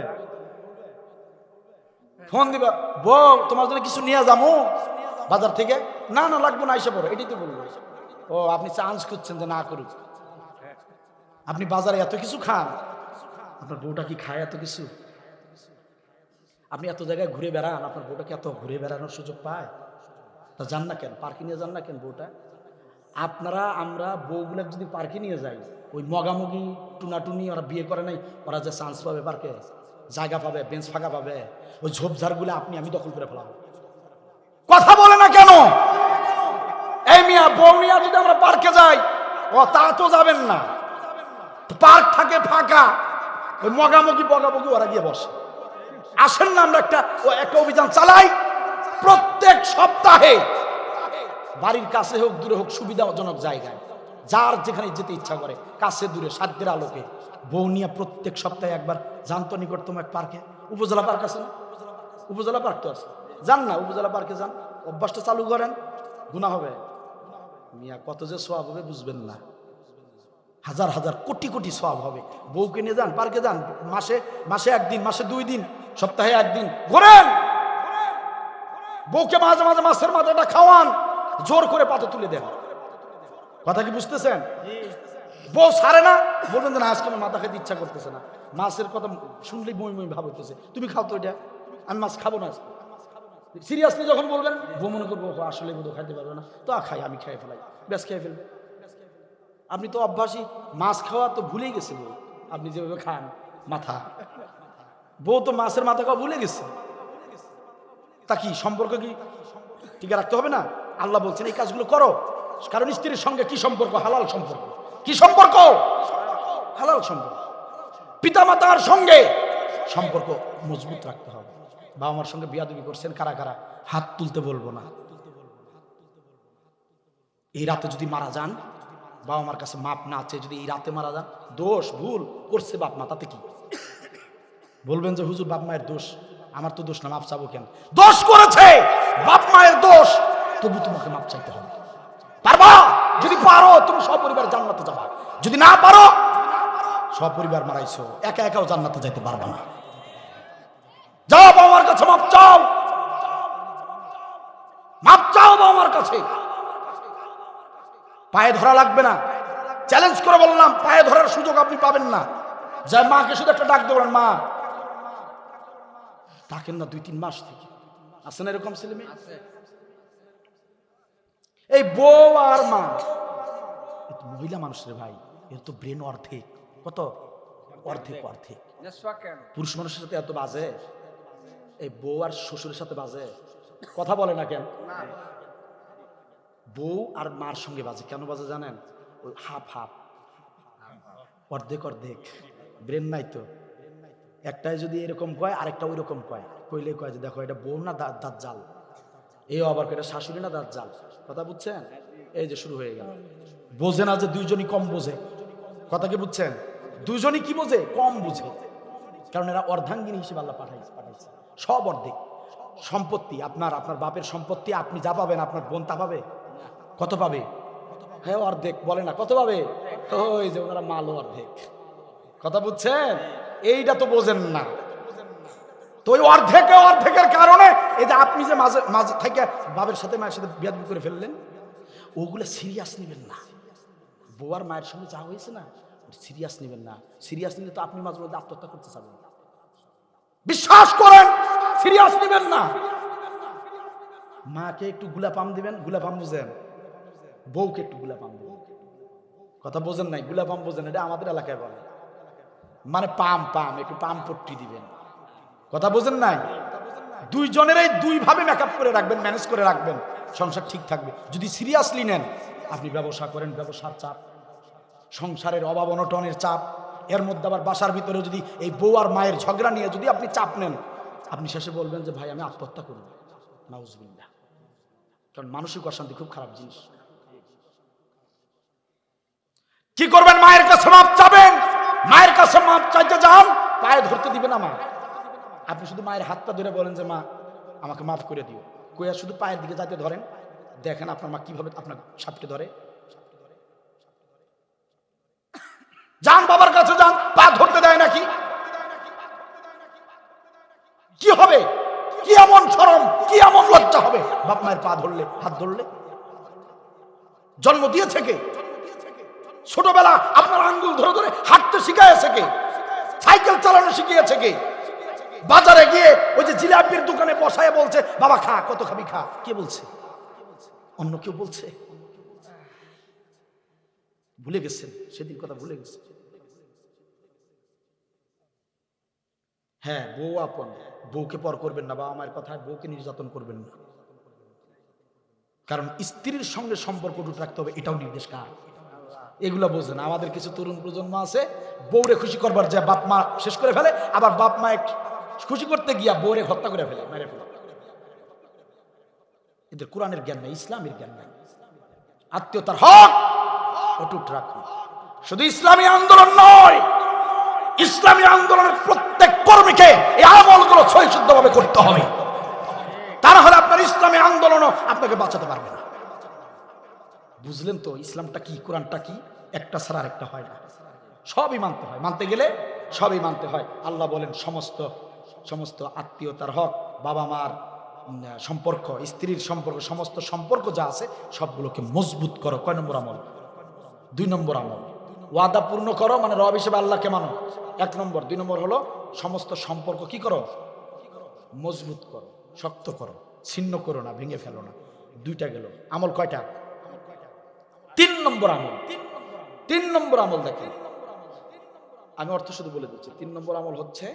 ফোন দিবা, বউ তোমার জন্য কিছু নিয়ে যাবো বাজার থেকে? না লাগবো না, এসে পড়ো, এটাই তো বলবো। ও আপনি চান্স করছেন যে না করুক। আপনি বাজারে এত কিছু খান, আপনার বউটা কি খায় এত কিছু? আপনি এত জায়গায় ঘুরে বেড়ান, আপনার বউটাকে এত ঘুরে বেড়ানোর সুযোগ পায়? তা যান না কেন, পার্কে নিয়ে যান না কেন বউটা? আমরা বউগুলো যদি পার্কে নিয়ে যাই, ওই মগামগি টুনাটুনি, ওরা বিয়ে করে নাই, ওরা যে চান্স পাবে পার্কে, জায়গা পাবে, বেঞ্চ ফাঁকা পাবে, ওই ঝোপঝাড়গুলো আমি দখল করে ফেলাবো। কথা বলে না কেন? এই মিয়া, বউ নিয়ে যদি আমরা পার্কে যাই, ও তা তো যাবেন না, পার্ক থাকে ফাঁকা, ওই মগামগি বগাবগি ওরা গিয়ে বসে। আসেন না আমরা একটা অভিযান চালাই, প্রত্যেক সপ্তাহে বাড়ির কাছে হোক দূরে হোক, সুবিধাজনক জায়গায়, যার যেখানে যেতে ইচ্ছা করে, কাছে দূরে সাধ্যের আলোকে, বউ নিয়ে প্রত্যেক সপ্তাহে একবার জানতো নিকটতম এক পার্কে। উপজেলা পার্ক আছে না? উপজেলা পার্ক তো আছে, যান না উপজেলা পার্কে যান, অভ্যাসটা চালু করেন, গুনাহ হবে মিয়া, কত যে সওয়াব হবে বুঝবেন না, হাজার হাজার কোটি কোটি সওয়াব হবে। বউকে নিয়ে যান পার্কে, যান, মাসে একদিন, মাসে 2 দিন, সপ্তাহে 1 দিন ঘোরেন। বউকে মাঝে মাঝে মাছের মাথাটা খাওয়ান, জোর করে পাতে তুলে দেন। কথা কি বুঝতেছেন? বউ ছাড়ে না, বলবেন যে না আজকে আমার মাথা খেতে ইচ্ছা করতেছে না, মাছের কথা শুনলেই মই মই ভাব হইতেছে, তুমি খাও তো এটা, আমি মাছ খাবো না আজকে। সিরিয়াসলি যখন বলবেন, বউ মনে করবো আসলে বোধ খাইতে পারবে না, তো খাই, আমি খেয়ে ফেলাই, ব্যাস খেয়ে ফেলবে। আপনি তো অভ্যাসী, মাছ খাওয়া তো ভুলেই গেছে বউ, আপনি যেভাবে খান মাথা, বউ তো মাছের মাথা খাওয়া ভুলে গেছে। তা কি সম্পর্ক কি টিকে রাখতে হবে না? আল্লাহ বলছেন এই কাজগুলো করো, কারণ স্ত্রীর সঙ্গে কি সম্পর্ক? হালাল সম্পর্ক। কি সম্পর্ক? হালাল সম্পর্ক। পিতা মাতার সঙ্গে সম্পর্ক মজবুত রাখতে হবে। বাবা মার সঙ্গে বিয়াদবি করছেন কারা কারা, হাত তুলতে বলবো না। এই রাতে যদি মারা যান, বাবা মার কাছে মাপ না চেয়ে যদি এই রাতে মারা যান, দোষ ভুল করছে বাপ মা, তাতে কি? বলবেন যে হুজুর বাপ মায়ের দোষ, আমার তো দোষ না, মাপ চাবো কেন? দোষ করেছে, বাপ মায়ের দোষ, তবু তোমাকে মাপ চাইতে হবে। পারবা? যদি পারো তুমি সপরিবার জান্নাতে যাবা, যদি না পারো সপরিবার মারাইছো, একা একাও জান্নাতে যাইতে পারবা না। যাও বাবা মার কাছে মাপ চাও, মাপ চাও বাবা মার কাছে। পায়ে ধরা লাগবে না, চ্যালেঞ্জ করে বললাম, পায়ে ধরার সুযোগ আপনি পাবেন না। যা মাকে শুধু একটা ডাক দেবেন, মা, ডাকেন না 2-3 মাস থেকে, আছে না এরকম ছেলে মেয়ে? এই বউ আর মা, মহিলা মানুষের ভাই, এর তো ব্রেন অর্ধেক, কত অর্ধেক অর্ধেক। পুরুষ মানুষের সাথে এত বাজে, এই বউ আর শ্বশুরের সাথে বাজে, কথা বলে না কেন? বউ আর মার সঙ্গে বাজে, কেন বাজে জানেন? ওই হাফ হাফ, অর্ধেক অর্ধেক, ব্রেন নাই তো। একটাই যদি এরকম কয়, আরেকটা ওই রকম কয়, কইলে কয় যে দেখো এটা বউ না দাঁত জাল, এই আবার এটা শাশুড়ি না দাঁত জাল। কথা বুঝছেন? এই যে শুরু হয়ে গেল। বোঝে না যে দুইজনই কম বোঝে। কথা কি বুঝছেন? দুইজনই কি বোঝে? কম বুঝে, কারণ এরা অর্ধাঙ্গিনী হিসেবে আল্লাহ পাঠাইছে। সব অর্ধেক সম্পত্তি, আপনার বাপের সম্পত্তি আপনি যা পাবেন, আপনার বোন তা পাবে। কত পাবে? হ্যাঁ অর্ধেক, বলে না কত পাবে? ওই যে ওনারা মালও অর্ধেক। কথা বুঝছেন? এইটা তো বোঝেন না। তো ওই অর্ধেকের কারণে এই যে আপনি যে মাঝে থেকে বাবার সাথে মায়ের সাথে বিয়াদবি করে ফেললেন, ওগুলো সিরিয়াস নেবেন না। বউ আর মায়ের সঙ্গে যা হয়েছে না, সিরিয়াস নেবেন না। সিরিয়াস নিলে তো আপনি মাঝে মধ্যে আত্মহত্যা করতে চাবেন। বিশ্বাস করেন, সিরিয়াস নেবেন না। মাকে একটু গুলাপাম দিবেন, গুলাপাম বুঝেন? বউকে একটু গুলাপাম দিবেন। কথা বোঝেন নাই? গুলাপাম বোঝেন? এটা আমাদের এলাকায় বলে, মানে পাম একটু পাম পট্টি দিবেন। কথা বোঝেন নাই? দুইজনেরই দুই ভাবে মেকআপ করে রাখবেন, ম্যানেজ করে রাখবেন, সংসার ঠিক থাকবে। যদি সিরিয়াসলি নেন, আপনি ব্যবসা করেন, ব্যবসার চাপ, সংসারের অভাব অনটনের চাপ, এর মধ্যে আবার বাসার ভিতরে যদি এই বউ আর মায়ের ঝগড়া নিয়ে যদি আপনি চাপ নেন, আপনি শেষে বলবেন যে ভাই আমি আত্মহত্যা করব। নাউজুবিল্লাহ। কারণ মানসিক অশান্তি খুব খারাপ জিনিস। কি করবেন? মায়ের কাছে মাপ চাবেন। মায়ের কাছে মাপ চাইতে যান, পায়ে ধরতে দিবে না মা। আপনি শুধু মায়ের হাতটা ধরে বলেন যে মা আমাকে মাফ করে দিও, কইয়া শুধু পায়ের দিকে যাতে ধরেন, দেখেন আপনার মা কিভাবে আপনার সাপকে ধরে। যান বাবার কাছে যান, পা ধরতে দেয় নাকি? কি হবে? কি এমন শরম, কি এমন লজ্জা হবে বাপ মায়ের পা ধরলে, হাত ধরলে? জন্ম দিয়েছে কে? ছোটবেলা আপনার আঙ্গুল ধরে ধরে হাঁটতে শিখিয়েছে কে? সাইকেল চালানো শিখিয়েছে কে? বাজারে গিয়ে ওই যে জিলাপির দোকানে বসায় বলছে, বাবা খা, কত খাবি খা। কে বলছে? অন্য কেউ বলছে? ভুলে গেছেন সেদিন কথা, ভুলে গেছেন। হ্যাঁ, বউ আপন, বউকে পর করবেন না, বাবা মায়ের কথা, বউকে নির্যাতন করবেন না। কারণ স্ত্রীর সঙ্গে সম্পর্ক অটুট রাখতে হবে, এটাও নির্দেশ কার? এগুলো বোঝেন। আমাদের কিছু তরুণ প্রজন্ম আছে, বউরে খুশি করবার যে বাপ মা শেষ করে ফেলে, আবার বাপ মা খুশি করতে গিয়া বউরে হত্যা করে ফেলে, মেরে ফেলে। এদের কোরআনের জ্ঞান নাই, ইসলামের জ্ঞান নাই। আত্মীয়তার হক অটুট রাখুন। শুধু ইসলামী আন্দোলন নয়, ইসলামী আন্দোলনের প্রত্যেক কর্মীকে এই আমলগুলো সহিষ্ণুভাবে করতে হবে। তা না হলে আপনার ইসলামী আন্দোলনও আপনাকে বাঁচাতে পারবে না। বুঝলেন তো ইসলামটা কি, কোরআনটা কি? একটা ছাড়া আরেকটা হয় না, সবই মানতে হয়। মানতে গেলে সবই মানতে হয়। আল্লাহ বলেন সমস্ত আত্মীয়তার হক, বাবা মার সম্পর্ক, স্ত্রীর সম্পর্ক, সমস্ত সম্পর্ক যা আছে সবগুলোকে মজবুত করো। কয় নম্বর আমল? 2 নম্বর আমল। ওয়াদা পূর্ণ করো, মানে রব হিসেবে আল্লাহকে মানো, 1 নম্বর। 2 নম্বর হলো সমস্ত সম্পর্ক কি করো? মজবুত করো, শক্ত করো, ছিন্ন করো না, ভেঙে ফেলো না। 2টা গেল। আমল কয়টা? 3 নম্বর আমল। 3 নম্বর আমল দেখেন, আমি অর্থ শুধু বলে দিচ্ছি। 3 নম্বর আমল হচ্ছে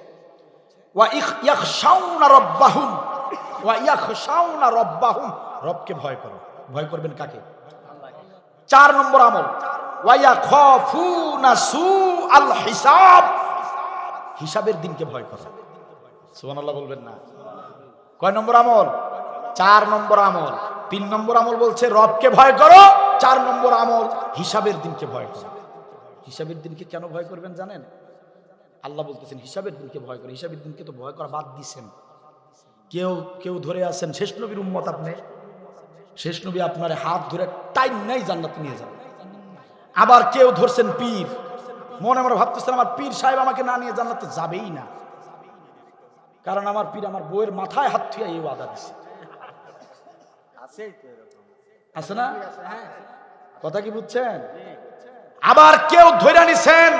রবকে ভয় করো। ভয় করবেন কাকে? 4 নম্বর আমল হিসাবের দিনকে ভয় করো। সুবহানাল্লাহ বলবেন না? কয় নম্বর আমল? 4 নম্বর আমল। 3 নম্বর আমল বলছে রবকে ভয় করো, 4 নম্বর আমল হিসাবের দিনকে ভয় করো। হিসাবের দিনকে কেন ভয় করবেন জানেন? আল্লাহ বলতেছেন হিসাবের দিনকে ভয় করে। হিসাবের দিনকে তো ভয় করা বাদ দিছেন। কেউ ধরে আছেন শেষ নবীর উম্মত, আপনি শেষ নবী আপনার হাত ধরে টাইম নাই জান্নাতে নিয়ে যাবেন। আবার কেউ ধরছেন পীর, মনে মনে ভাবতেছেন আমার পীর সাহেব আমাকে না নিয়ে জান্নাতে যাবেই না, কারণ আমার পীর আমার বউয়ের মাথায় হাত থুয়া এই ওয়াদা দিছে। আছে না? কথা কি বুঝছেন? আবার কেউ ধরে নিছেন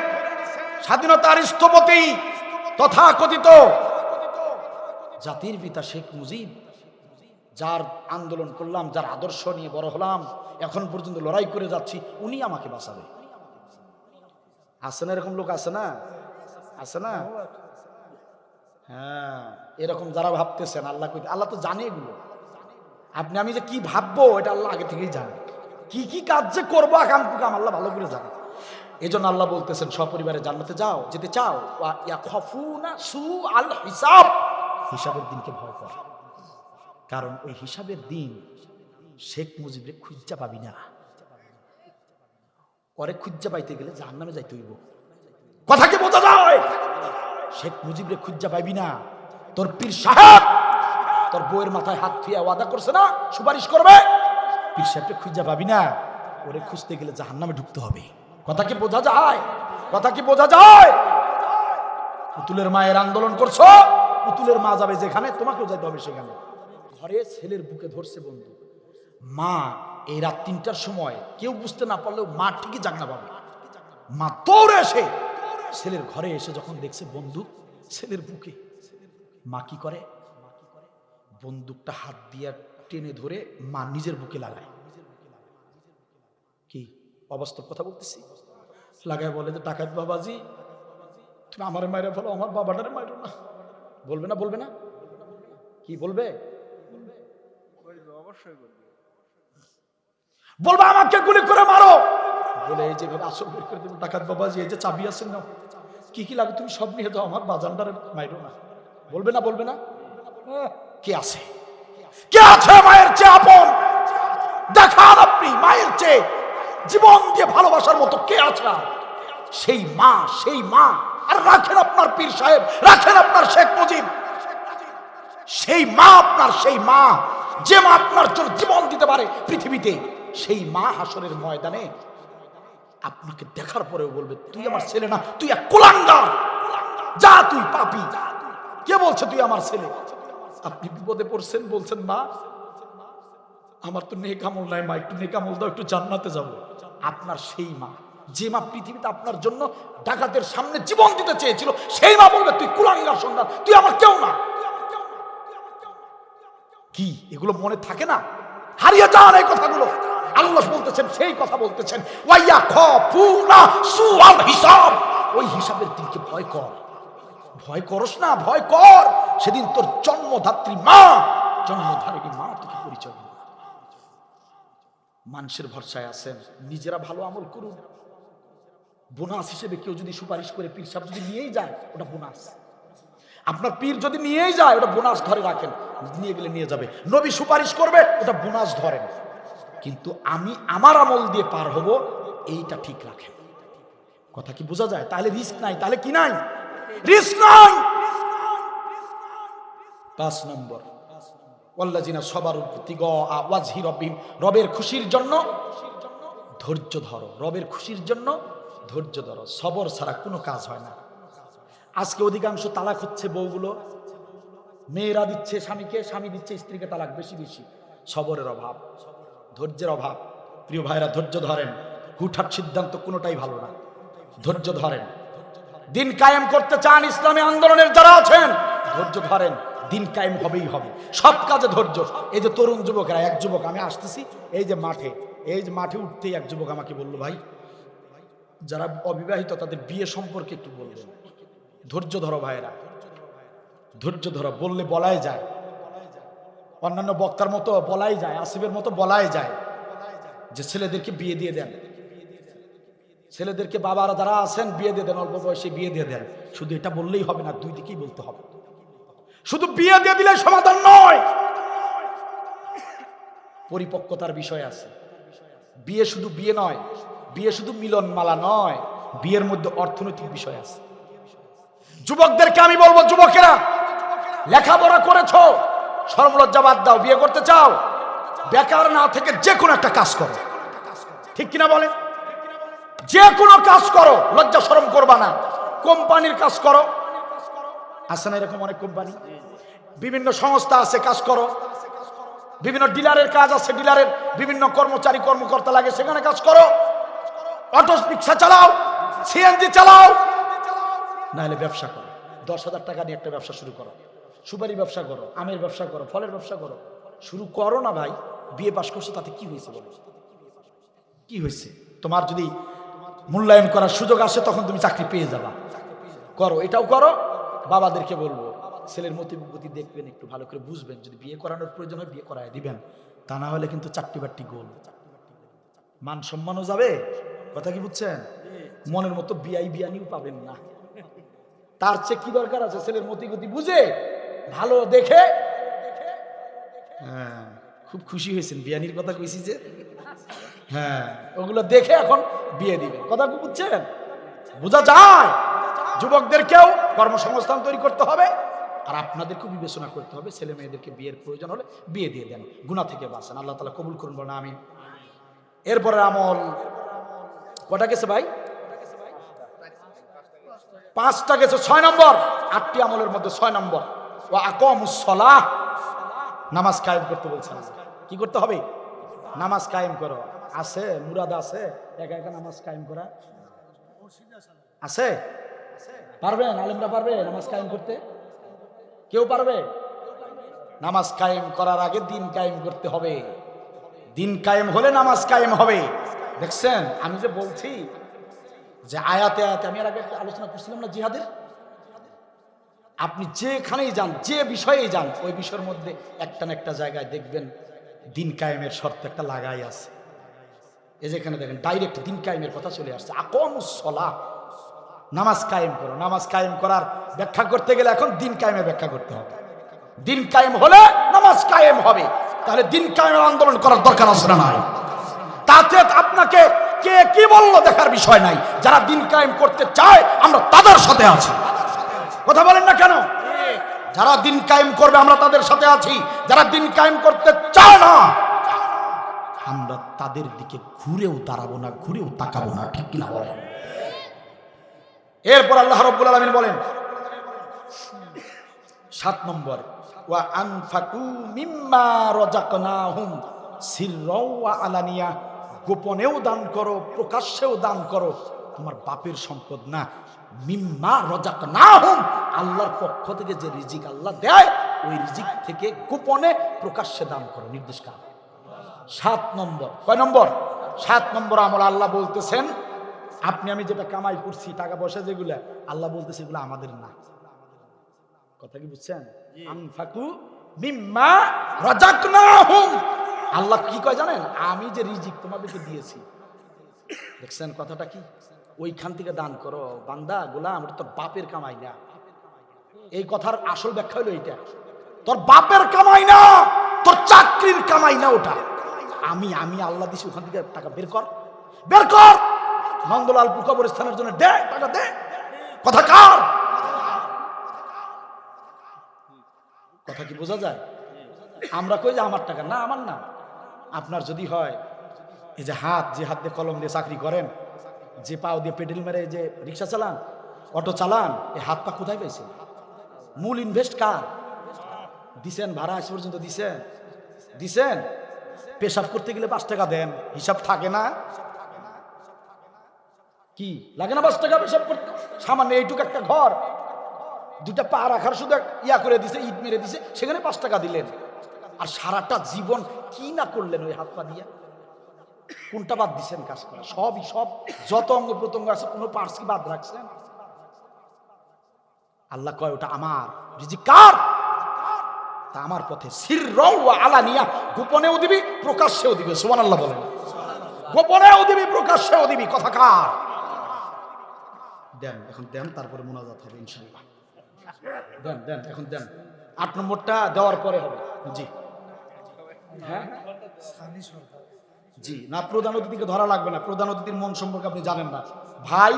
স্বাধীনতার স্থপতি তথাকথিত জাতির পিতা শেখ মুজিব, যার আন্দোলন করলাম, যার আদর্শ নিয়ে বড় হলাম, এখন পর্যন্ত লড়াই করে যাচ্ছি, উনি আমাকে বাঁচাবে। আছে না এরকম লোক? আছে না? আছে না? হ্যাঁ, এরকম যারা ভাবতেছেন আল্লাহ আল্লাহ তো জানে এগুলো। আপনি আমি যে কি ভাববো এটা আল্লাহ আগে থেকেই জানে। কি কি কাজ যে করবো আগাম কুকাম আল্লাহ ভালো করে জানে। এই জন্য আল্লাহ বলতেছেন সপরিবারে জান্নাতে যাও, যেতে চাও, হিসাবের দিনকে ভয় কর। কারণ ওই হিসাবের দিন শেখ মুজিবরে খুঁজা পাবি না। ওরে খুঁজা পাইতে গেলে জাহান্নামে যাইতে হইব। কথা কি বোঝা যায়? শেখ মুজিবরে খুঁজা পাইবি না। তোর পীর সাহেব তোর বউয়ের মাথায় হাত থুইয়া ওয়াদা করছে না সুপারিশ করবে, পীর সাহেবকে খুঁজা পাবি না। ওরে খুঁজতে গেলে জাহান্নামে ঢুকতে হবে। কথা কি বোঝা যায়? কথা কি বোঝা যায়? পুতুলের মায়ের আন্দোলন করছো, পুতুলের মা যাবে যেখানে, তোমাকেও যেতে হবে সেখানে। ঘরে ছেলের বুকে ধরছে বন্ধু, মা এই রাত 3টার সময় কেউ বুঝতে না পারলেও মা ঠিকই জাগনা পাবে। মা দৌড়ে এসে ছেলের ঘরে এসে যখন দেখছে বন্দুক ছেলের বুকে, মা কি করে? বন্দুকটা হাত দিয়ে টেনে ধরে মা নিজের বুকে লাগায়। কি অবাস্তব কথা বলতেছি? লাগায় বলে যে ডাকাত বাবাজি তুমি আমার মায়েরা বলো, আমার বাবাটারে মারো না। বলবে না? বলবে না? কি বলবে? অবশ্যই বলবে আমাকে গুলি করে মারো। বলে এই যে আসল বের করে দেবো, ডাকাত বাবাজি এই যে চাবি আছে না, কি কি লাগে তুমি সব নিয়ে যাও, আমার বাজানটারে মারো না। বলবে না? বলবে না? কে আছে? কে আছে মায়ের চেয়ে আপন? দেখান আপনি মায়ের চেয়ে জীবন দিয়ে ভালোবাসার মতো কে আছে? সেই মা, সেই মা। আর রাখেন আপনার পীর সাহেব, রাখেন আপনার শেখ মুজিব, সেই মা আপনার, সেই মা যে মা আপনার জন্য জীবন দিতে পারে পৃথিবীতে, সেই মা হাসরের ময়দানে আপনাকে দেখার পরেও বলবে তুই আমার ছেলে না, তুই এক কুলাঙ্গার, যা তুই পাপী। কে বলছে তুই আমার ছেলে? আপনি বিপদে পড়ছেন, বলছেন মা আমার তো নেক আমল নাই, মা একটু নেক আমল দাও, একটু জান্নাতে যাব। আপনার সেই মা যে মা পৃথিবীতে আপনার জন্য ডাকাতের সামনে জীবন দিতে চেয়েছিল, সেই মা বলবে তুই কুলাঙ্গার সন্তান, তুই আমার কেউ না। কি এগুলো মনে থাকে না? হারিয়ে যান এই কথাগুলো। আল্লাহ বলতেছেন, সেই কথা বলতেছেন, ওয়াইয়া খাফুনা সুআল হিসাব, ওই হিসাবের দিনকে ভয় কর। ভয় করস না, ভয় কর। সেদিন তোর জন্মদাত্রী মা, জন্মধারিণী মা তোকে পরিচয় দিবে। মানুষের ভরসায় আছেন, নিজেরা ভালো আমল করুন। বোনাস হিসেবে কেউ যদি সুপারিশ করে, পীর সাহেব যদি নিয়েই যায়, ওটা বোনাস। আপনার পীর যদি নিয়েই যায়, ওটা বোনাস ধরে রাখেন, নিয়ে গেলে নিয়ে যাবে। নবী সুপারিশ করবে, ওটা বোনাস ধরেন। কিন্তু আমি আমার আমল দিয়ে পার হব, এইটা ঠিক রাখেন। কথা কি বোঝা যায়? তাহলে রিস্ক নাই। তাহলে কি নাই? রিস্ক নাই। 5 নম্বর, ওয়াল্লাযিনা সাবারু ইবতিগা ওয়াজহি রাব্বিহিম, রবের খুশির জন্য ধৈর্য ধরো। রবের খুশির জন্য ধৈর্য ধরো। সবর ছাড়া কোনো কাজ হয় না। আজকে অধিকাংশ তালাক হচ্ছে, বউগুলো, মেয়েরা দিচ্ছে স্বামীকে, স্বামী দিচ্ছে স্ত্রীকে তালাক, বেশি বেশি। সবরের অভাব, ধৈর্যের অভাব। প্রিয় ভাইরা, ধৈর্য ধরেন। হুটহাট সিদ্ধান্ত কোনোটাই ভালো না। ধৈর্য ধরেন। দিন কায়েম করতে চান, ইসলামী আন্দোলনের যারা আছেন, ধৈর্য ধরেন। দিন কায়েম হবেই হবে, সব কাজে ধৈর্য। এই যে তরুণ যুবকেরা, এক যুবক, আমি আসতেছি এই যে মাঠে উঠতেই এক যুবক আমাকে বললো, ভাই যারা অবিবাহিত তাদের বিয়ে সম্পর্কে একটু বলবেন। ধৈর্য ধরো ভাইরা, ধৈর্য ধরো। বললে বলাই যায়, অন্যান্য বক্তার মতো বলাই যায়, আসিফের মতো বলাই যায় যে ছেলেদেরকে বিয়ে দিয়ে দেন, ছেলেদেরকে বাবারা যারা আছেন বিয়ে দিয়ে দেন, অল্প বয়সে বিয়ে দিয়ে দেন। শুধু এটা বললেই হবে না, দুই দিকেই বলতে হবে। শুধু বিয়ে দিয়ে দিলে সমাধান নয়, পরিপক্কতার বিষয় আছে। বিয়ে শুধু বিয়ে নয়, বিয়ে শুধু মিলন মালা নয়, বিয়ের মধ্যে অর্থনৈতিক বিষয় আছে। যুবকদেরকে আমি বলবো, যুবকেরা লেখাপড়া করেছো, শরমলজ্জা বাদ দাও। বিয়ে করতে চাও, বেকার না থেকে যে কোনো একটা কাজ করো। ঠিক কিনা বলে? যে কোনো কাজ করো, লজ্জা শরম করবা না। কোম্পানির কাজ করো, আছে না এরকম অনেক কোম্পানি, বিভিন্ন সংস্থা আছে, কাজ করো। বিভিন্ন ডিলারের কাজ আছে, ডিলারের বিভিন্ন কর্মচারী কর্মকর্তা লাগে, সেখানে কাজ করো। অটো রিক্সা চালাও, সিএনজি চালাও, নাহলে ব্যবসা করো। 10,000 টাকা নিয়ে একটা ব্যবসা শুরু করো। সুপারি ব্যবসা করো, আমের ব্যবসা করো, ফলের ব্যবসা করো। শুরু করো না ভাই। বিয়ে পাশ করছো, তাতে কি হয়েছে বলো? কি হয়েছে? তোমার যদি মূল্যায়ন করার সুযোগ আসে, তখন তুমি চাকরি পেয়ে যাবা। করো, এটাও করো। বাবাদেরকে বলবো, ছেলের মতিগতি দেখবেন, একটু ভালো করে বুঝবেন। যদি বিয়ে করানোর প্রয়োজন হয়, বিয়ে করায় দিবেন। তা না হলে কিন্তু চারটি বাট্টি গোল, মান সম্মানও যাবে। কথা কি বুঝছেন? মনের মতো বিয়ানিও পাবেন না। তার চেয়ে কি দরকার আছে, ছেলের মতিগতি বুঝে ভালো দেখে। হ্যাঁ, খুব খুশি হয়েছেন বিয়ানির কথা কইছি যে। হ্যাঁ, ওগুলো দেখে এখন বিয়ে দিবেন। কথা কি বুঝছেন? বোঝা যায়? যুবকদেরকেও কর্মসংস্থান তৈরি করতে হবে, আর আপনাদেরকেও বিবেচনা করতে হবে। ছেলে মেয়েদেরকে বিয়ের প্রয়োজন হলে বিয়ে দিয়ে দেন, গুনাহ থেকে বাঁচান। আল্লাহ তাআলা কবুল করুন, বলেন আমিন। এরপরে আমল কটা গেছে ভাই? 5টা গেছে। 6 নম্বর, 8টি আমলের মধ্যে 6 নম্বর, ওয়া আকামুস সালাহ, নামাজ কায়েম করতে বলছেন। কি করতে হবে? নামাজ কায়েম করো। আছে মুরাদ আছে একা একা নামাজ কায়েম করা? আছে? পারবেন? আলেমরা পারবে নামাজ কায়েম করতে? কেউ পারবে? নামাজ কায়েম করার আগে দিন কায়েম করতে হবে। দিন কায়েম হলে নামাজ কায়েম হবে। দেখছেন, আমি যে বলছি যে আয়াতে আয়াতে, আমি এর আগে একটা আলোচনা করছিলাম না জিহাদের। আপনি যেখানেই যান, যে বিষয়েই যান, ওই বিষয়ের মধ্যে একটা না একটা জায়গায় দেখবেন দিন কায়েমের শর্ত একটা লাগাই আছে। এই যেখানে দেখেন ডাইরেক্ট দিন কায়েমের কথা চলে আসছে। আকামুস সালাহ, নামাজ কায়েম করো। নামাজ কায়েম করার ব্যাখ্যা করতে গেলে এখন দিন কায়েমের ব্যাখ্যা করতে হবে। দিন কায়েম হলে নামাজ কায়েম হবে। তাহলে দিন কায়েমের আন্দোলন করার দরকার আছে না নাই? তাতে আপনাকে কে কি বললো দেখার বিষয় নাই। যারা দিন কায়েম করতে চায়, আমরা তাদের সাথে আছি। কথা বলেন না কেন? যারা দিন কায়েম করবে, আমরা তাদের সাথে আছি। যারা দিন কায়েম করতে চায় না, আমরা তাদের দিকে ঘুরেও দাঁড়াবো না, ঘুরেও তাকাবো না। ঠিক কিনা বলেন? এরপর আল্লাহ রাব্বুল আলামিন বলেন 7 নম্বর, ওয়া আনফাকু মিম্মা রাযাকনাহুম সিররাও ওয়া আলানিয়া, গোপনেও দান করো, প্রকাশ্যেও দান করো, তোমার বাপের সম্পদ না। মিম্মা রাযাকনাহুম, আল্লাহর পক্ষ থেকে যে রিজিক আল্লাহ দেয় ওই রিজিক থেকে গোপনে প্রকাশ্যে দান করো। নির্দেশ কার? 7 নম্বর। কয় নম্বর? 7 নম্বর আমল। আল্লাহ বলতেছেন আপনি আমি যেটা কামাই করছি, টাকা পয়সা যেগুলা, আল্লাহ বলতেছে এগুলো আমাদের না। কথা কি বুঝছেন? আনফাকু মিম্মা রাযাকনাহুম, আল্লাহ কি কয় জানেন? আমি যে রিজিক তোমাদেরকে দিয়েছি, দেখছেন কথাটা কি? ওইখান থেকে দান করো। বান্দা গোলাম, ওটা তোর বাপের কামাই না। এই কথার আসল ব্যাখ্যা হলো এইটা, তোর বাপের কামাই না, তোর চাকরির কামাই না ওটা। আমি আল্লাহ দিছি, ওখান থেকে টাকা বের কর, বের কর। নন্দলালপুর কবরস্থানের জন্য দে, টাকা দে। কথা কার? কথা কি বোঝা যায়? আমরা কই যে আমার টাকা না, আমার না। আপনার যদি হয়, এই যে যে হাত দিয়ে কলম দিয়ে চাকরি করেন, যে পাও দিয়ে পেডেল মেরে যে রিক্সা চালান, অটো চালান, এই হাত পা কোথায় পাইছেন? মূল ইনভেস্ট কার? দিছেন ভাড়া আজ পর্যন্ত? দিছেন? পেশাব করতে গেলে 5 টাকা দেন, হিসাব থাকে না? কি লাগে না 5 টাকা পেশাব করতে? সামান্য এইটুকু একটা ঘর, 2টা পা রাখার শুধু ইয়া করে দিছে, ইট মেরে দিছে, সেখানে 5 টাকা দিলেন। আর সারাটা জীবন কি না করলেন ওই হাত পা দিয়ে? কোনটা বাদ দিছেন কাজ করা? সবই, সব যত অঙ্গ প্রত্যঙ্গ আছে কোনো পার্টস কি বাদ রাখছেন? আল্লাহ কয় ওটা আমার রিজিক। কার? তা আমার পথে সিররাও ওয়া আলানিয়া, গোপনেও দিবি প্রকাশ্যেও দিবি। সুবহানাল্লাহ বলেন। গোপনেও দিবি প্রকাশ্যেও দিবি। কথা কার? দেন, এখন দেন, তারপরে মুনাজাত হবে ইনশাআল্লাহ। দেন এখন দেন। 8 নম্বরটা দেওয়ার পরে হবে। জি হ্যাঁ জি না, প্রধান অতিথিকে ধরা লাগবে না। প্রধান অতিথির মন সম্পর্কে আপনি জানেন না ভাই।